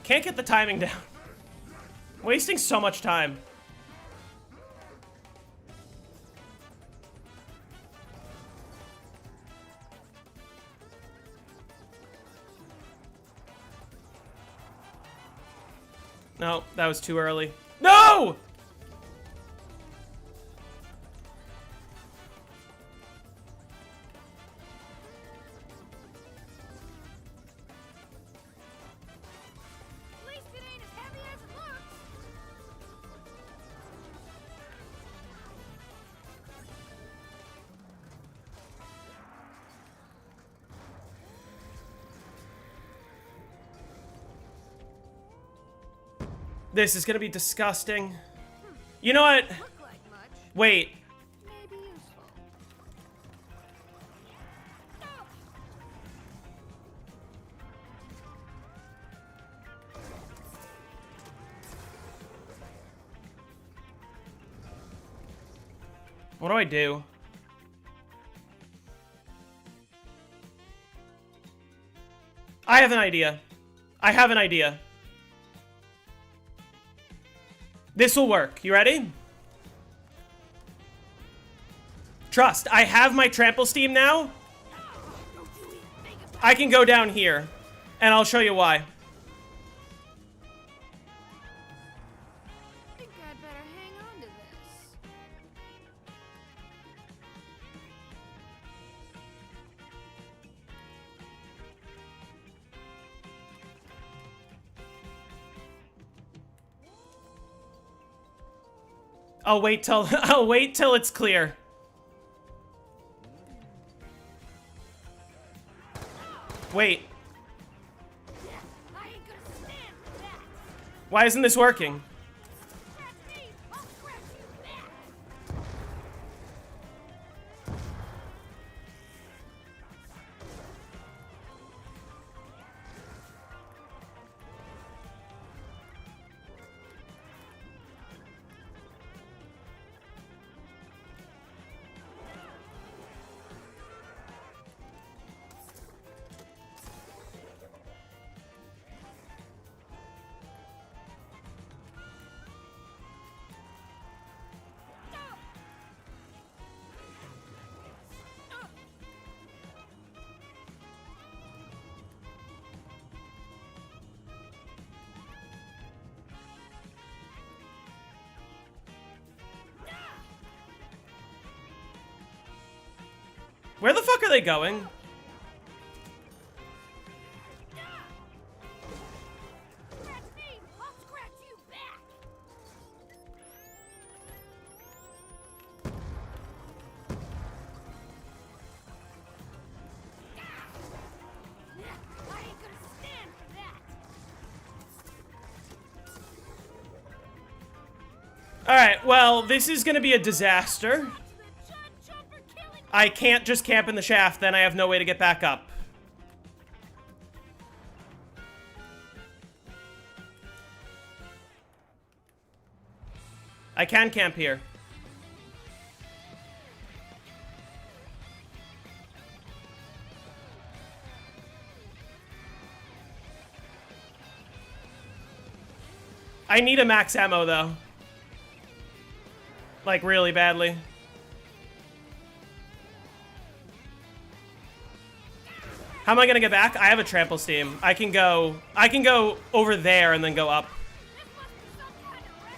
Can't get the timing down. Wasting so much time. No, that was too early. No! At least it ain't as heavy as it looks. This is gonna be disgusting. You know what? Look like much. Wait. Maybe useful. What do I do? I have an idea. I have an idea. This will work. You ready? Trust. I have my trample steam now. I can go down here, and I'll show you why. I think I'd better hang on to this. I'll wait till I'll wait till it's clear. Wait. I ain't gonna stand for that. Why isn't this working? Scratch me, I'll scratch you back. Where the fuck are they going? Scratch me, I'll scratch you back. I ain't gonna stand for that. Alright, well, this is gonna be a disaster. The Judd Jumper killing I can't just camp in the shaft, then I have no way to get back up. I can camp here. I need a max ammo, though. Like, really badly. How am I gonna get back? I have a trample steam. I can go over there and then go up. This must be some kind of record.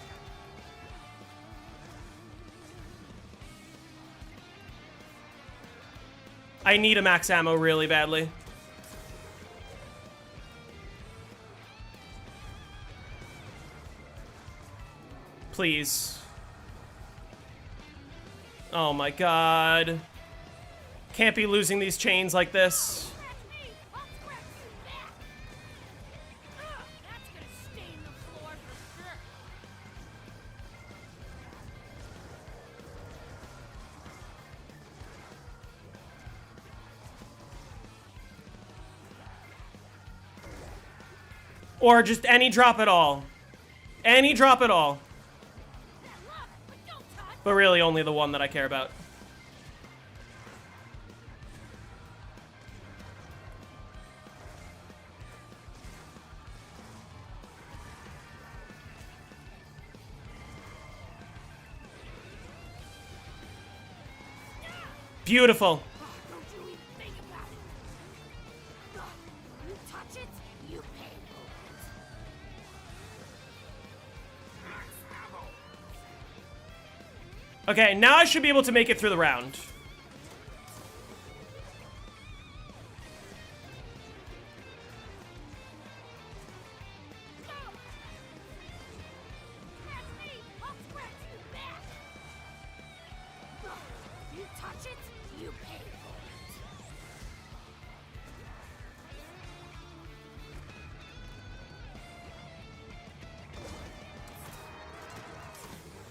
I need a max ammo really badly. Please. Oh my god. Can't be losing these chains like this. Scratch me, I'll scratch you back. That's gonna stain the floor for sure. Or just any drop at all. Any drop at all. Look, but don't touch. But really only the one that I care about. Beautiful. Don't you even think about it. You touch it, you pay for it. Okay, now I should be able to make it through the round. Scratch me, I'll scratch you back. You touch it, you pay for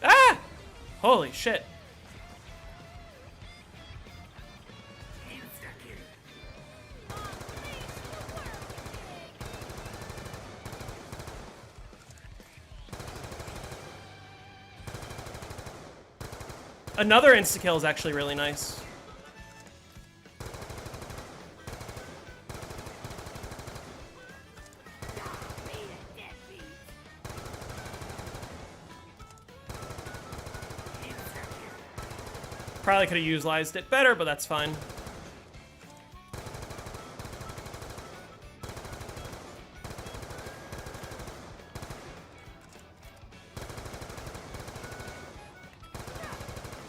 it. Ah! Holy shit. Another insta-kill is actually really nice. Beat it, deadbeat. Probably could have utilized it better, but that's fine.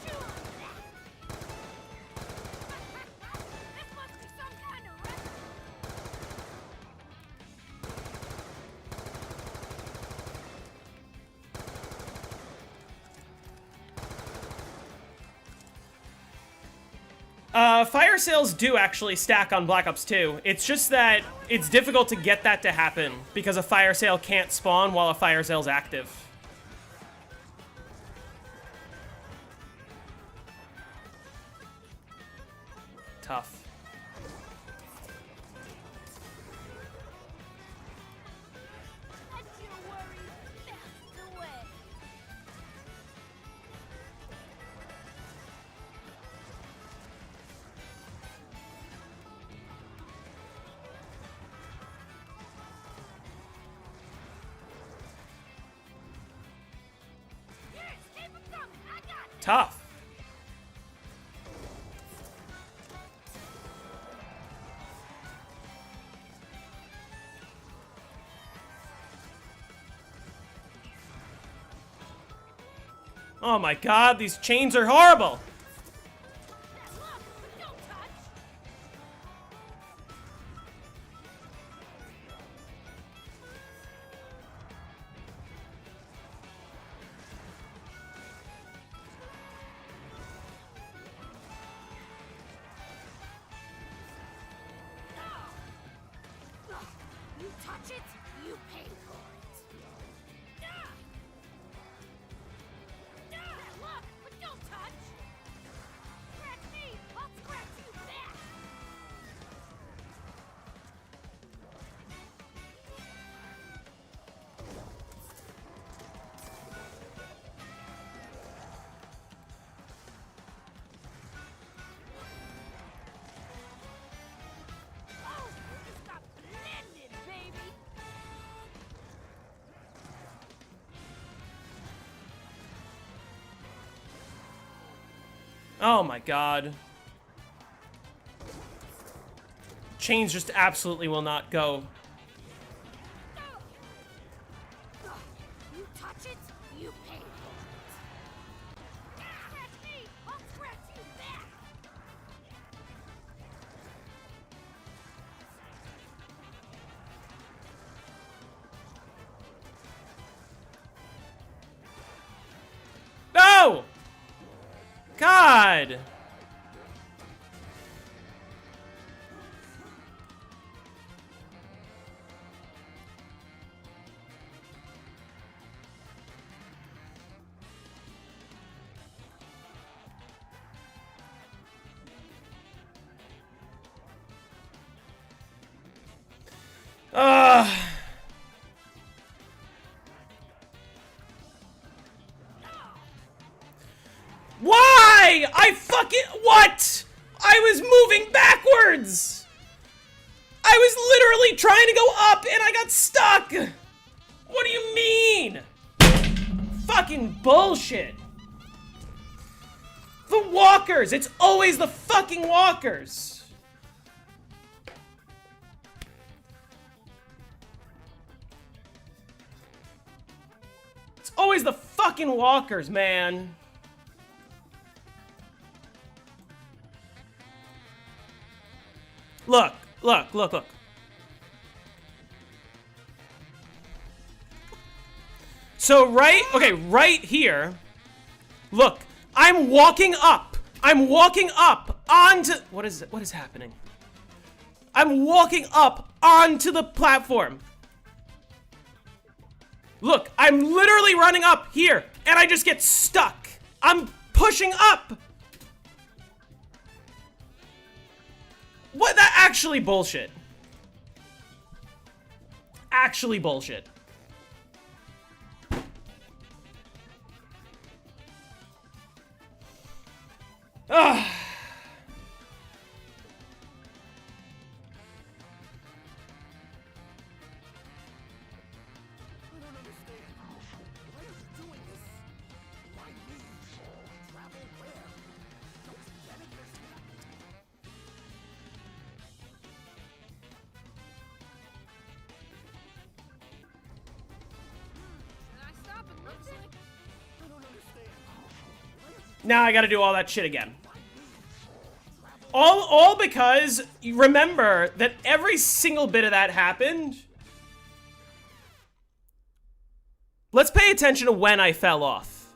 Chew on that. This must be some kind of record. Fire sales do actually stack on Black Ops 2. It's just that it's difficult to get that to happen because a fire sale can't spawn while a fire sale's active. Tough. Let your worries melt away. Yes, keep 'em coming. I got it. Tough. Oh my god, these chains are horrible! Look, but don't touch. You touch it, you pay for it. Look, but don't touch. Scratch me, I'll scratch you back. Oh, you just got blended, baby. Oh my god. Chains just absolutely will not go. You touch it, you pay for it. Scratch me, I'll scratch you back. No! God! Ugh. Why? I fucking... What? I was moving backwards! I was literally trying to go up and I got stuck! What do you mean? Fucking bullshit. The walkers! It's always the fucking walkers! It's always the fucking walkers, man. Look, look, look, look. So right here, look, I'm walking up onto, what is happening? I'm walking up onto the platform. Look, I'm literally running up here, and I just get stuck. I'm pushing up. What? That actually bullshit. Actually bullshit. Ugh. Now I gotta do all that shit again. All because, you remember that every single bit of that happened. Let's pay attention to when I fell off.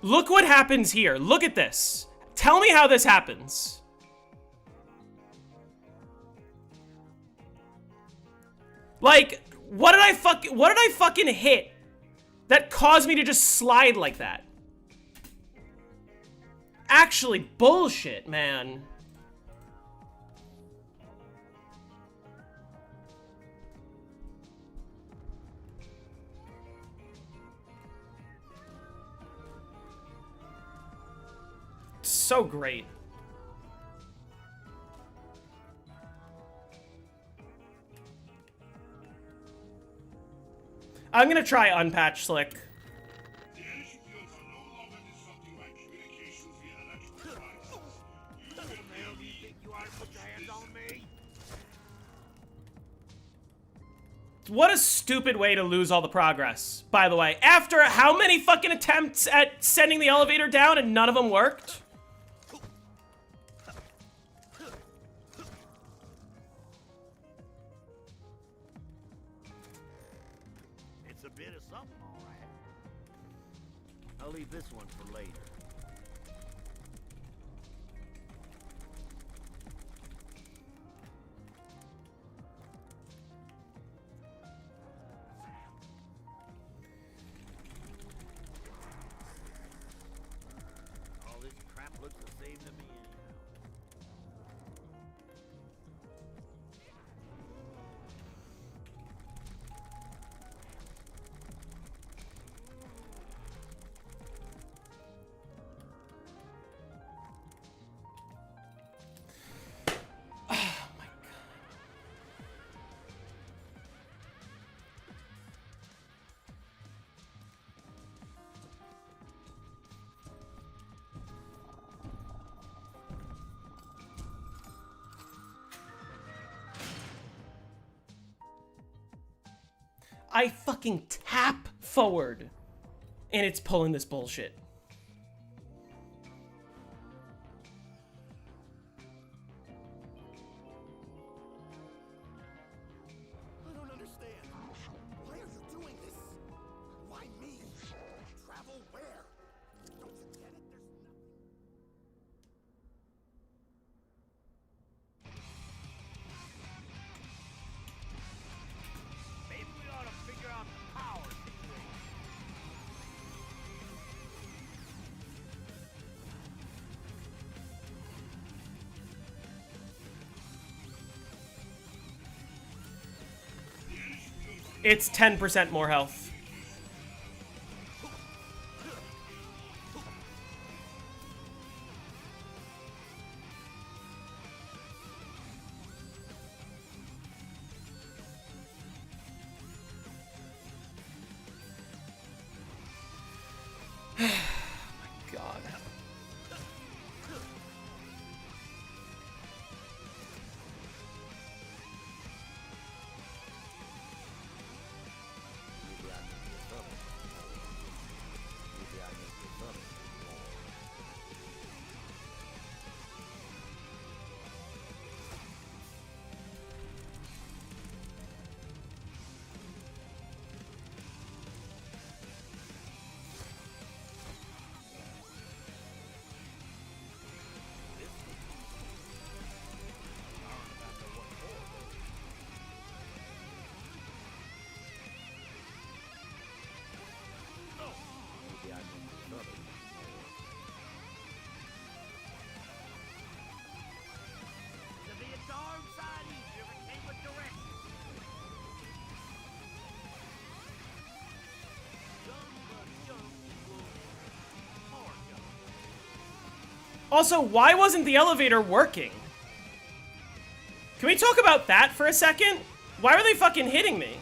Look what happens here. Look at this. Tell me how this happens. Like, what did I fucking hit that caused me to just slide like that? Actually, bullshit, man. So great. I'm gonna try unpatch Slick. What a stupid way to lose all the progress, by the way. After how many fucking attempts at sending the elevator down and none of them worked? It's a bit of something, all right. I'll leave this one for later. All this crap looks the same to me anyhow. I fucking tap forward and it's pulling this bullshit. I don't understand. Why are you doing this? Why me? Travel where? Don't you get it? There's nothing. Maybe we ought to figure out the power situation. It's 10% more health. It'd be a darn sight easier if it came with directions. Also, why wasn't the elevator working? Can we talk about that for a second? Why were they fucking hitting me?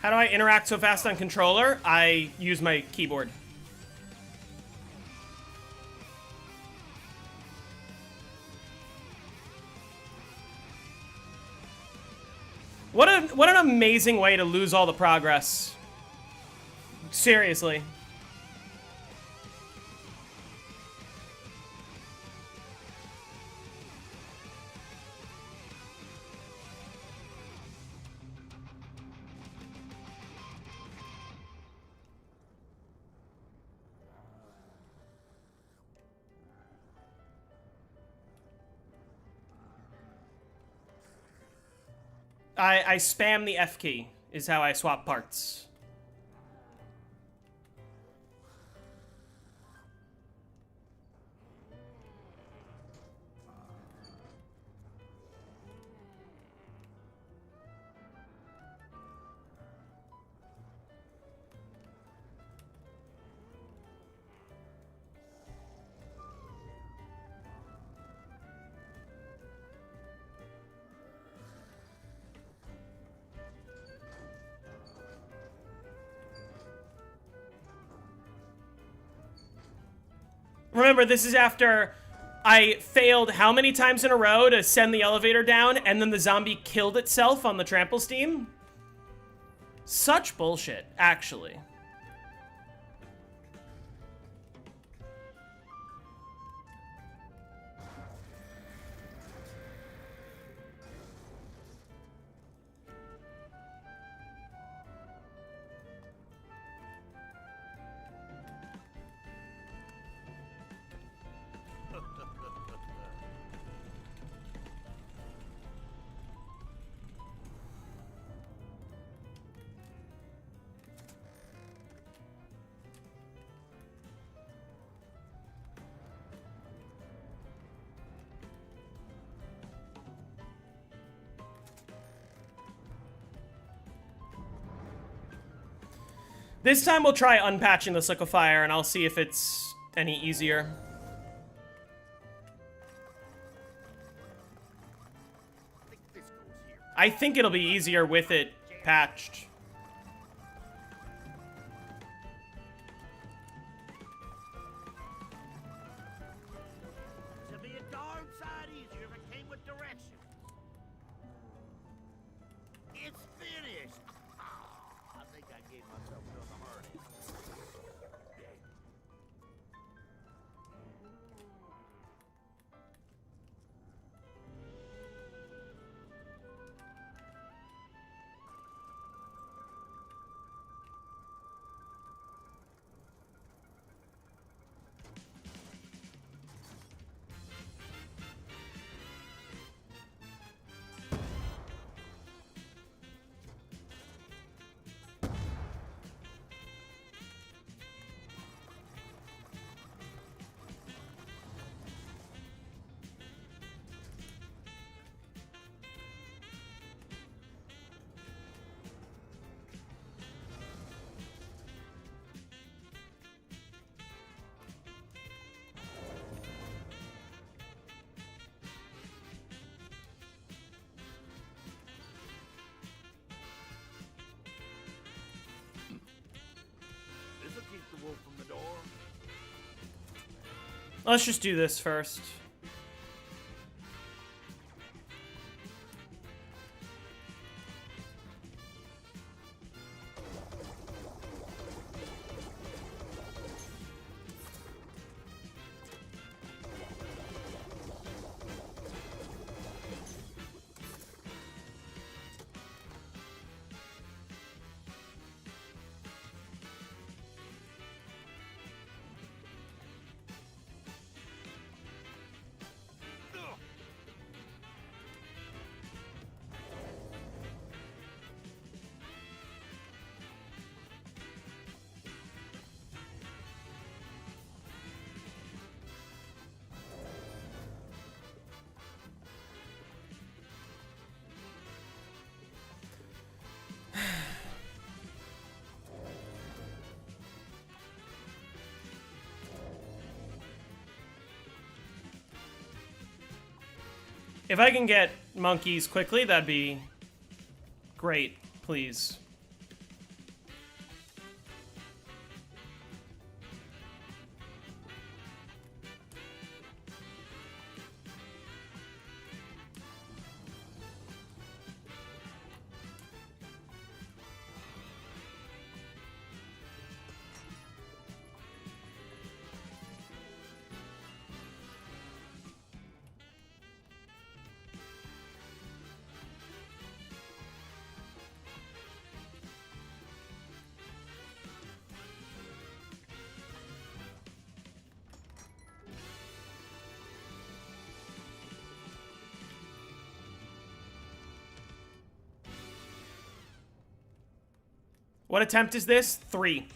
How do I interact so fast on controller? I use my keyboard. amazing way to lose all the progress. Seriously. I spam the F key, is how I swap parts. Remember, this is after I failed how many times in a row to send the elevator down, and then the zombie killed itself on the trample steam? Such bullshit, actually. This time we'll try unpatching the liquefier, and I'll see if it's any easier. I think it'll be easier with it patched. It'd be a darn sight easier if it came with directions. It's finished. I think I gave myself another heart. This'll keep the wolf from the door. Let's just do this first. If I can get monkeys quickly, that'd be great, please. What attempt is this? 3.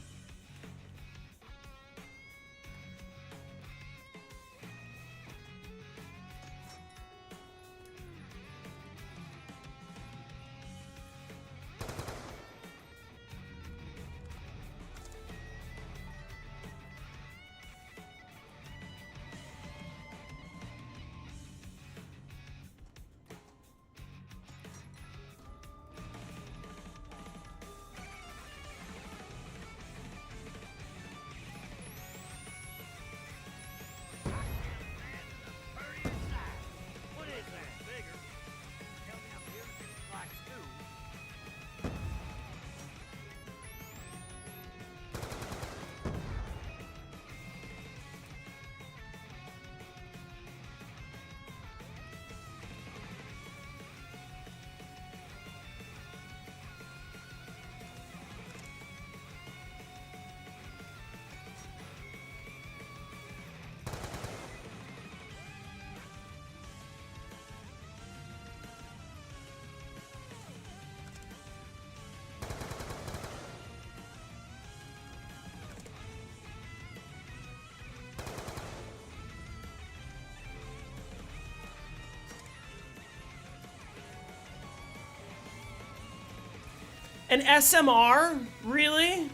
An SMR? Really?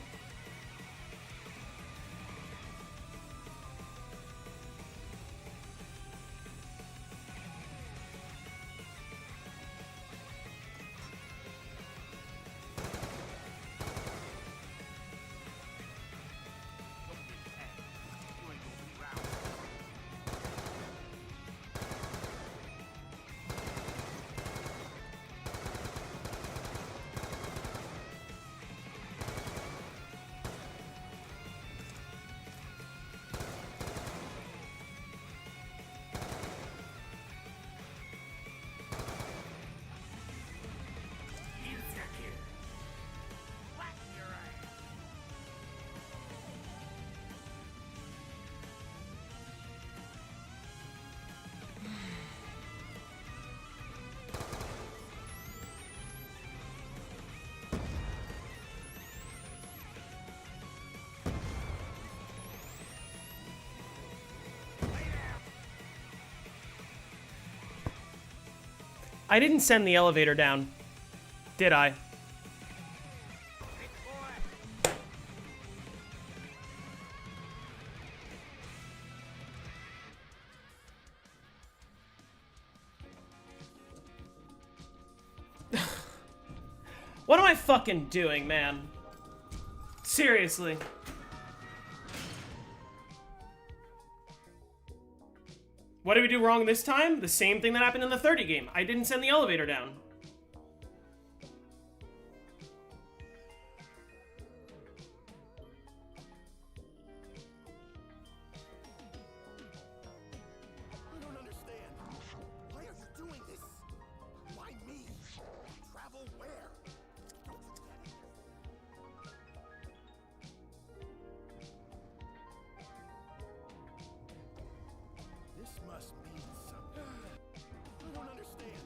I didn't send the elevator down, did I? What am I fucking doing, man? Seriously. What did we do wrong this time? The same thing that happened in the 30 game. I didn't send the elevator down. I don't understand. Why are you doing this? Why me? Travel where? Don't you get it? This must mean something. I don't understand.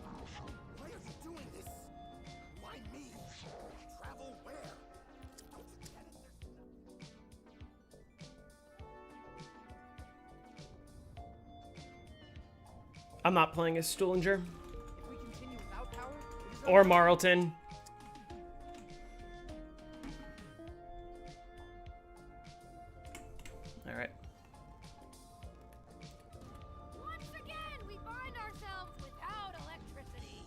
Why are you doing this? Why me? Travel where? Don't you get it? I'm not playing as Stuhlinger. Or Marlton. Alright. Once again, we find ourselves without electricity.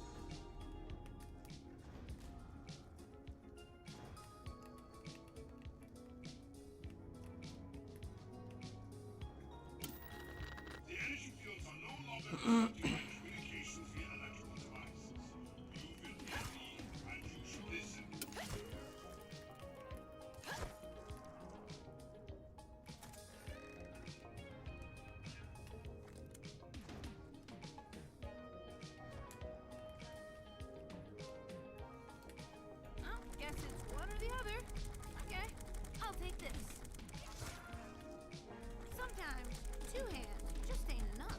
The energy fields are no longer conducting communications via electrical devices. You will hear me, and you should listen. Well, guess it's one or the other. Okay, I'll take this. Sometimes 2 hands just ain't enough.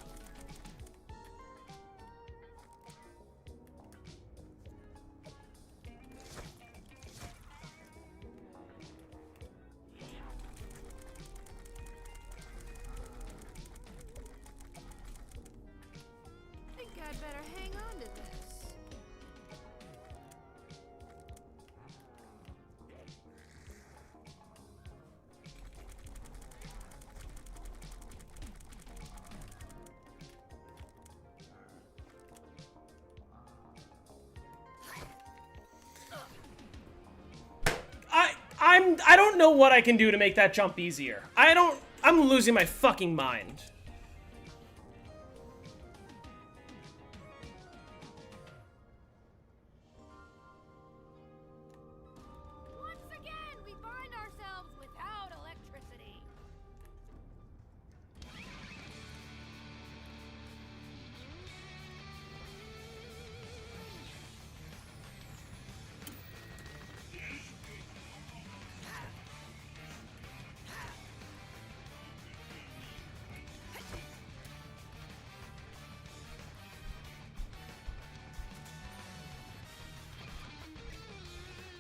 I don't know what I can do to make that jump easier. I'm losing my fucking mind. Once again, we find ourselves without electricity.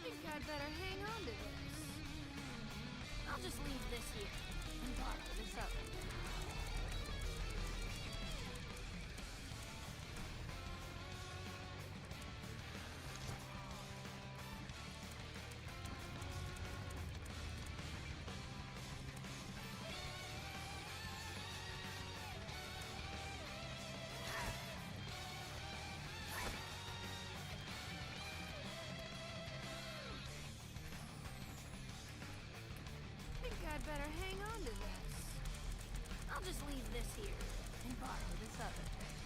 Think I'd better hang on to this. I'll just leave this here and borrow this other. Think I'd better hang on to this. I'll just leave this here and borrow this other thing.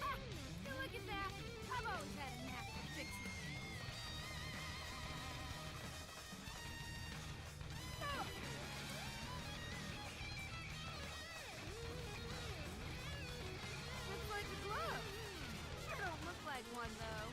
Ah, look at that. I've always had a knack for fixing things. No! Looks like a glove. Sure don't look like one, though.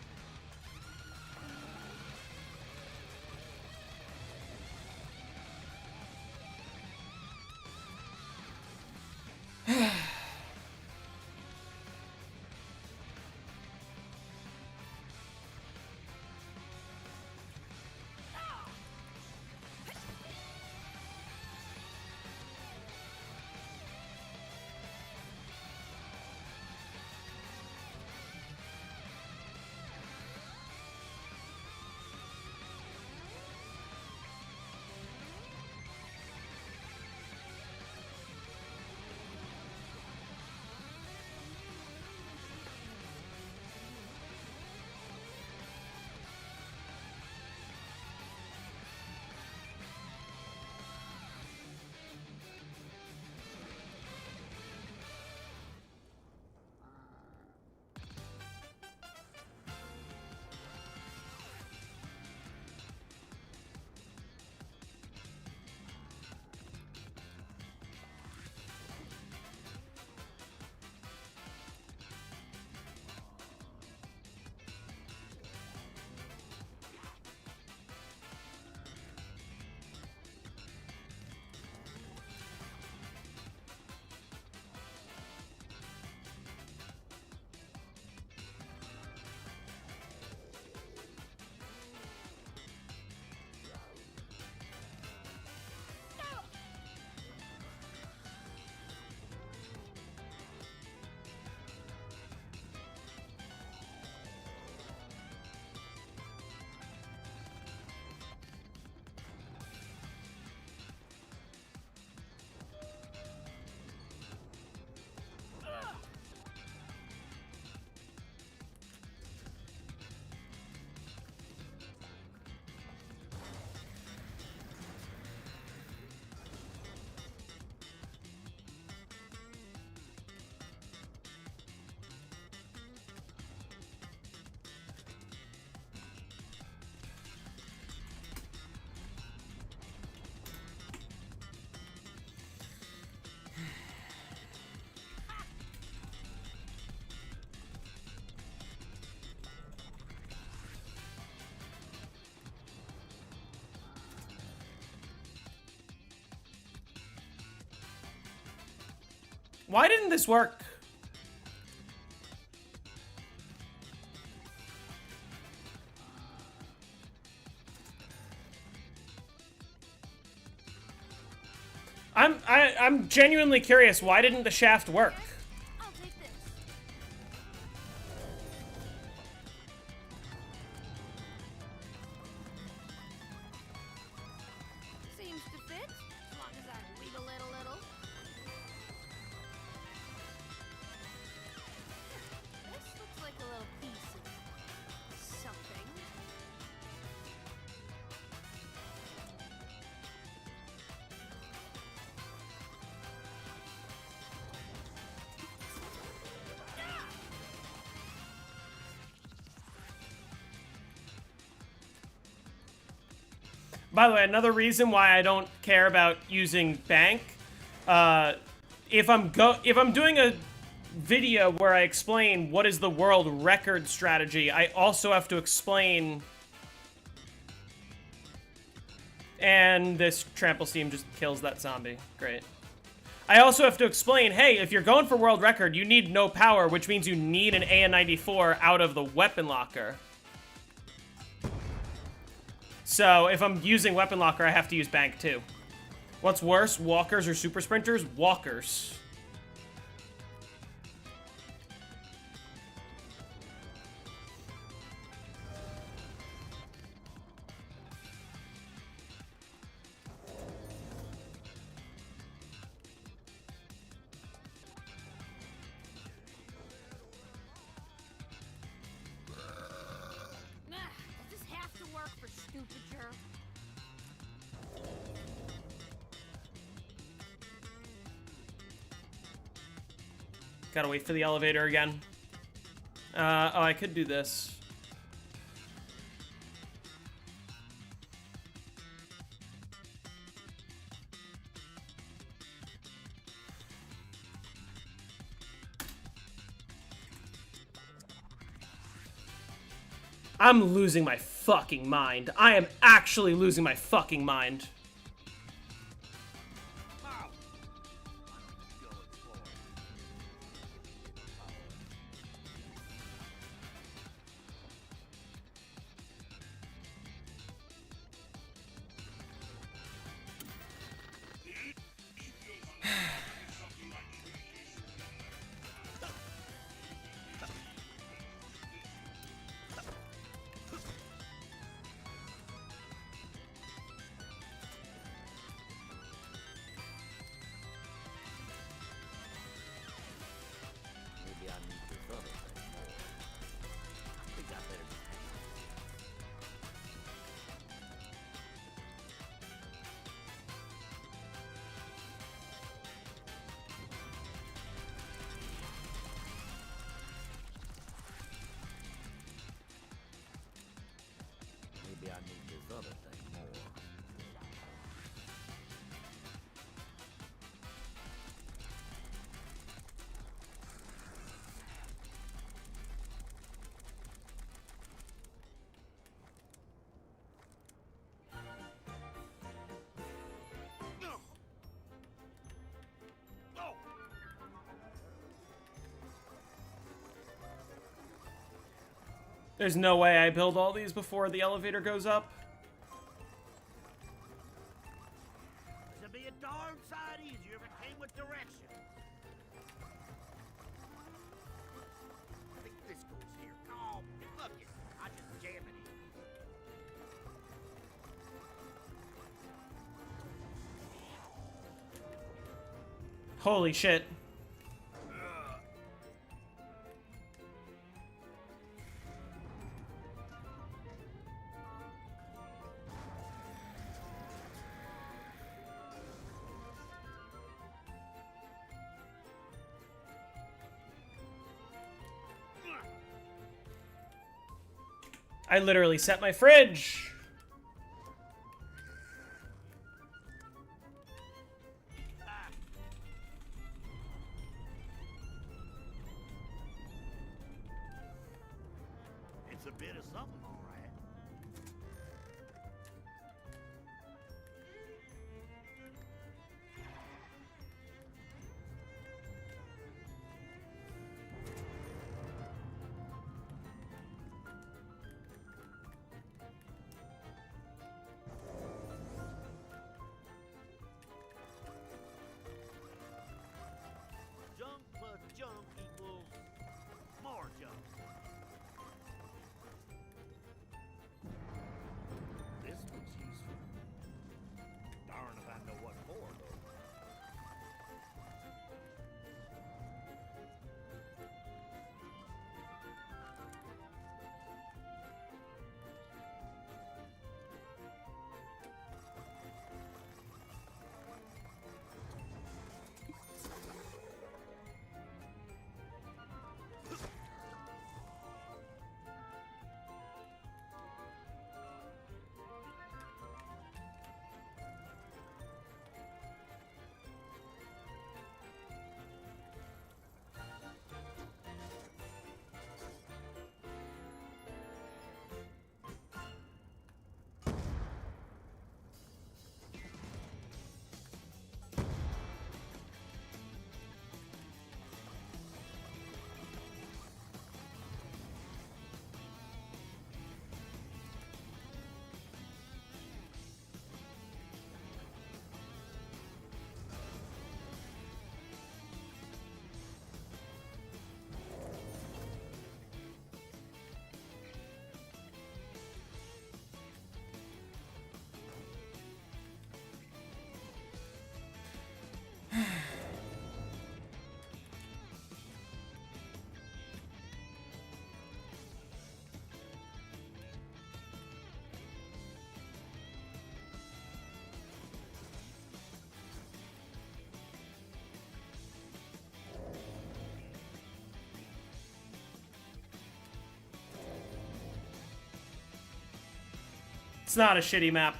Why didn't this work? I'm genuinely curious. Why didn't the shaft work? I'll take this. By the way, another reason why I don't care about using bank, if I'm doing a video where I explain what is the world record strategy, I also have to explain. And this trample seam just kills that zombie. Great. I also have to explain, hey, if you're going for world record, you need no power, which means you need an AN-94 out of the weapon locker. So if I'm using weapon locker, I have to use bank too. What's worse, walkers or super sprinters? Walkers. Nah, does this have to work for stupid jerk? Gotta wait for the elevator again. Oh, I could do this. I'm losing my fucking mind. I am actually losing my fucking mind. There's no way I build all these before the elevator goes up. This'll be a darn sight easier if it came with directions. I think this goes here. Oh, look it. I just jam it in. Holy shit. I literally set my fridge. It's a bit of something, all right. It's not a shitty map.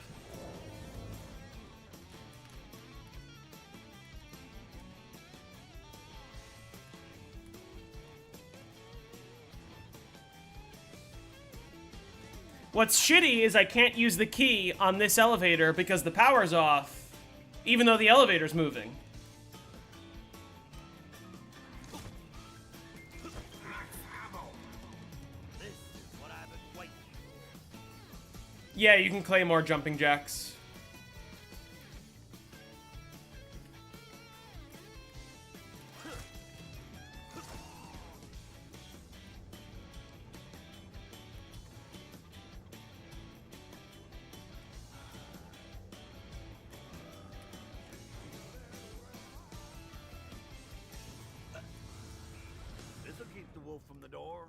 What's shitty is I can't use the key on this elevator because the power's off, even though the elevator's moving. Yeah, you can claim more jumping jacks. This'll keep the wolf from the door.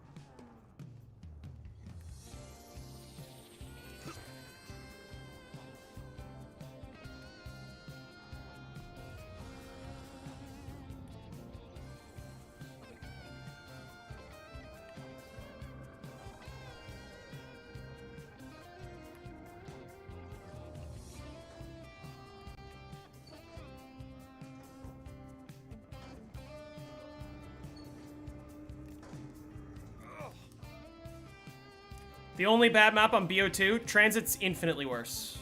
The only bad map on BO2, Transit's infinitely worse.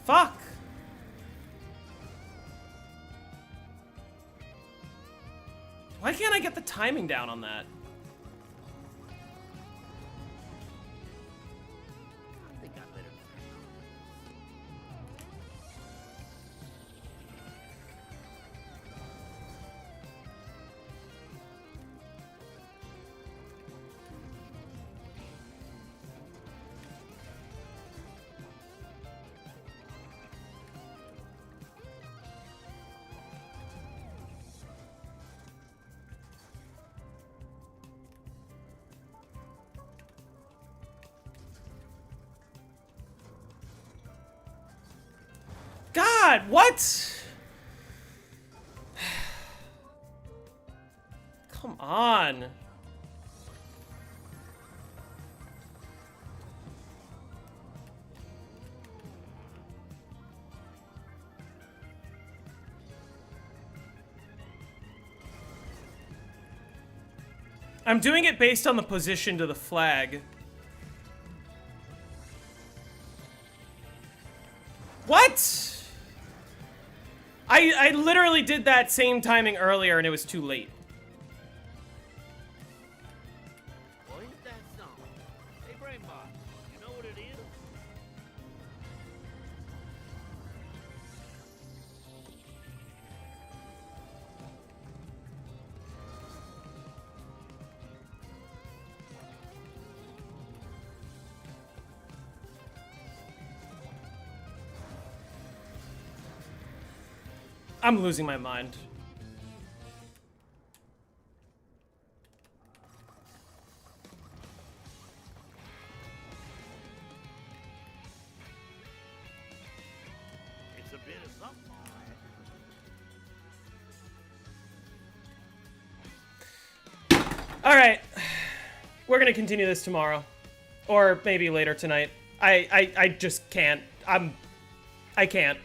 Fuck! Why can't I get the timing down on that? I think I let him. God, what? Come on. I'm doing it based on the position to the flag. What? I literally did that same timing earlier and it was too late. Well, ain't that something? Hey, Brainbot, you know what it is? I'm losing my mind. It's a bit of something, all right. All right, we're gonna continue this tomorrow, or maybe later tonight. I just can't. I can't.